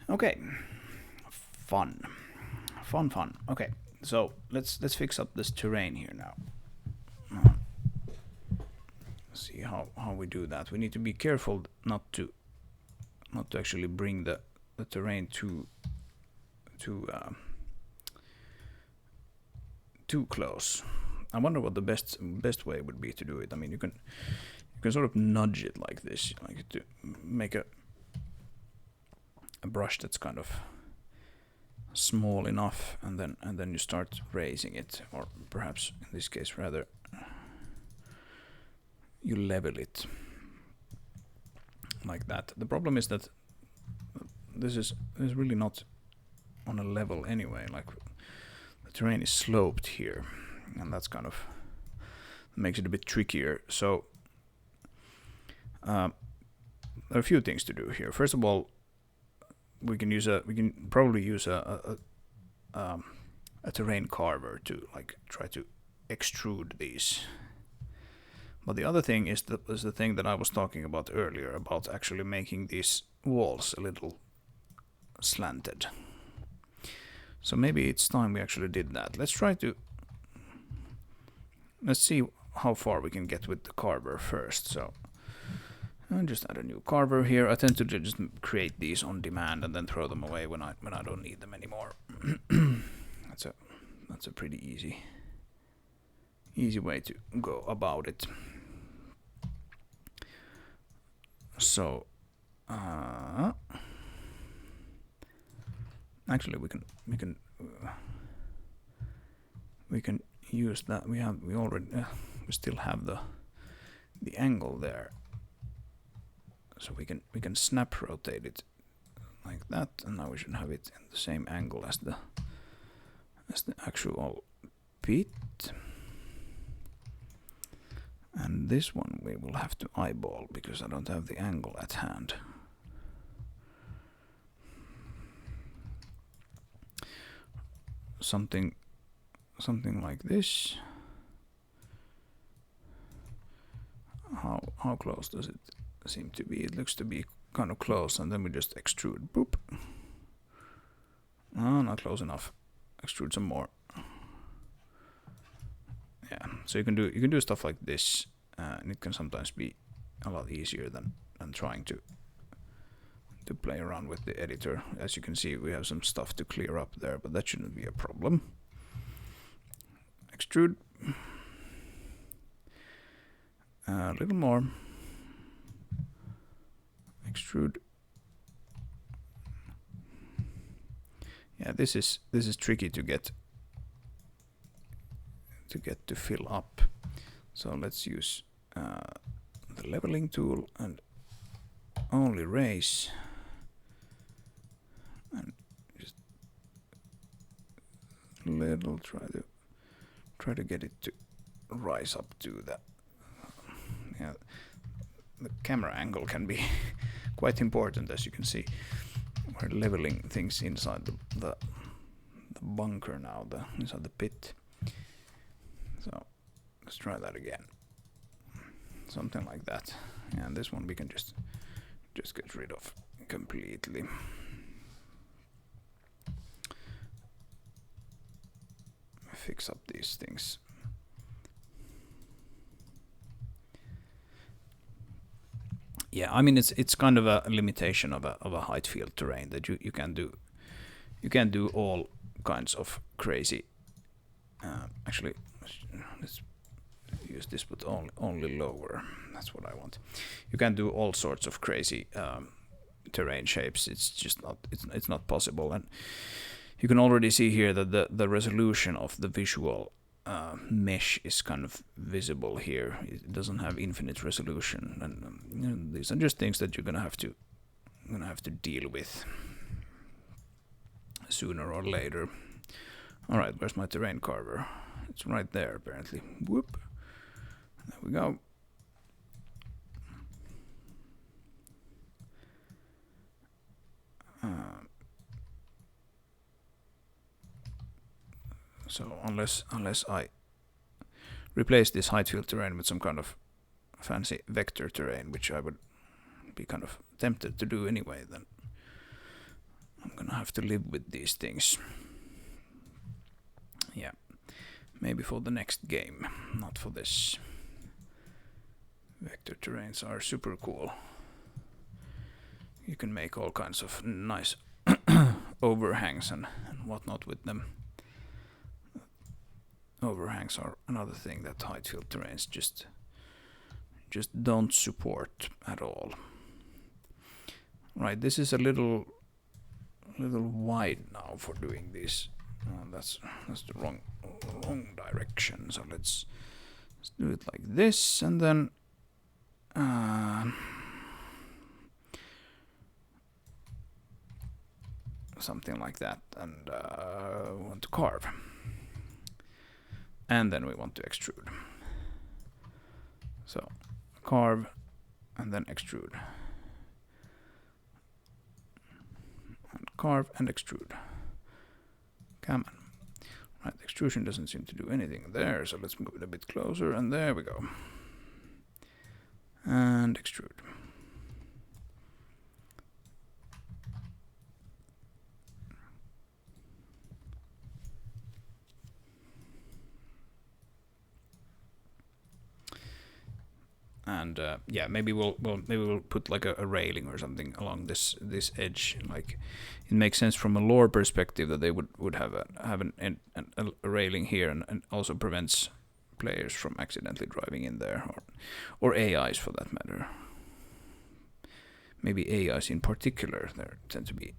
Okay, fun. Okay, so let's fix up this terrain here now. See how we do that. We need to be careful not to actually bring the terrain too close. I wonder what the best way would be to do it. I mean, you can sort of nudge it like this, like to make a brush that's kind of small enough, and then you start raising it, or perhaps in this case rather you level it like that. The problem is that this is really not on a level anyway. Like the terrain is sloped here, and that's kind of makes it a bit trickier. So there are a few things to do here. First of all, we can probably use a terrain carver to like try to extrude these. But the other thing is the thing that I was talking about earlier, about actually making these walls a little slanted. So maybe it's time we actually did that. Let's see how far we can get with the Carver first. So I'll just add a new Carver here. I tend to just create these on demand and then throw them away when I don't need them anymore. That's a pretty easy way to go about it. So actually we can use that. We still have the angle there, so we can snap rotate it like that, and now we should have it in the same angle as the actual pit. And this one we will have to eyeball because I don't have the angle at hand. Something like this. How close does it seem to be? It looks to be kind of close, and then we just extrude. Boop. Oh, not close enough. Extrude some more. Yeah, so you can do stuff like this, and it can sometimes be a lot easier than trying to play around with the editor. As you can see, we have some stuff to clear up there, but that shouldn't be a problem. Extrude. A little more. Extrude. Yeah, this is tricky to get to fill up. So let's use the leveling tool and only raise, and just little try to get it to rise up to that. Yeah, the camera angle can be quite important, as you can see. We're leveling things inside the bunker now, inside the pit. So let's try that again. Something like that. And this one we can just get rid of completely. Fix up these things. Yeah, I mean it's kind of a limitation of a height field terrain that you can do all kinds of crazy. Actually, let's use this, but only lower. That's what I want. You can do all sorts of crazy terrain shapes. It's just not possible, and you can already see here that the resolution of the visual mesh is kind of visible here. It doesn't have infinite resolution, and these are just things that you're gonna have to deal with sooner or later. All right, where's my terrain carver? It's right there, apparently. Whoop. There we go. So unless I replace this height field terrain with some kind of fancy vector terrain, which I would be kind of tempted to do anyway, then I'm gonna have to live with these things. Yeah, maybe for the next game, not for this. Vector terrains are super cool. You can make all kinds of nice overhangs and whatnot with them. Overhangs are another thing that height field terrains just don't support at all. Right, this is a little wide now for doing this. That's the wrong direction. So let's do it like this, and then something like that, and we want to carve, and then we want to extrude. So carve and then extrude, and carve and extrude. Come on. Right, extrusion doesn't seem to do anything there, so let's move it a bit closer, and there we go. And extrude. and yeah, maybe we'll put like a railing or something along this edge. Like, it makes sense from a lore perspective that they would have a railing here, and also prevents players from accidentally driving in there, or AIs for that matter. Maybe AIs in particular, they tend to be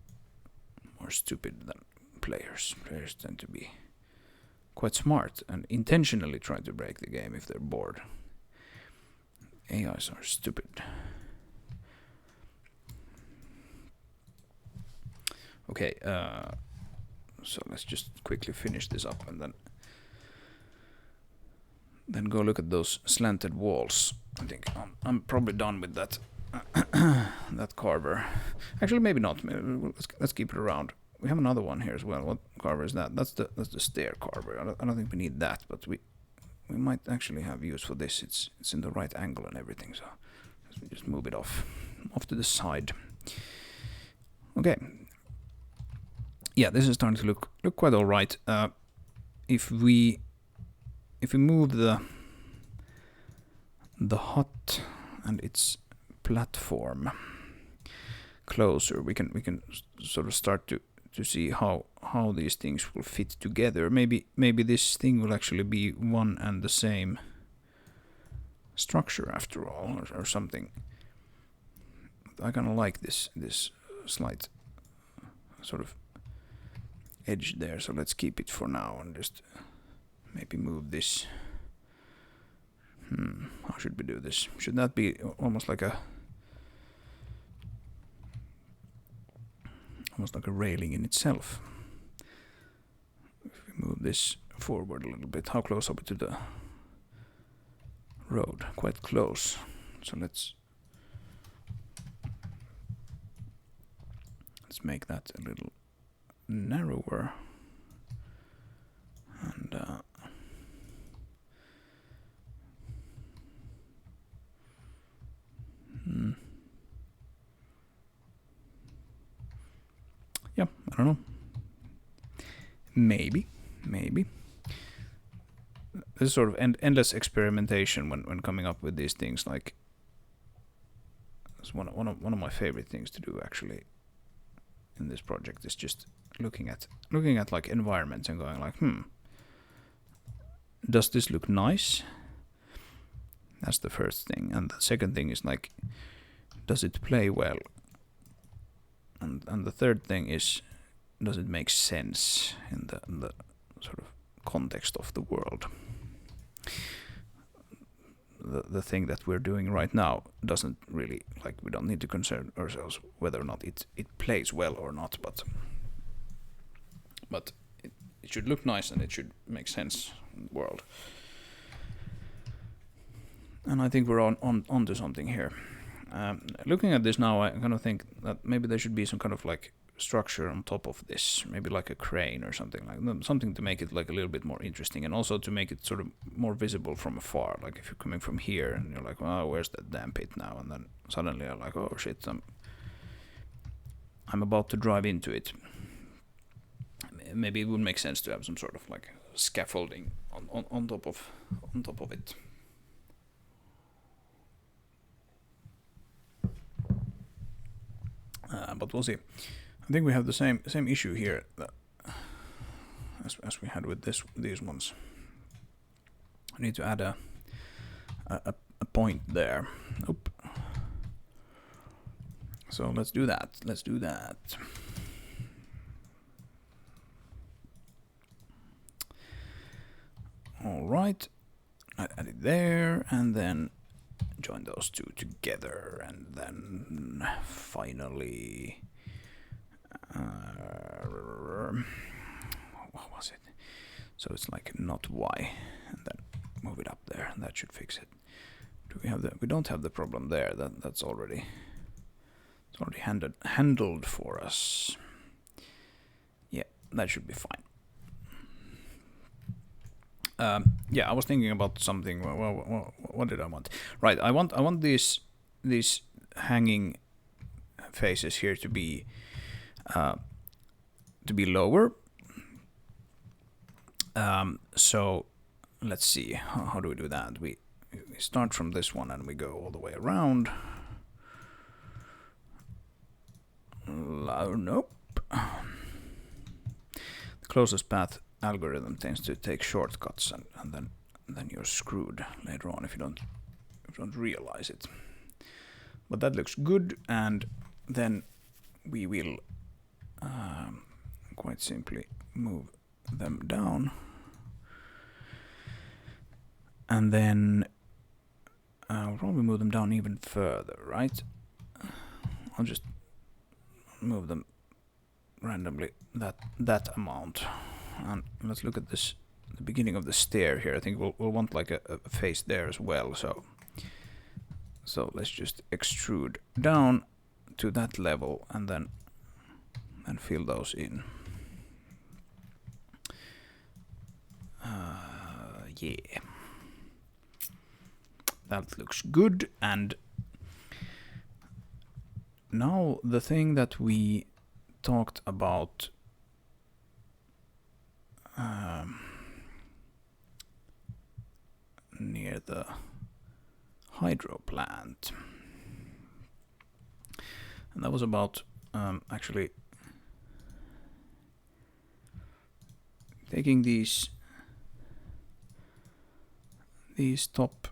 more stupid than players. Players tend to be quite smart and intentionally try to break the game if they're bored. AIs are stupid. Okay, so let's just quickly finish this up and then go look at those slanted walls. I think I'm probably done with that that Carver. Actually, maybe not. Maybe let's keep it around. We have another one here as well. What Carver is that? That's the stair Carver. I don't think we need that, but we might actually have use for this. It's in the right angle and everything, so let's just move it off to the side. Okay. Yeah, this is starting to look quite all right. If we move the hut and its platform closer, we can sort of start to see how these things will fit together. Maybe this thing will actually be one and the same structure after all, or something. I kind of like this slight sort of edge there, so let's keep it for now and just maybe move this. How should we do this? Should that be almost like a railing in itself? If we move this forward a little bit, how close are we to the road? Quite close. So let's make that a little narrower, and yeah, I don't know. Maybe. This is sort of endless experimentation when coming up with these things. Like, it's one of my favorite things to do actually in this project is just looking at like environments and going like, does this look nice? That's the first thing, and the second thing is like, does it play well? And the third thing is, does it make sense in the sort of context of the world? The thing that we're doing right now doesn't really, like, we don't need to concern ourselves whether or not it plays well or not, but it should look nice and it should make sense in the world. And I think we're on to something here. Looking at this now, I kind of think that maybe there should be some kind of like structure on top of this, maybe like a crane or something, like something to make it like a little bit more interesting, and also to make it sort of more visible from afar. Like if you're coming from here and you're like, oh, where's that damn pit now? And then suddenly you're like, oh shit, I'm about to drive into it. Maybe it would make sense to have some sort of like scaffolding on top of it. But we'll see. I think we have the same issue here as we had with these ones. I need to add a point there. Oop. So let's do that. All right. I add it there, and then join those two together, and then finally, what was it? So it's like not Y, and then move it up there, and that should fix it. Do we have we don't have the problem there. That's already handled for us. Yeah, that should be fine. Yeah, I was thinking about something. What did I want? Right, I want these hanging faces here to be lower. So let's see, how do we do that? We we start from this one and we go all the way around. Nope. The closest path algorithm tends to take shortcuts, and then you're screwed later on if you don't realize it. But that looks good, and then we will quite simply move them down, and then I'll probably move them down even further, right? I'll just move them randomly that amount, and let's look at this, the beginning of the stair here. I think we'll want like a face there as well, so let's just extrude down to that level and then fill those in. Yeah, that looks good. And now the thing that we talked about near the hydro plant, and that was about actually taking these top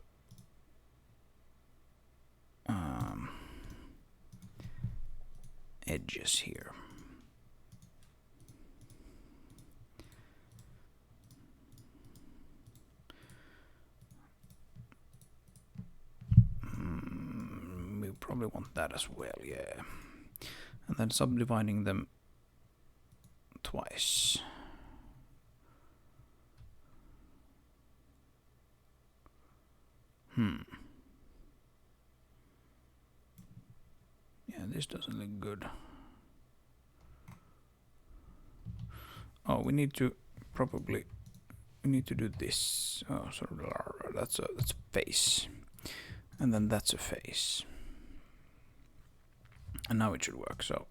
edges here. We probably want that as well, yeah. And then subdividing them twice. Yeah, this doesn't look good. Oh, we need to do this. Oh, so that's a face, and then that's a face, and now it should work. So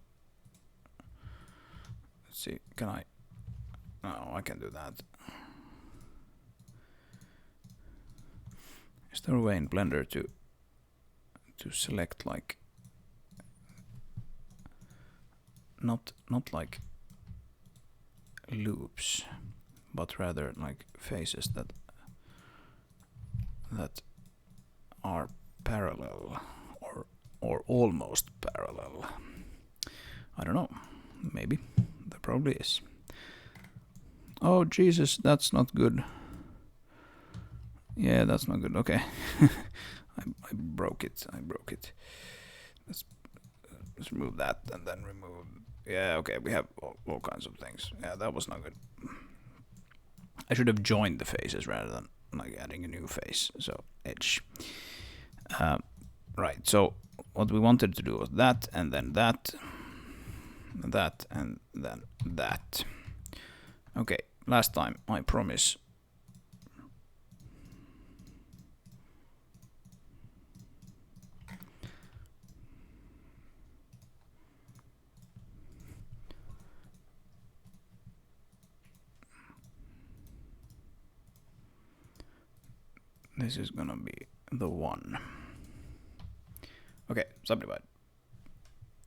let's see. Can I? No, I can do that. Is there a way in Blender to select like not like loops, but rather like faces that are parallel or almost parallel? I don't know. Maybe there probably is. Oh Jesus, that's not good. Yeah, that's not good. Okay. I broke it. Let's remove that and then remove. Yeah, okay, we have all kinds of things. Yeah, that was not good. I should have joined the faces rather than like adding a new face. So edge. Right, so what we wanted to do was that, and then that, and then that. Okay, last time, I promise. This is gonna be the one. Okay, subdivide.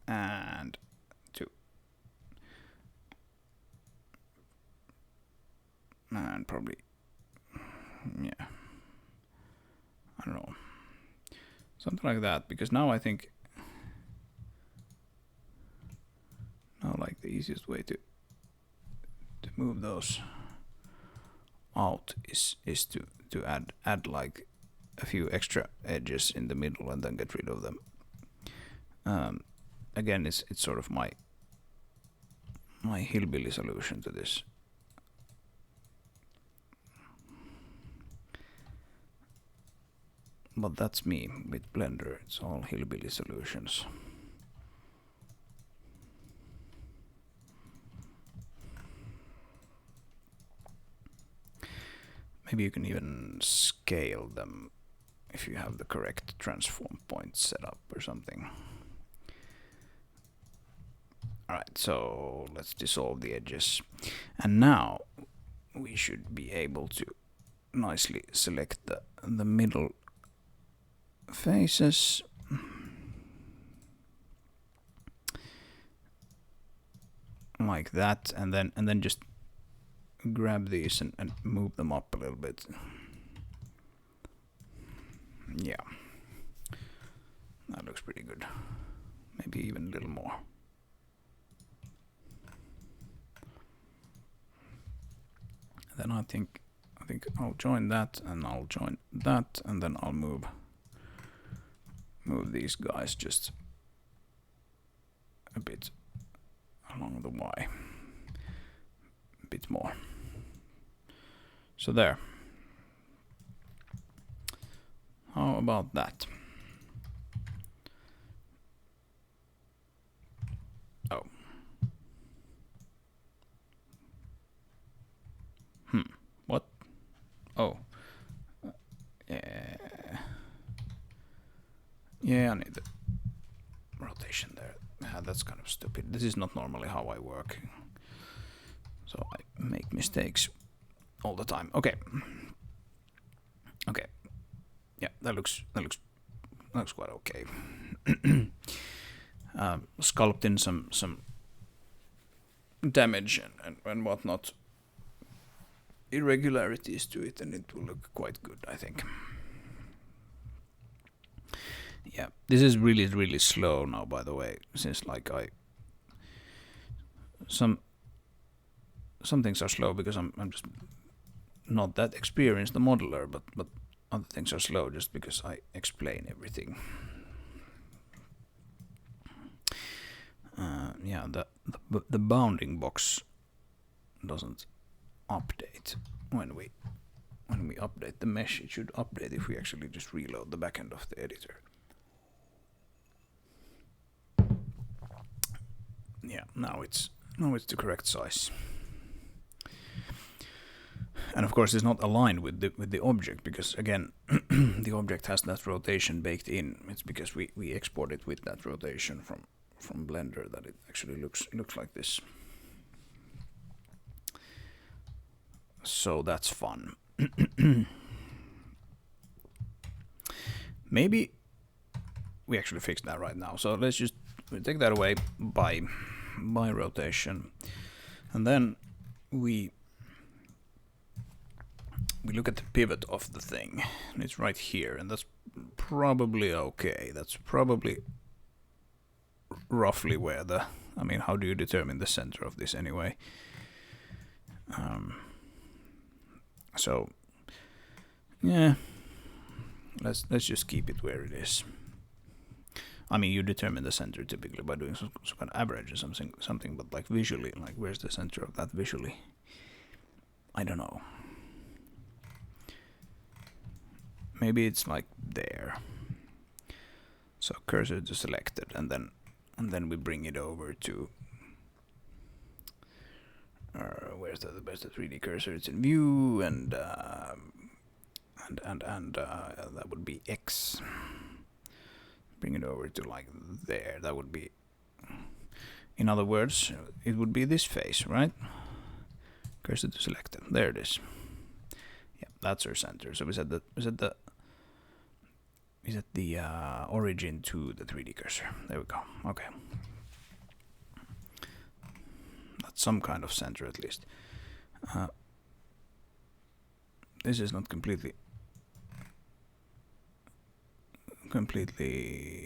And 2. And probably, yeah, I don't know. Something like that, because now I think, now like the easiest way to move those out is to add like a few extra edges in the middle and then get rid of them. Again, it's sort of my hillbilly solution to this. But that's me with Blender. It's all hillbilly solutions. Maybe you can even scale them if you have the correct transform point set up or something. Alright, so let's dissolve the edges. And now we should be able to nicely select the middle faces. Like that, and then just grab these and move them up a little bit. Yeah. That looks pretty good. Maybe even a little more. Then I think I'll join that, and I'll join that, and then I'll move these guys just a bit along the Y. A bit more. So there. How about that? Oh. What? Oh. Yeah. Yeah, I need the rotation there. Yeah, that's kind of stupid. This is not normally how I work. So I make mistakes all the time. Okay. Okay. Yeah, that looks quite okay. Sculpting some damage and whatnot, irregularities to it, and it will look quite good, I think. Yeah, this is really slow now, by the way, since like some things are slow because I'm just not that experienced a modeler, but other things are slow just because I explain everything. Yeah, the bounding box doesn't update when we update the mesh. It should update if we actually just reload the backend of the editor. Yeah, now it's the correct size. And of course, it's not aligned with the object because again, the object has that rotation baked in. It's because we export it with that rotation from Blender that it actually looks like this. So that's fun. Maybe we actually fixed that right now. So let's just take that away by rotation, and then we look at the pivot of the thing, and it's right here, and that's probably okay. That's probably roughly where the... I mean, how do you determine the center of this anyway? So, yeah, let's just keep it where it is. I mean, you determine the center typically by doing some kind of average or something, but like visually, like where's the center of that visually? I don't know. Maybe it's like there. So cursor to selected, and then we bring it over to where's the 3D cursor? It's in view, and that would be X. Bring it over to like there. That would be, in other words, it would be this face, right? Cursor to selected. There it is. Yeah, that's our center. So we set the origin to the 3D cursor. There we go. Okay. That's some kind of center at least. This is not completely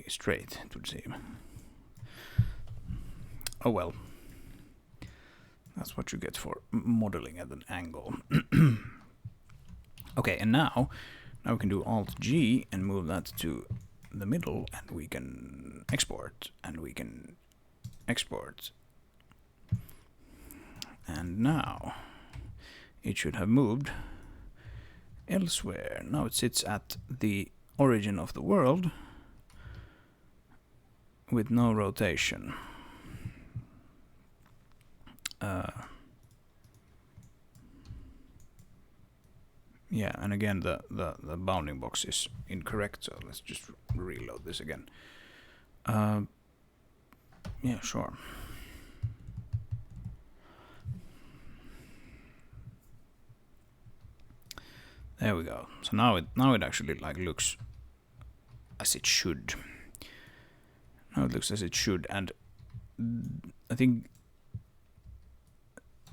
straight, it would seem. Oh well. That's what you get for modeling at an angle. Okay, and now we can do Alt-G and move that to the middle, and we can export, and we can export. And now it should have moved elsewhere. Now it sits at the origin of the world with no rotation. Yeah, and again the bounding box is incorrect, so let's just reload this again. Yeah, sure. There we go. So now it actually like looks as it should. Now it looks as it should, and I think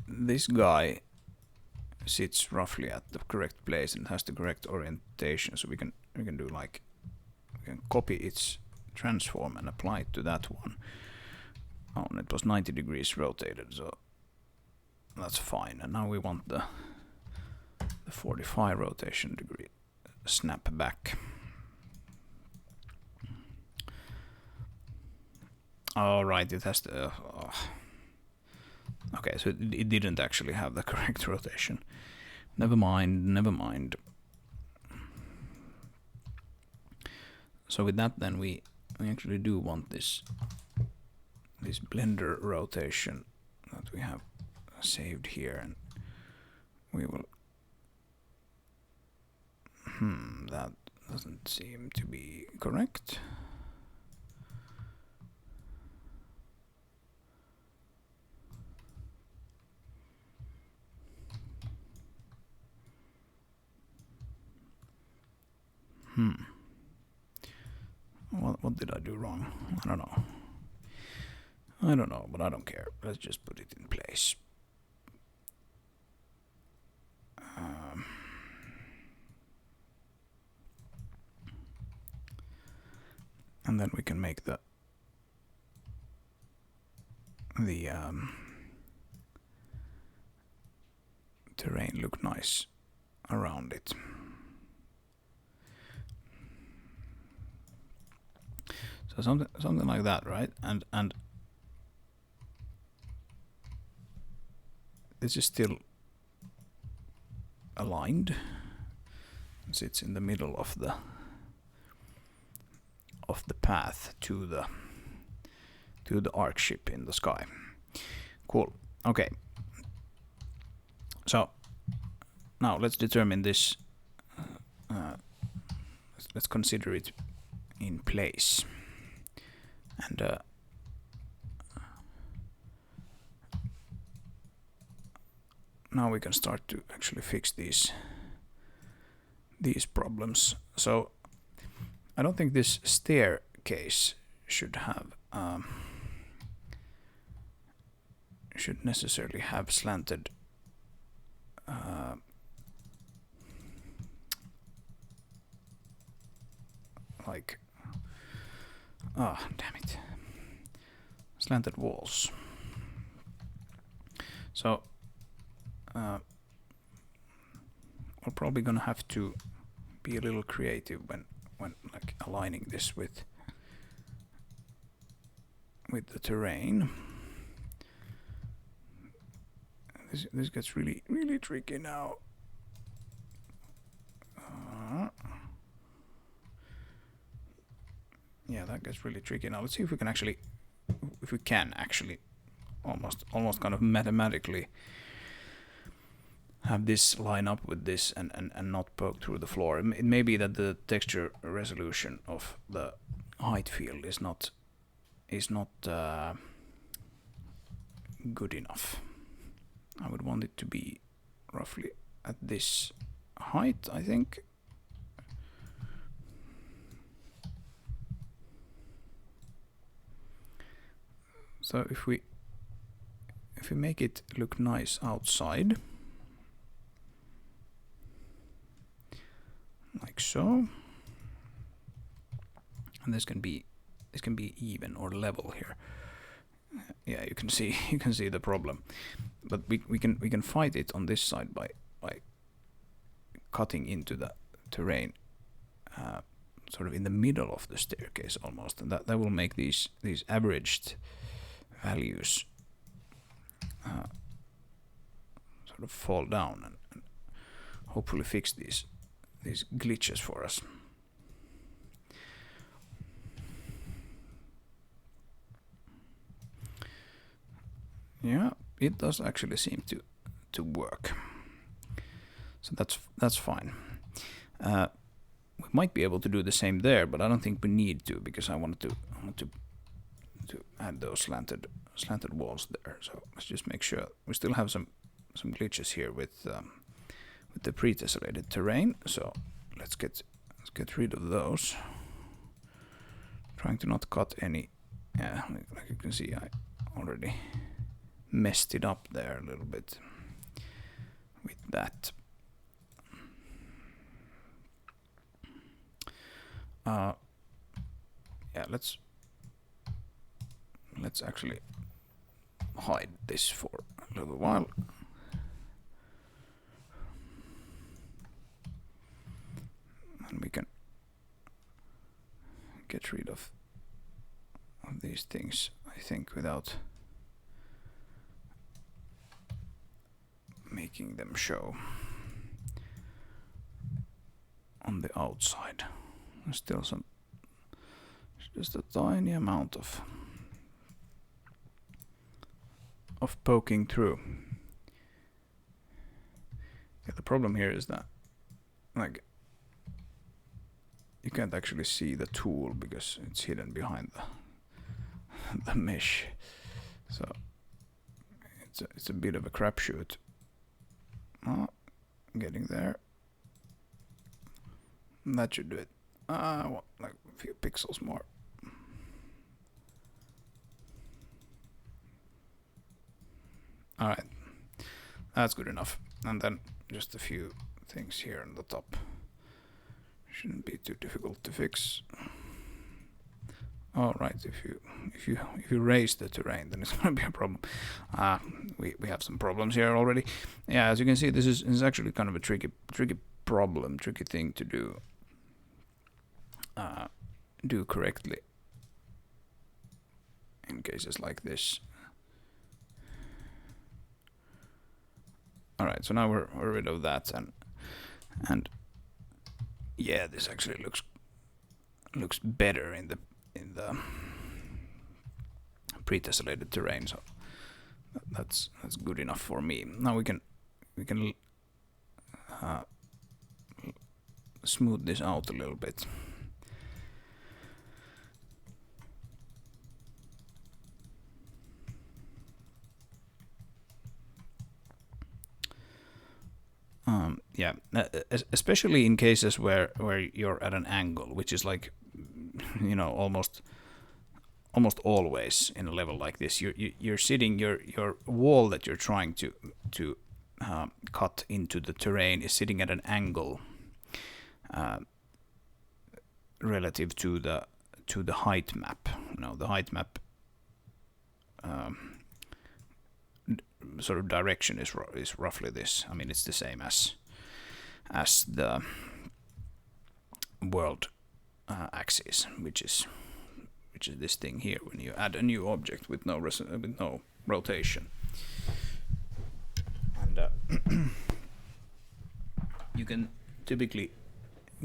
this guy sits roughly at the correct place and has the correct orientation, so we can do like, we can copy its transform and apply it to that one. Oh, and it was 90 degrees rotated, so that's fine. And now we want the 45 rotation degree snap back. All right, it has the. Okay, so it didn't actually have the correct rotation. Never mind, never mind. So with that, then we actually do want this blender rotation that we have saved here, and we will. That doesn't seem to be correct. What did I do wrong? I don't know. I don't know, but I don't care. Let's just put it in place. And then we can make the terrain look nice around it. So something like that, right? And this is still aligned. It sits in the middle of the path to the arc ship in the sky. Cool. Okay. So now let's determine this. Let's consider it in place. And now we can start to actually fix these problems. So I don't think this staircase should have should necessarily have slanted like damn it, slanted walls. So we're probably gonna have to be a little creative when like aligning this with the terrain. This gets really tricky now. Yeah, that gets really tricky now. Let's see if we can actually almost kind of mathematically have this line up with this and not poke through the floor. It may be that the texture resolution of the height field is not good enough. I would want it to be roughly at this height, I think. So if we make it look nice outside, like so, and this can be even or level here. Yeah, you can see the problem, but we can fight it on this side by cutting into the terrain, sort of in the middle of the staircase almost, and that will make these averaged values sort of fall down and hopefully fix these glitches for us. Yeah, it does actually seem to work. So that's fine. We might be able to do the same there, but I don't think we need to, because I want to add those slanted walls there. So let's just make sure we still have some glitches here with the pre-tessellated terrain. So let's get rid of those. trying to not cut any. Yeah, like you can see, I already messed it up there a little bit with that. Yeah, let's actually hide this for a little while. And we can get rid of these things, I think, without making them show on the outside. There's still some, just a tiny amount of poking through. Yeah, the problem here is that, like, you can't actually see the tool because it's hidden behind the mesh. So it's a bit of a crapshoot. Oh, getting there. That should do it. Well, like a few pixels more. All right, that's good enough. And then just a few things here on the top. Shouldn't be too difficult to fix. All right, if you raise the terrain, then it's gonna be a problem. We have some problems here already. Yeah, as you can see, this is actually kind of a tricky thing to do correctly in cases like this. All right, so now we're rid of that, and yeah, this actually looks better in the pre-tessellated terrain. So that's good enough for me. Now we can smooth this out a little bit. Yeah, especially in cases where you're at an angle, which is like, you know, almost always in a level like this. You're sitting, your wall that you're trying to cut into the terrain is sitting at an angle relative to the height map. You know, the height map sort of direction is roughly this. I mean, it's the same as the world axis, which is this thing here when you add a new object with no rotation. And you can typically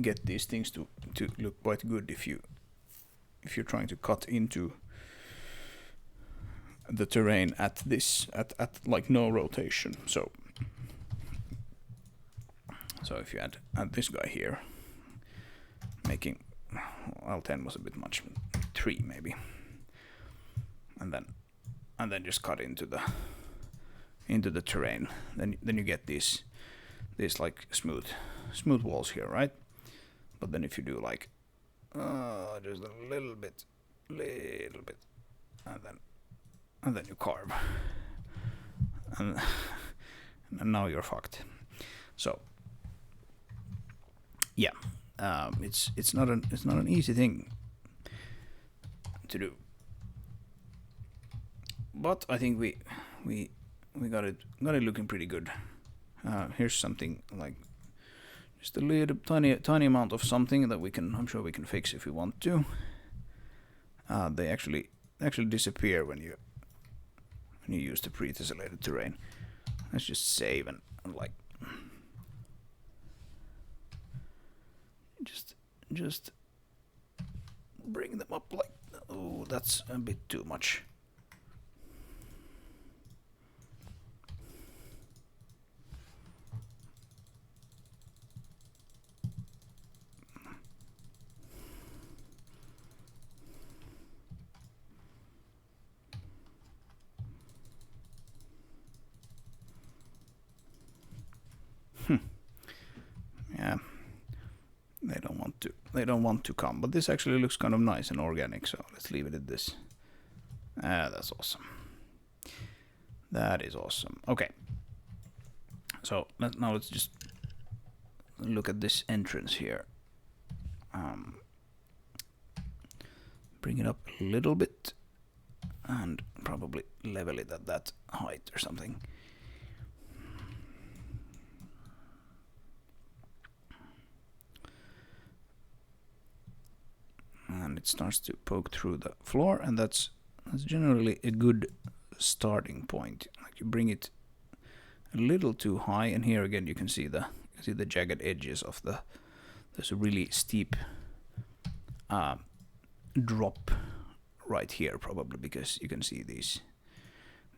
get these things to look quite good if you're trying to cut into the terrain at like no rotation. So if you add this guy here, making, well, 10 was a bit much, 3 maybe, and then just cut into the terrain, then you get these like smooth walls here, right? But then if you do like just a little bit, and then you carve, and now you're fucked. So yeah, it's not an easy thing to do, but I think we got it looking pretty good. Here's something like just a little tiny amount of something that I'm sure we can fix if we want to. They actually disappear when you use the pre-tessellated terrain. Let's just save and like just bring them up like, oh, that's a bit too much. Yeah, they don't want want to come. But this actually looks kind of nice and organic, so let's leave it at this. That's awesome. That is awesome. Okay. So now let's just look at this entrance here. Bring it up a little bit and probably level it at that height or something. And it starts to poke through the floor, and that's generally a good starting point. Like you bring it a little too high, and here again you can see the jagged edges of there's a really steep drop right here, probably because you can see these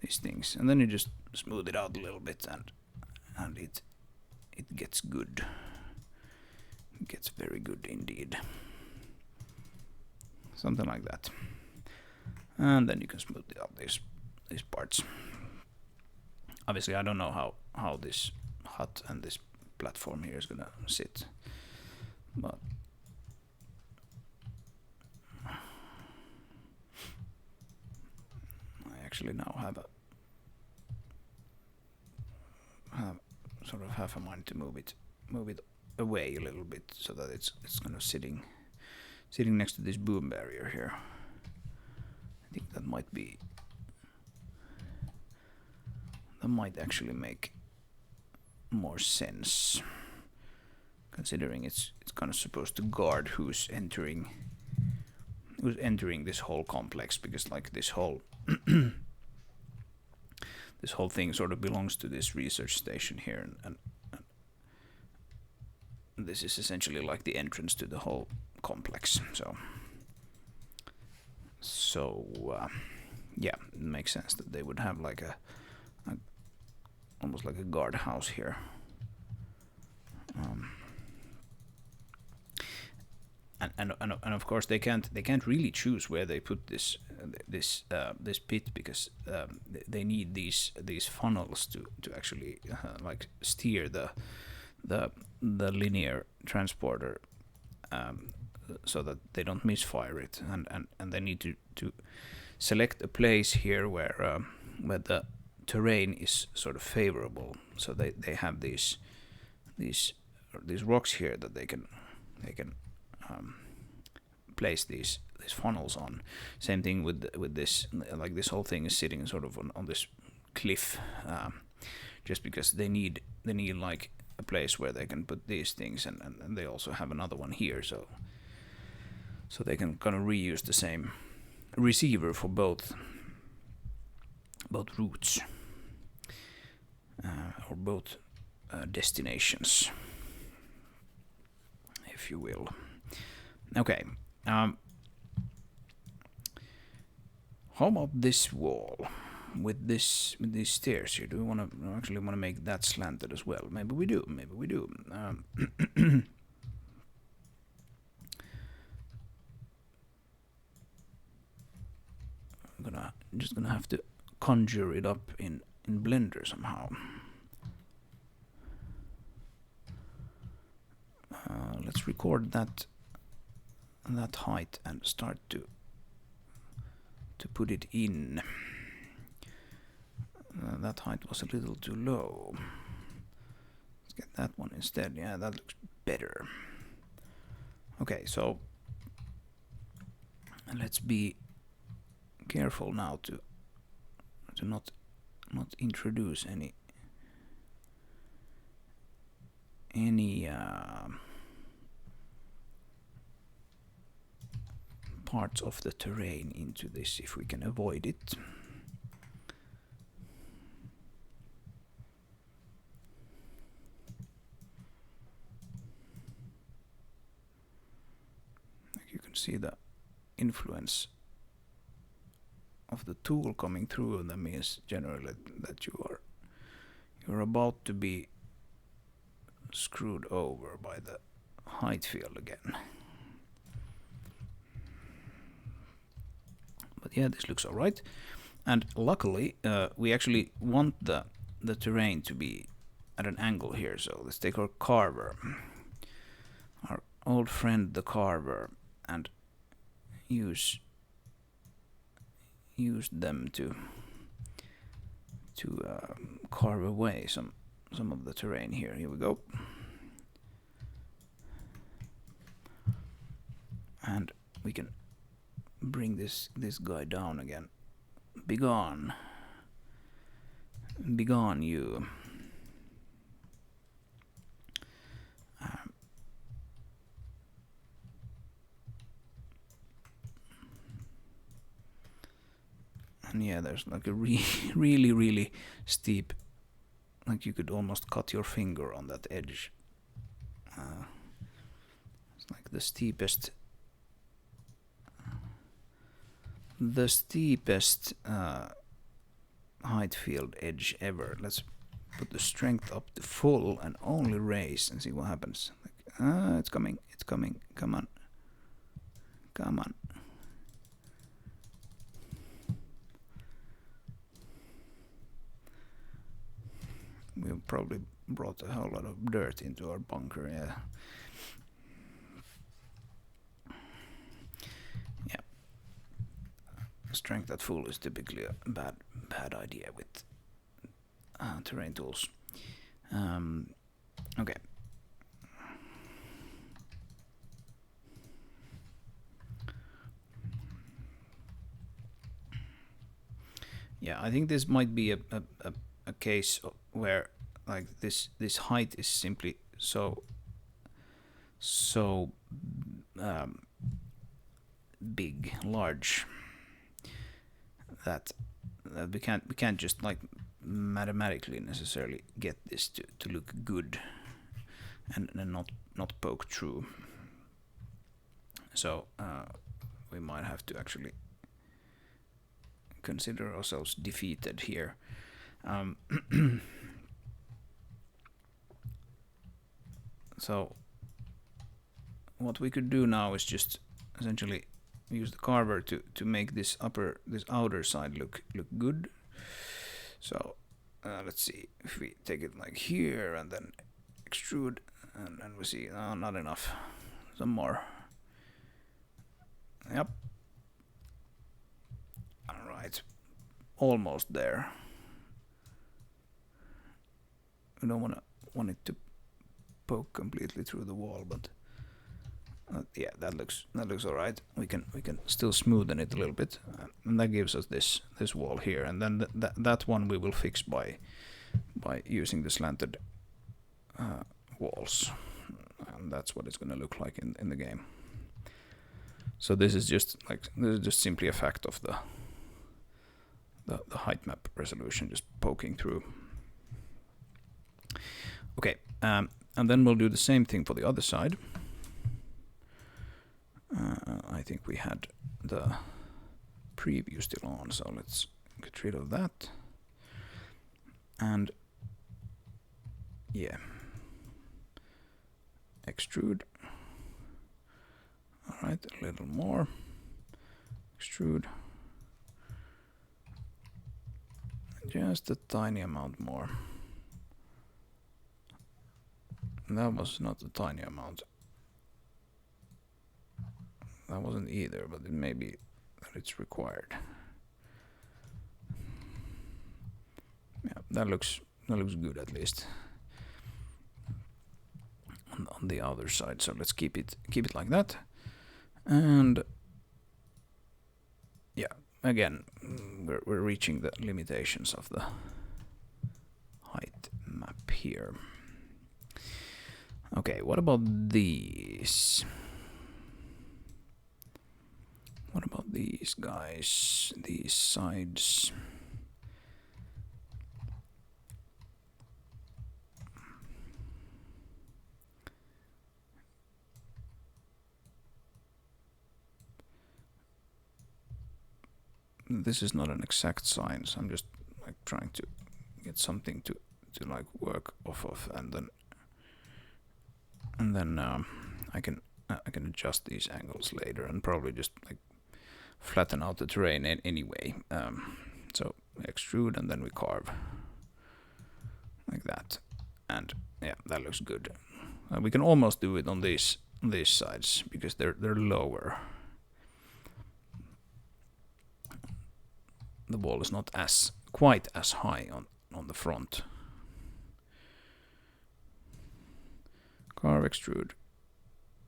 things, and then you just smooth it out a little bit, and it gets good. It gets very good indeed. Something like that. And then you can smooth out these parts. Obviously I don't know how this hut and this platform here is gonna sit, but I actually now have sort of half a mind to move it away a little bit so that it's kind of sitting next to this boom barrier here. I think that might actually make more sense, considering it's kind of supposed to guard who's entering this whole complex, because like this whole this whole thing sort of belongs to this research station here, and this is essentially like the entrance to the whole complex. So yeah, it makes sense that they would have like a almost like a guard house here. And of course they can't really choose where they put this pit, because they need these funnels to actually like steer the linear transporter, so that they don't misfire it, and they need to select a place here where the terrain is sort of favorable, so they have these rocks here that they can place these funnels on. Same thing with this, like this whole thing is sitting sort of on this cliff, just because they need like a place where they can put these things, and they also have another one here, so they can kind of reuse the same receiver for both routes, or both destinations, if you will. Okay. How about this wall with these stairs here? Do we actually want to make that slanted as well? Maybe we do. I'm just gonna have to conjure it up in Blender somehow. Let's record that height and start to put it in. That height was a little too low. Let's get that one instead. Yeah, that looks better. Okay, so let's be careful now to not introduce any parts of the terrain into this, if we can avoid it. Like you can see the influence of the tool coming through them is generally that you're about to be screwed over by the height field again. But yeah, this looks alright, and luckily we actually want the terrain to be at an angle here. So let's take our Carver, old friend the Carver and use them to carve away some of the terrain here. Here we go. And we can bring this guy down again. Begone. Begone, you. And yeah, there's like a really steep, like you could almost cut your finger on that edge. It's like the steepest height field edge ever. Let's put the strength up to full and only raise and see what happens. Like, it's coming, come on. We've probably brought a whole lot of dirt into our bunker, yeah. Yeah. Strength at full is typically a bad idea with terrain tools. Okay. Yeah, I think this might be a case where like this height is simply so large that we can't just like mathematically necessarily get this to look good and not poke through. So we might have to actually consider ourselves defeated here. So what we could do now is just essentially use the Carver to make this outer side look good. So let's see if we take it like here and then extrude, and we see not enough. Some more. Yep. All right, almost there. We don't want it to poke completely through the wall, but yeah, that looks all right. We can still smoothen it a little bit, and that gives us this wall here, and then that one we will fix by using the slanted walls, and that's what it's going to look like in the game. So this is just simply a fact of the height map resolution just poking through. Okay, and then we'll do the same thing for the other side. I think we had the preview still on, so let's get rid of that. And yeah, extrude. All right, a little more. Extrude. Just a tiny amount more. That was not a tiny amount. That wasn't either, but it may be that it's required. Yeah, that looks good at least on the other side. So let's keep it like that. And yeah, again, we're reaching the limitations of the height map here. Okay, what about these? What about these guys? These sides? This is not an exact sign, so I'm just like trying to get something to like work off of, and then I can adjust these angles later and probably just like flatten out the terrain anyway. So we extrude and then we carve like that, and yeah, that looks good. We can almost do it on these these sides because they're lower. The wall is not quite as high on the front. Carve, extrude,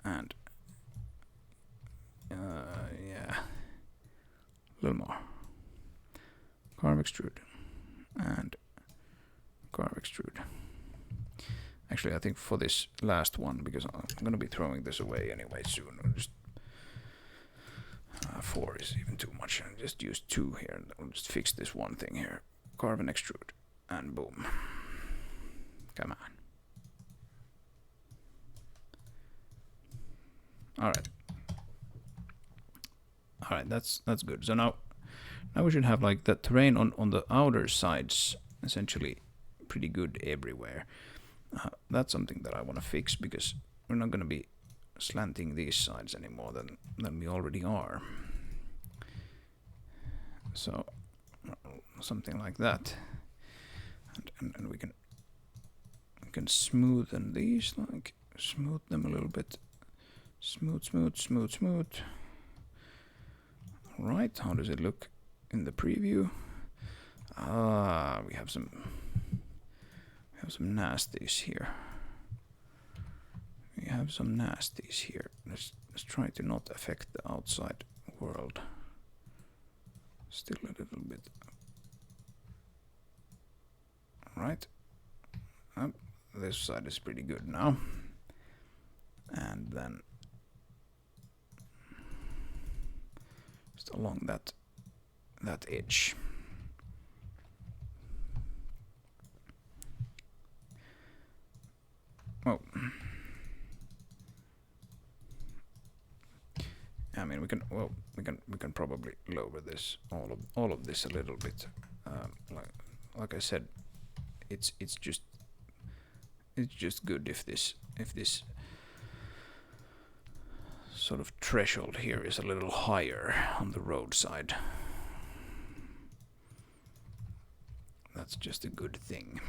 and yeah, a little more. Carve, extrude, and carve, extrude. Actually, I think for this last one, because I'm going to be throwing this away anyway soon, I'll just 4 is even too much. I'll just use 2 here, and I'll just fix this one thing here. Carve and extrude, and boom. Come on. Alright. Alright, that's good. So now we should have like the terrain on the outer sides essentially pretty good everywhere. That's something that I want to fix because we're not going to be slanting these sides anymore than we already are. So something like that, and we can smoothen these, like smooth them a little bit, smooth. All right, how does it look in the preview? We have some nasties here. Let's try to not affect the outside world. Still a little bit. Right. This side is pretty good now. And then just along that edge. Oh. I mean, we can probably lower this all of this a little bit. Like I said, it's just good if this sort of threshold here is a little higher on the roadside. That's just a good thing.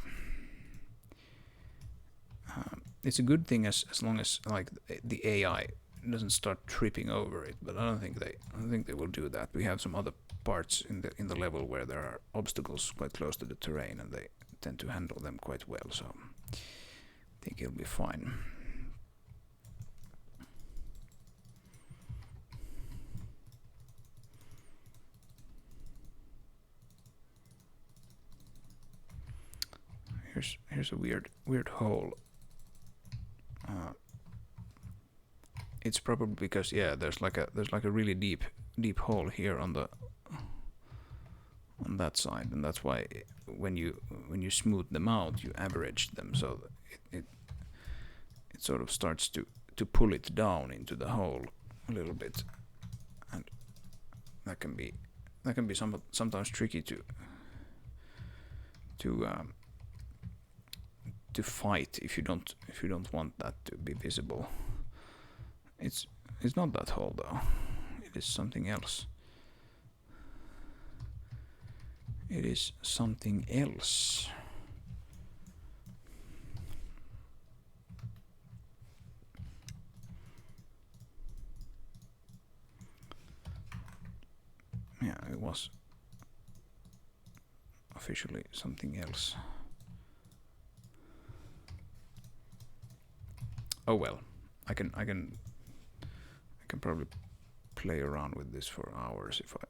It's a good thing as long as like the AI doesn't start tripping over it, but I don't think they will do that. We have some other parts in the level where there are obstacles quite close to the terrain, and they tend to handle them quite well. So I think it'll be fine. Here's a weird hole. It's probably because there's like a really deep hole here on that side, and that's why when you smooth them out, you average them, so it sort of starts to pull it down into the hole a little bit, and that can be sometimes tricky to fight if you don't want that to be visible. It's not that hole though. It is something else. It is something else. Yeah, it was officially something else. Oh well, I can probably play around with this for hours if I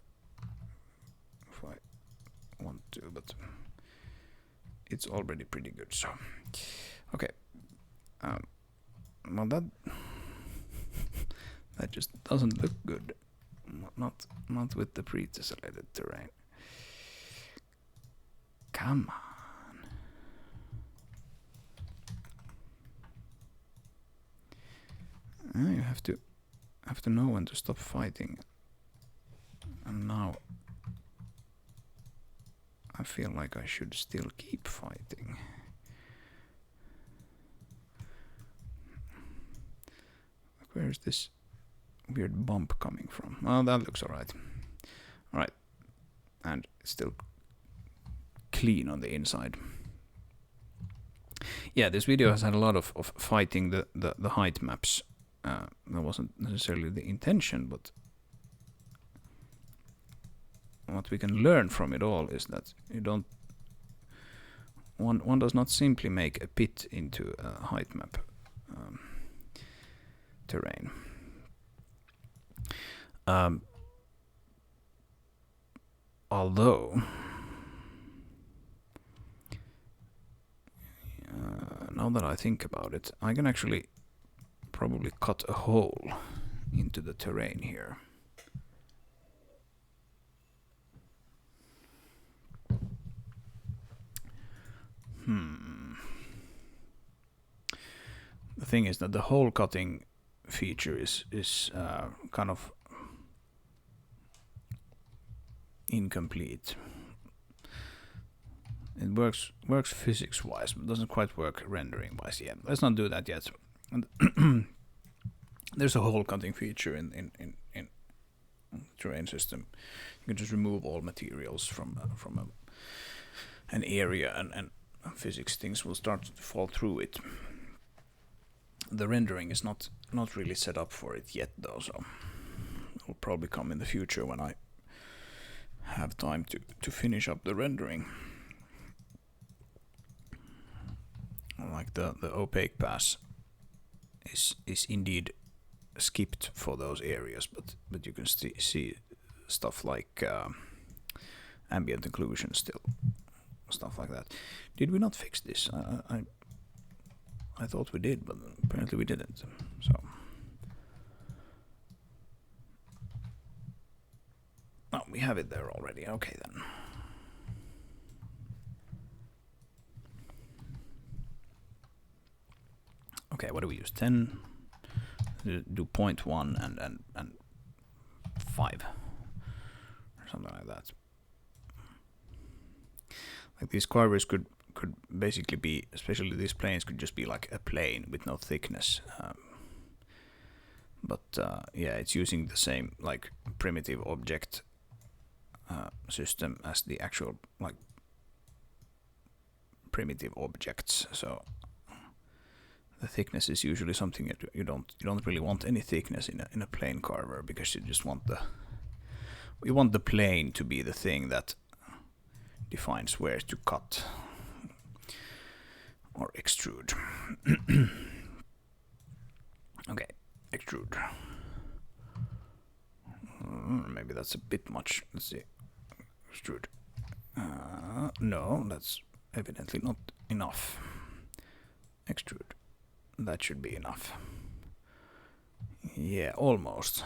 want to, but it's already pretty good. So okay, well that just doesn't look good. Not with the pre-tessellated terrain. Come on. You have to know when to stop fighting. And now I feel like I should still keep fighting. Where is this weird bump coming from? Oh, that looks alright. Alright. And it's still clean on the inside. Yeah, this video has had a lot of fighting the height maps That wasn't necessarily the intention, but what we can learn from it all is that one does not simply make a pit into a height map terrain. Although now that I think about it, I can actually probably cut a hole into the terrain here. The thing is that the hole cutting feature is kind of incomplete. It works physics wise, but doesn't quite work rendering wise yet. Let's not do that yet. And there's a hole cutting feature in terrain system. You can just remove all materials from an area, and physics things will start to fall through it. The rendering is not really set up for it yet, though, so it will probably come in the future when I have time to finish up the rendering. Like the opaque pass is indeed skipped for those areas, but you can see stuff like ambient occlusion still, stuff like that. Did we not fix this? I thought we did, but apparently we didn't. So oh, we have it there already. Okay then. Okay, what do we use? 10. Do 0.1 and 5 or something like that. Like these carvers could basically be, especially these planes, could just be like a plane with no thickness. But yeah, it's using the same like primitive object system as the actual like primitive objects. So the thickness is usually something that you don't really want any thickness in a plane carver, because you just want the plane to be the thing that defines where to cut or extrude. Okay, extrude. Maybe that's a bit much. Let's see. Extrude. No, that's evidently not enough. Extrude. That should be enough. Yeah, almost.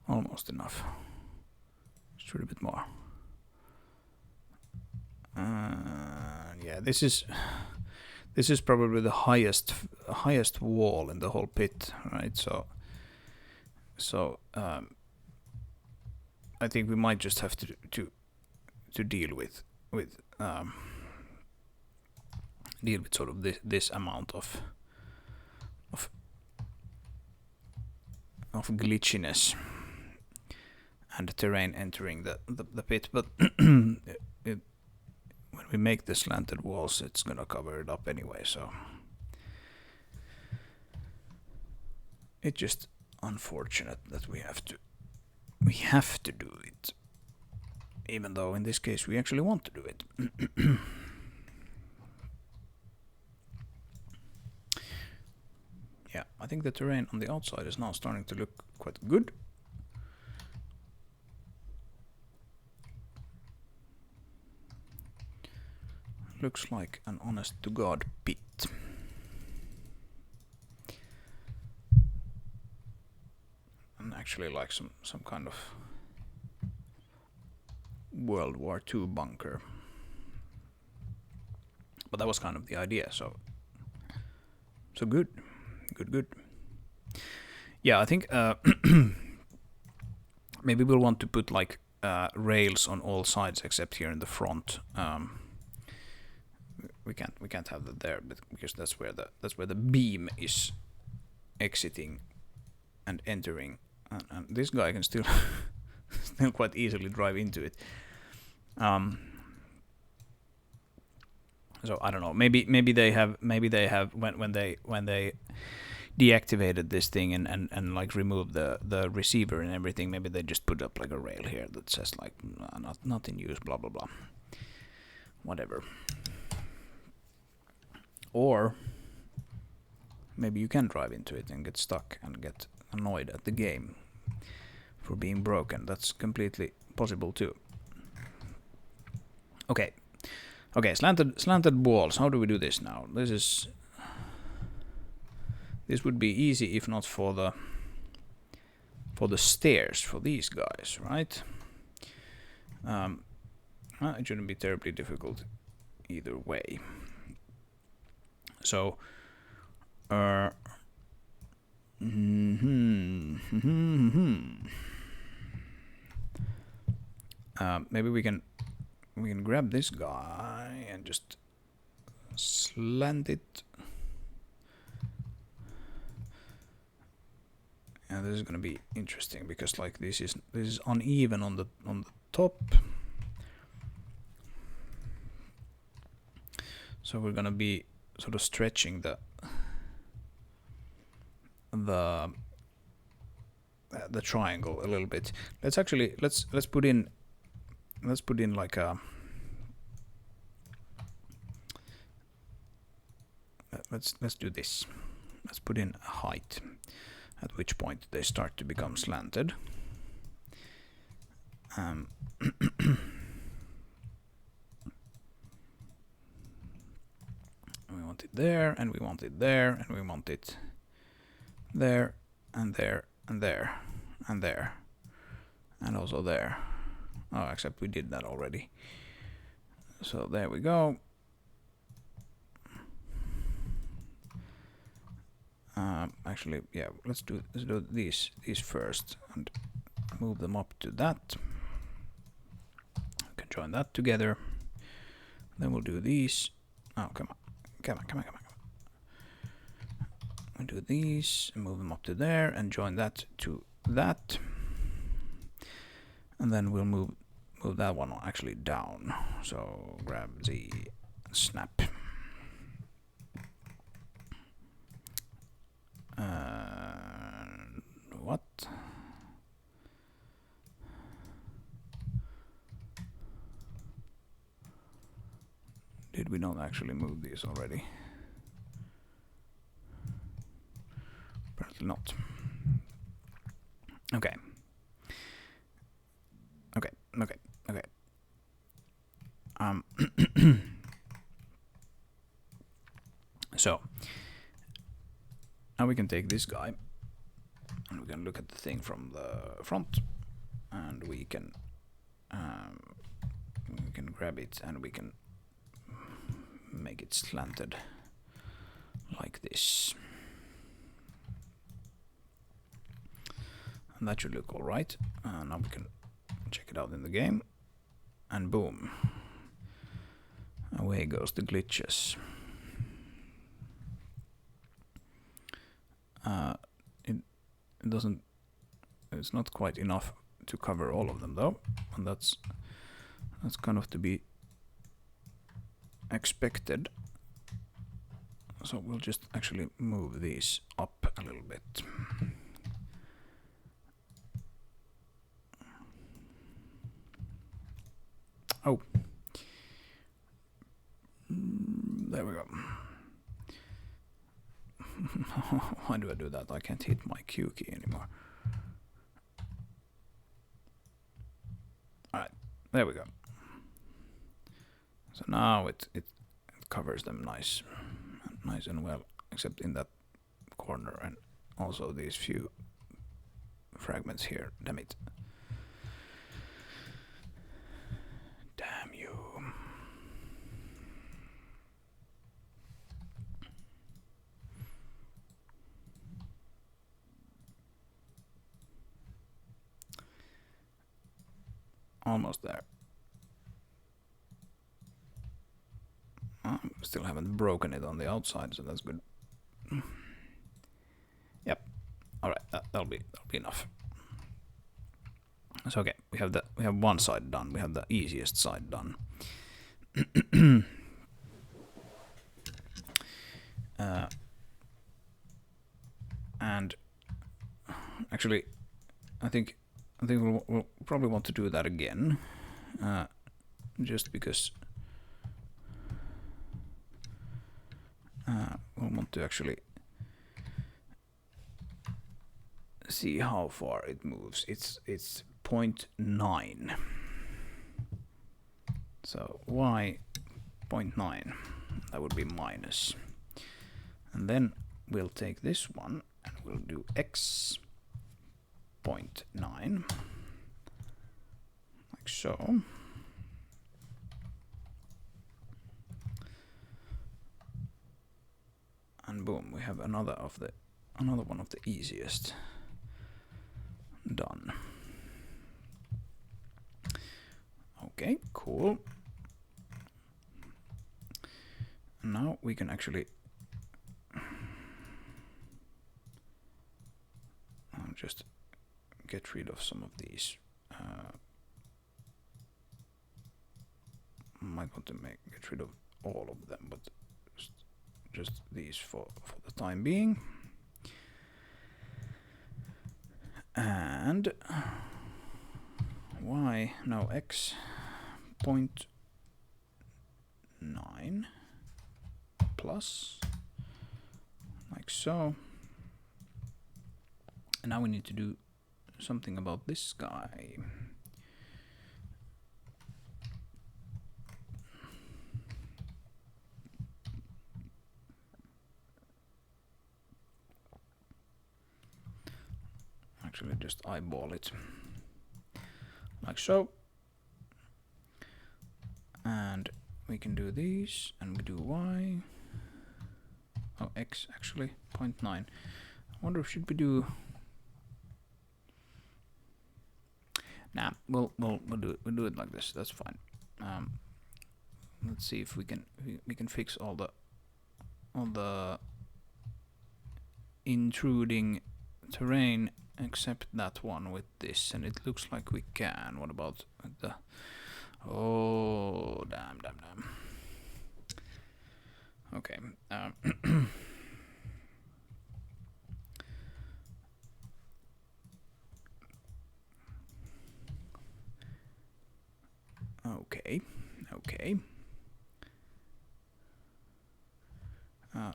Almost enough. Extrude a bit more. Yeah, this is probably the highest wall in the whole pit, right? So I think we might just have to deal with sort of this amount of glitchiness and terrain entering the pit, but when we make the slanted walls, it's gonna cover it up anyway, so it's just unfortunate that we have to do it, even though in this case we actually want to do it. Yeah, I think the terrain on the outside is now starting to look quite good. Looks like an honest-to-God pit. And actually like some kind of World War II bunker. But that was kind of the idea, so good. Good. Yeah, I think maybe we'll want to put like rails on all sides except here in the front. We can't have that there, because that's where the beam is exiting and entering, and this guy can still quite easily drive into it. So I don't know. Maybe they have when they deactivated this thing and like removed the receiver and everything, maybe they just put up like a rail here that says like not in use, blah blah blah, whatever. Or maybe you can drive into it and get stuck and get annoyed at the game for being broken. That's completely possible too. Okay, slanted walls. How do we do this now? This would be easy if not for the stairs for these guys, right? It shouldn't be terribly difficult either way. So, maybe we can grab this guy and just slant it. And this is gonna be interesting because like this is uneven on the top. So we're gonna be sort of stretching the triangle a little bit. Let's put in like a let's do this. Let's put in a height, at which point they start to become slanted. We want it there, and we want it there, and we want it there, and there, and there, and there, and also there. Oh, except we did that already. So there we go. Actually, yeah, let's do these first and move them up to that. We can join that together. Then we'll do these. Oh, come on. We'll do these and move them up to there and join that to that. And then we'll move that one actually down. So grab Z and snap. What? Did we not actually move these already? Apparently not. Okay. So now we can take this guy and we can look at the thing from the front, and we can grab it and we can make it slanted like this, and that should look all right. Now we can check it out in the game, and boom, away goes the glitches. It doesn't. It's not quite enough to cover all of them though, and that's kind of to be expected. So we'll just actually move these up a little bit. Oh, there we go. Why do I do that? I can't hit my Q key anymore. Alright, there we go. So now it covers them nice and well, except in that corner and also these few fragments here. Damn it. Damn you. Almost there. Still haven't broken it on the outside, so that's good. Yep. All right, that'll be enough. So okay, we have one side done. We have the easiest side done. And actually, I think we'll probably want to do that again, just because we'll want to actually see how far it moves. It's 0.9. So y 0.9, that would be minus. And then we'll take this one and we'll do x 0.9, like so. And boom, we have another one of the easiest done. Okay, cool. And now we can actually just get rid of some of these. Might want to get rid of all of them, but just these for the time being. And y, no, x 0.9 plus, like so. And now we need to do something about this guy. Actually, just eyeball it, like so. And we can do these, and we do y. Oh, x actually 0.9. I wonder if should we do. Nah, we'll do it like this. That's fine. Let's see if we can fix all the intruding terrain except that one with this, and it looks like we can. What about the? Oh, damn. Okay. Okay.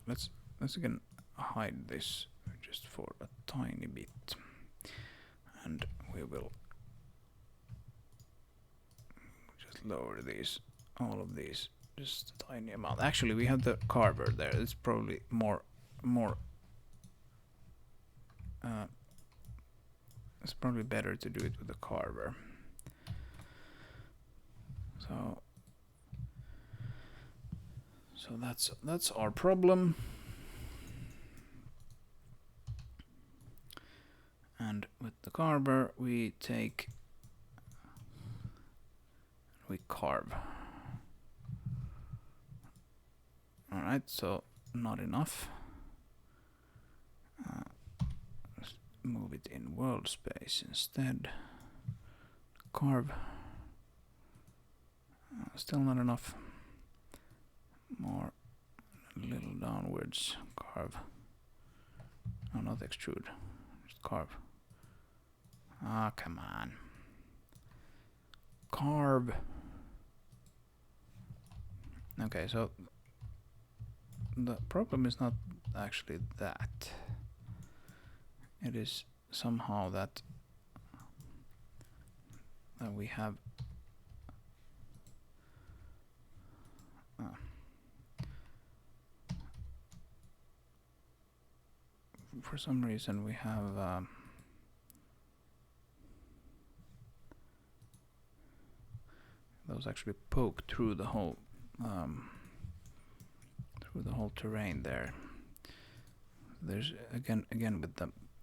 Let's again hide this just for a tiny bit, and we will just lower these, all of these, just a tiny amount. Actually, we have the Carver there. It's probably more. It's probably better to do it with the Carver. So that's our problem. And with the Carver, we carve. All right, so not enough. Let's move it in world space instead. Carve. Still not enough. More, a little downwards. Carve. No, not extrude. Just carve. Ah, come on. Carve. Okay, so the problem is not actually that. It is somehow that we have for some reason we have those actually poke through the whole terrain there. There's again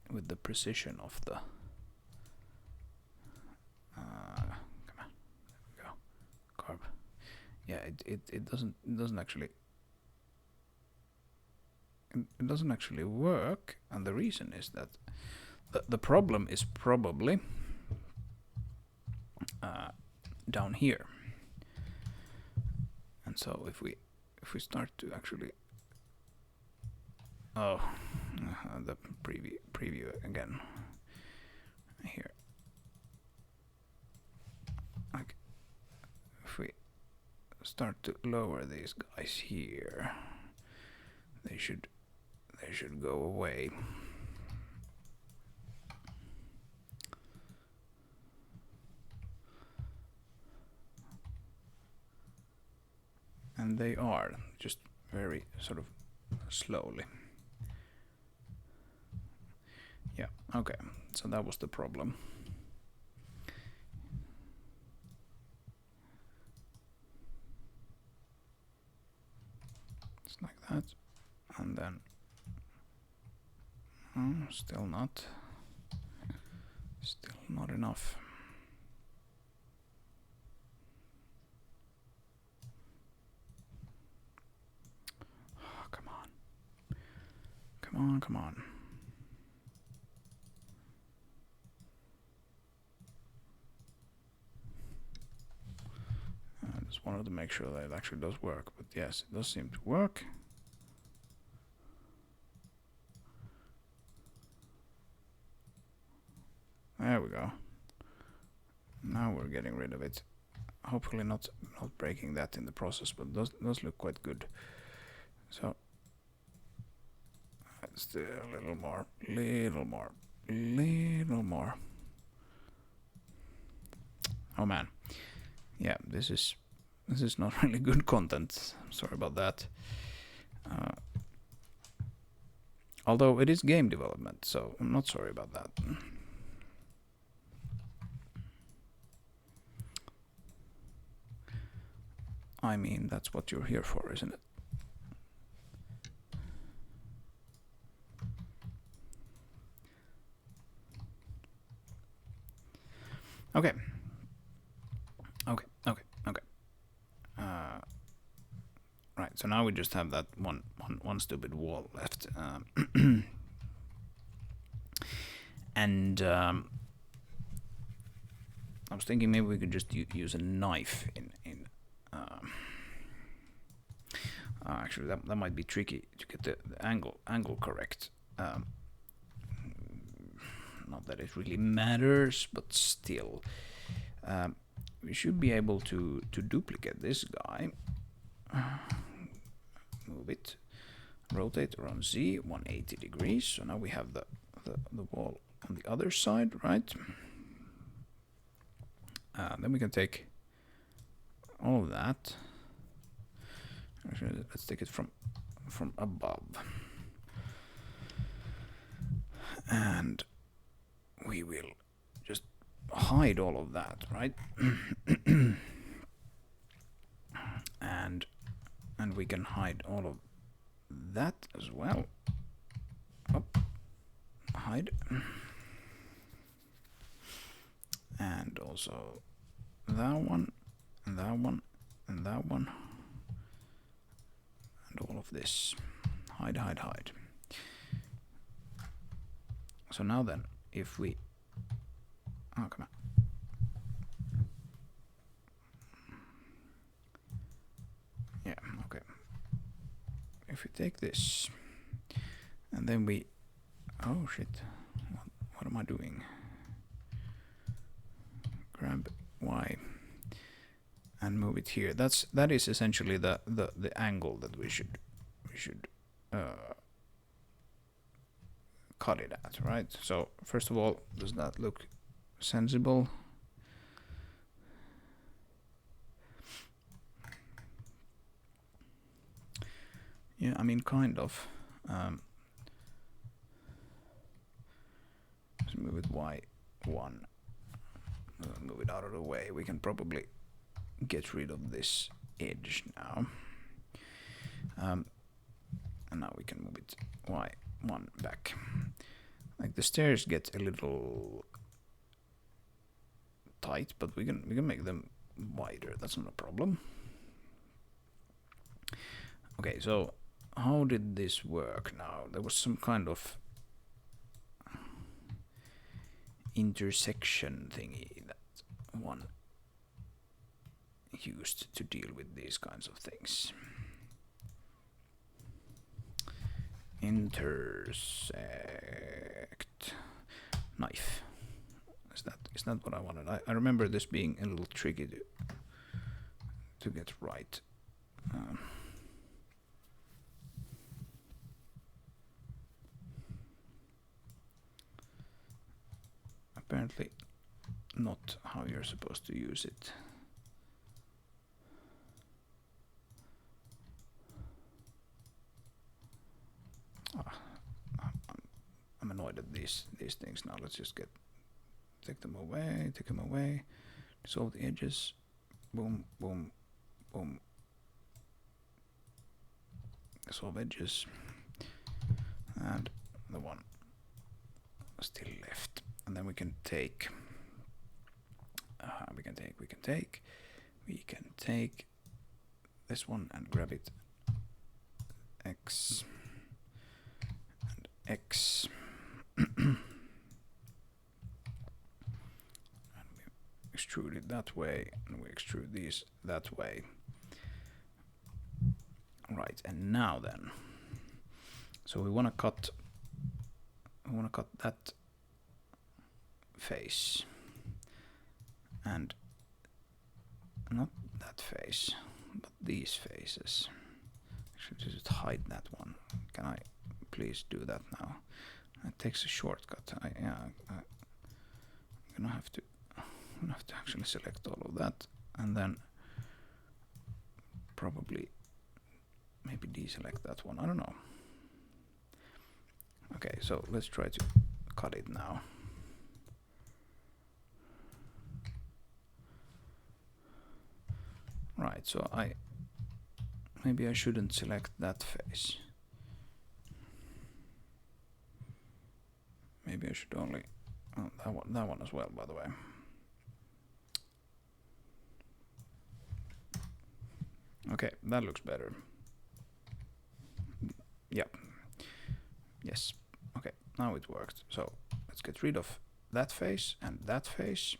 with the precision of the come on, there we go, carve. Yeah, it doesn't actually work, and the reason is that the problem is probably down here. And so if we start to actually, oh, the preview again here. Like if we start to lower these guys here, they should go away. And they are, just very sort of slowly. Yeah, okay, so that was the problem. It's like that, and then still not enough. Oh, come on. I just wanted to make sure that it actually does work, but yes, it does seem to work. There we go. Now we're getting rid of it. Hopefully not breaking that in the process, but does look quite good. So let's do a little more. Oh man, yeah, this is not really good content. Sorry about that. Although it is game development, so I'm not sorry about that. I mean, that's what you're here for, isn't it? Okay. Right, so now we just have that one stupid wall left. And I was thinking maybe we could just use a knife in actually, that might be tricky to get the angle correct. Not that it really matters, but still, we should be able to duplicate this guy. Move it, rotate around Z 180 degrees. So now we have the wall on the other side, right? Then we can take all of that. Actually, let's take it from above, and we will just hide all of that, right? and we can hide all of that as well. Up, hide, and also that one, and that one, and that one. And all of this. Hide. So now then, if we... Oh, come on. Yeah, okay. If we take this, and then we... Oh, shit. What am I doing? Grab Y. And move it here. That is essentially the angle that we should cut it at, right? So first of all, does that look sensible? Yeah, I mean, kind of. Let's move it Y1. Move it out of the way. We can probably get rid of this edge now. And now we can move it Y1 back. Like the stairs get a little tight, but we can make them wider. That's not a problem. Okay, so how did this work now? There was some kind of intersection thingy that one used to deal with these kinds of things. intersect knife. Is that what I wanted? I remember this being a little tricky to get right. Apparently not how you're supposed to use it. I'm annoyed at these things now. Let's just take them away, dissolve the edges, boom, boom, boom, dissolve edges, and the one still left. And then we can take this one and grab it X and X. And we extrude it that way, and we extrude these that way. Right, and now then, so we want to cut that face, and not that face, but these faces. Actually, just hide that one. Can I please do that now? It takes a shortcut. I'm gonna have to actually select all of that, and then probably maybe deselect that one. I don't know. Okay, so let's try to cut it now. Right, so maybe I shouldn't select that face. Maybe I should only that one as well, by the way. Okay, that looks better. Yep. Yes. Okay, now it worked. So let's get rid of that face and that face,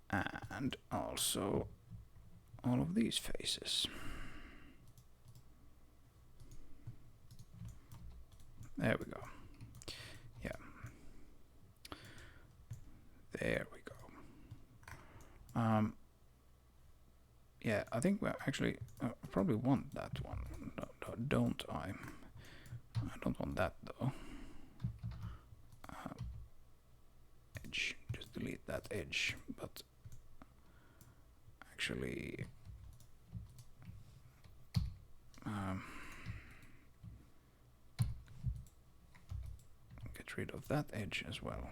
and also all of these faces. There we go. Yeah. There we go. Yeah, I think we actually probably want that one, don't I? I don't want that though. Edge, just delete that edge, but actually get rid of that edge as well.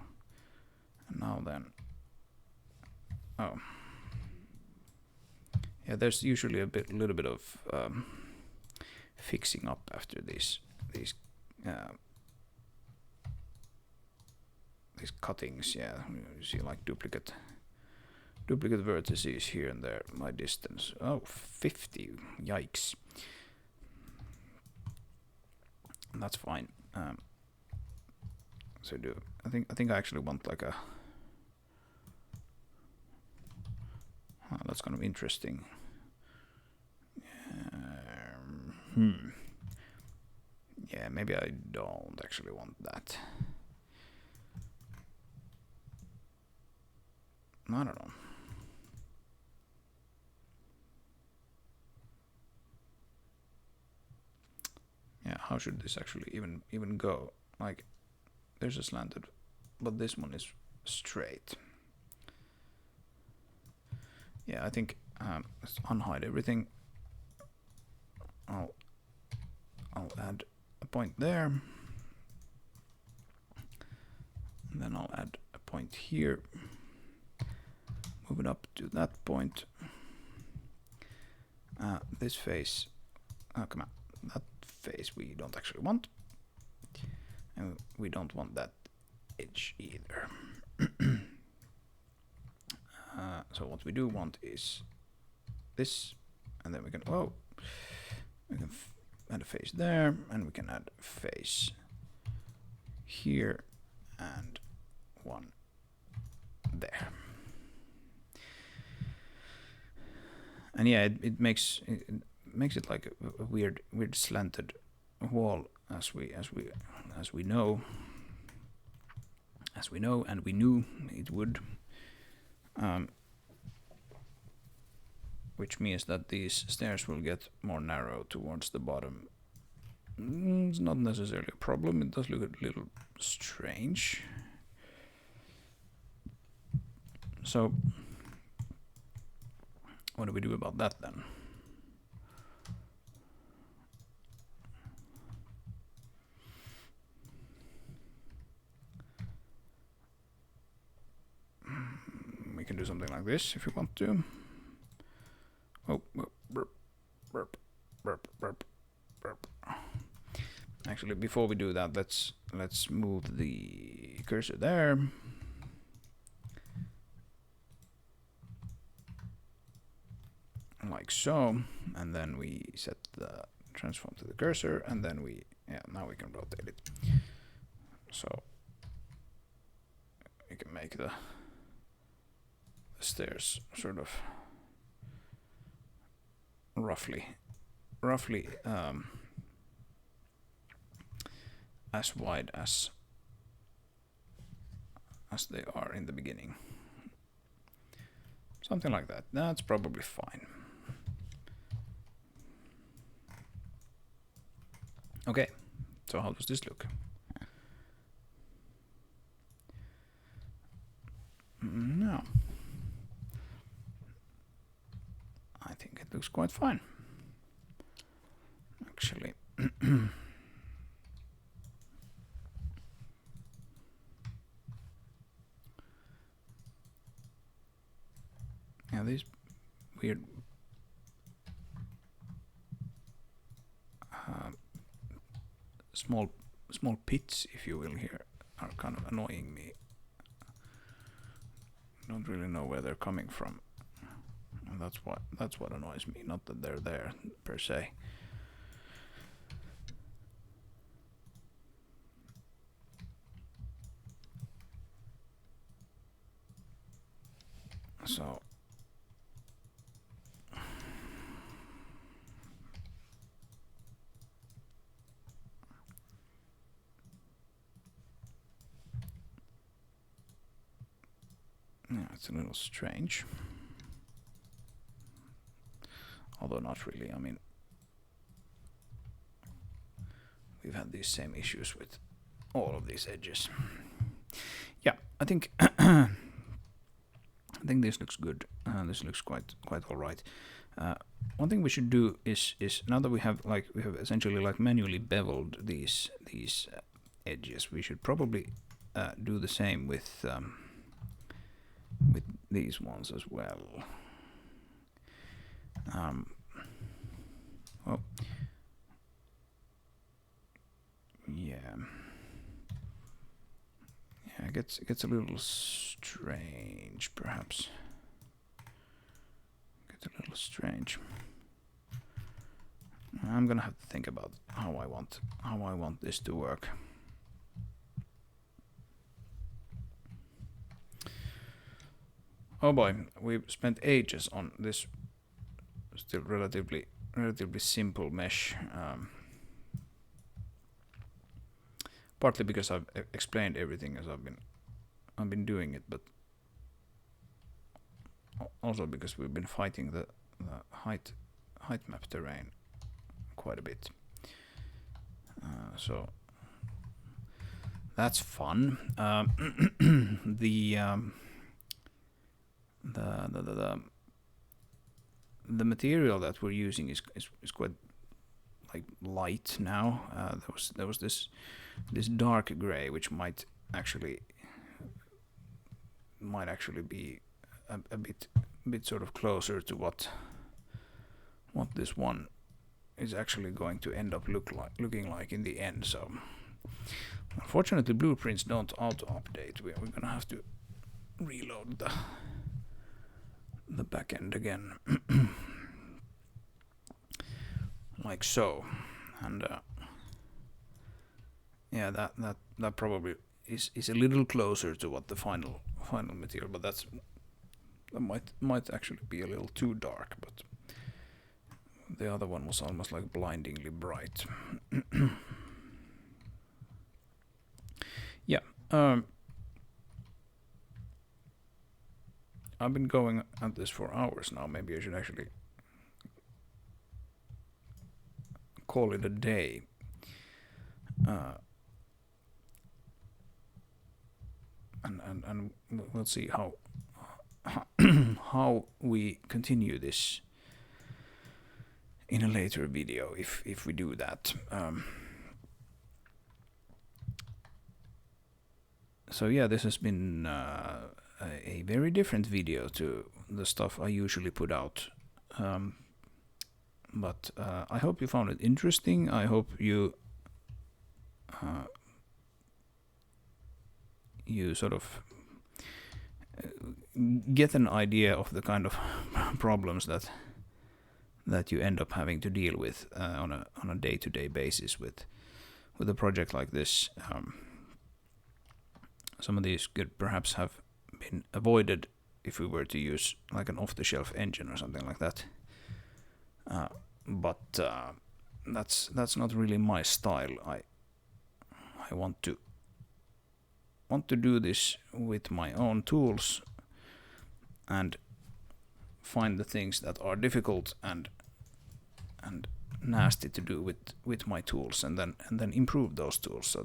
And now then, yeah, there's usually a little bit of fixing up after these cuttings. Yeah, you see like duplicate vertices here and there. My distance, 50. Yikes. That's fine. So I think I actually want like a. That's kind of interesting. Yeah, maybe I don't actually want that. I don't know. Yeah, how should this actually even go? Like, there's a slanted, but this one is straight. Yeah, I think let's unhide everything. I'll add a point there, and then I'll add a point here. Move it up to that point. This face, come on, that face we don't actually want, and we don't want that edge either. So what we do want is this, and then we can add a face there, and we can add a face here and one there. And yeah, it makes it like a weird slanted wall as we know, and we knew it would, which means that these stairs will get more narrow towards the bottom. It's not necessarily a problem. It does look a little strange. So what do we do about that then? We can do something like this if you want to. Oh, burp, burp, burp, burp, burp. Actually, before we do that, let's move the cursor there. Like so, and then we set the transform to the cursor, and then now we can rotate it. So we can make the stairs sort of roughly as wide as they are in the beginning. Something like that. That's probably fine. Okay, so how does this look? No. I think it looks quite fine. Actually. Yeah, these weird small pits, if you will, here are kind of annoying me. Don't really know where they're coming from. And that's what annoys me, not that they're there per se. So yeah, it's a little strange. Although not really. I mean, we've had these same issues with all of these edges. Yeah, I think this looks good. This looks quite all right. One thing we should do is now that we have essentially like manually beveled these edges, we should probably do the same with these ones as well. Well, yeah, it gets a little strange, perhaps. Gets a little strange. I'm gonna have to think about how I want this to work. Oh boy, we've spent ages on this still relatively simple mesh. Partly because I've explained everything as I've been doing it, but also because we've been fighting the height map terrain quite a bit. So that's fun. The material that we're using is quite like light now. There was this dark gray, which might actually be a bit sort of closer to what this one is actually going to end up looking like in the end. So unfortunately, blueprints don't auto-update. We're gonna have to reload the back end again. Like so. And yeah, that probably is a little closer to what the final material, but that might actually be a little too dark, but the other one was almost like blindingly bright. yeah, I've been going at this for hours now. Maybe I should actually call it a day. And we'll see how how we continue this in a later video if we do that. So yeah, this has been a very different video to the stuff I usually put out. But I hope you found it interesting. I hope you you sort of get an idea of the kind of problems that you end up having to deal with on a day-to-day basis with a project like this. Some of these could perhaps have been avoided if we were to use like an off-the-shelf engine or something like that. But that's not really my style. I want to do this with my own tools and find the things that are difficult and nasty to do with my tools, and then improve those tools so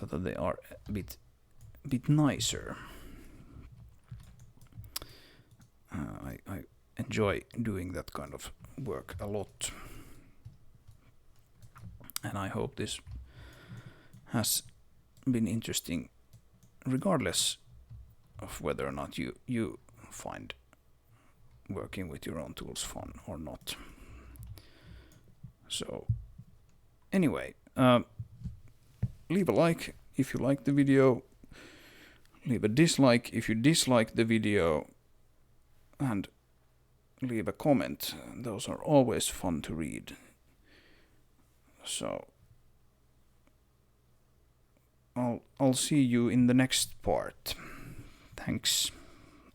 that they are a bit nicer. I enjoy doing that kind of work a lot, and I hope this has been interesting regardless of whether or not you find working with your own tools fun or not. So anyway, leave a like if you like the video, leave a dislike if you dislike the video, and leave a comment. Those are always fun to read. So I'll see you in the next part. Thanks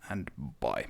and bye.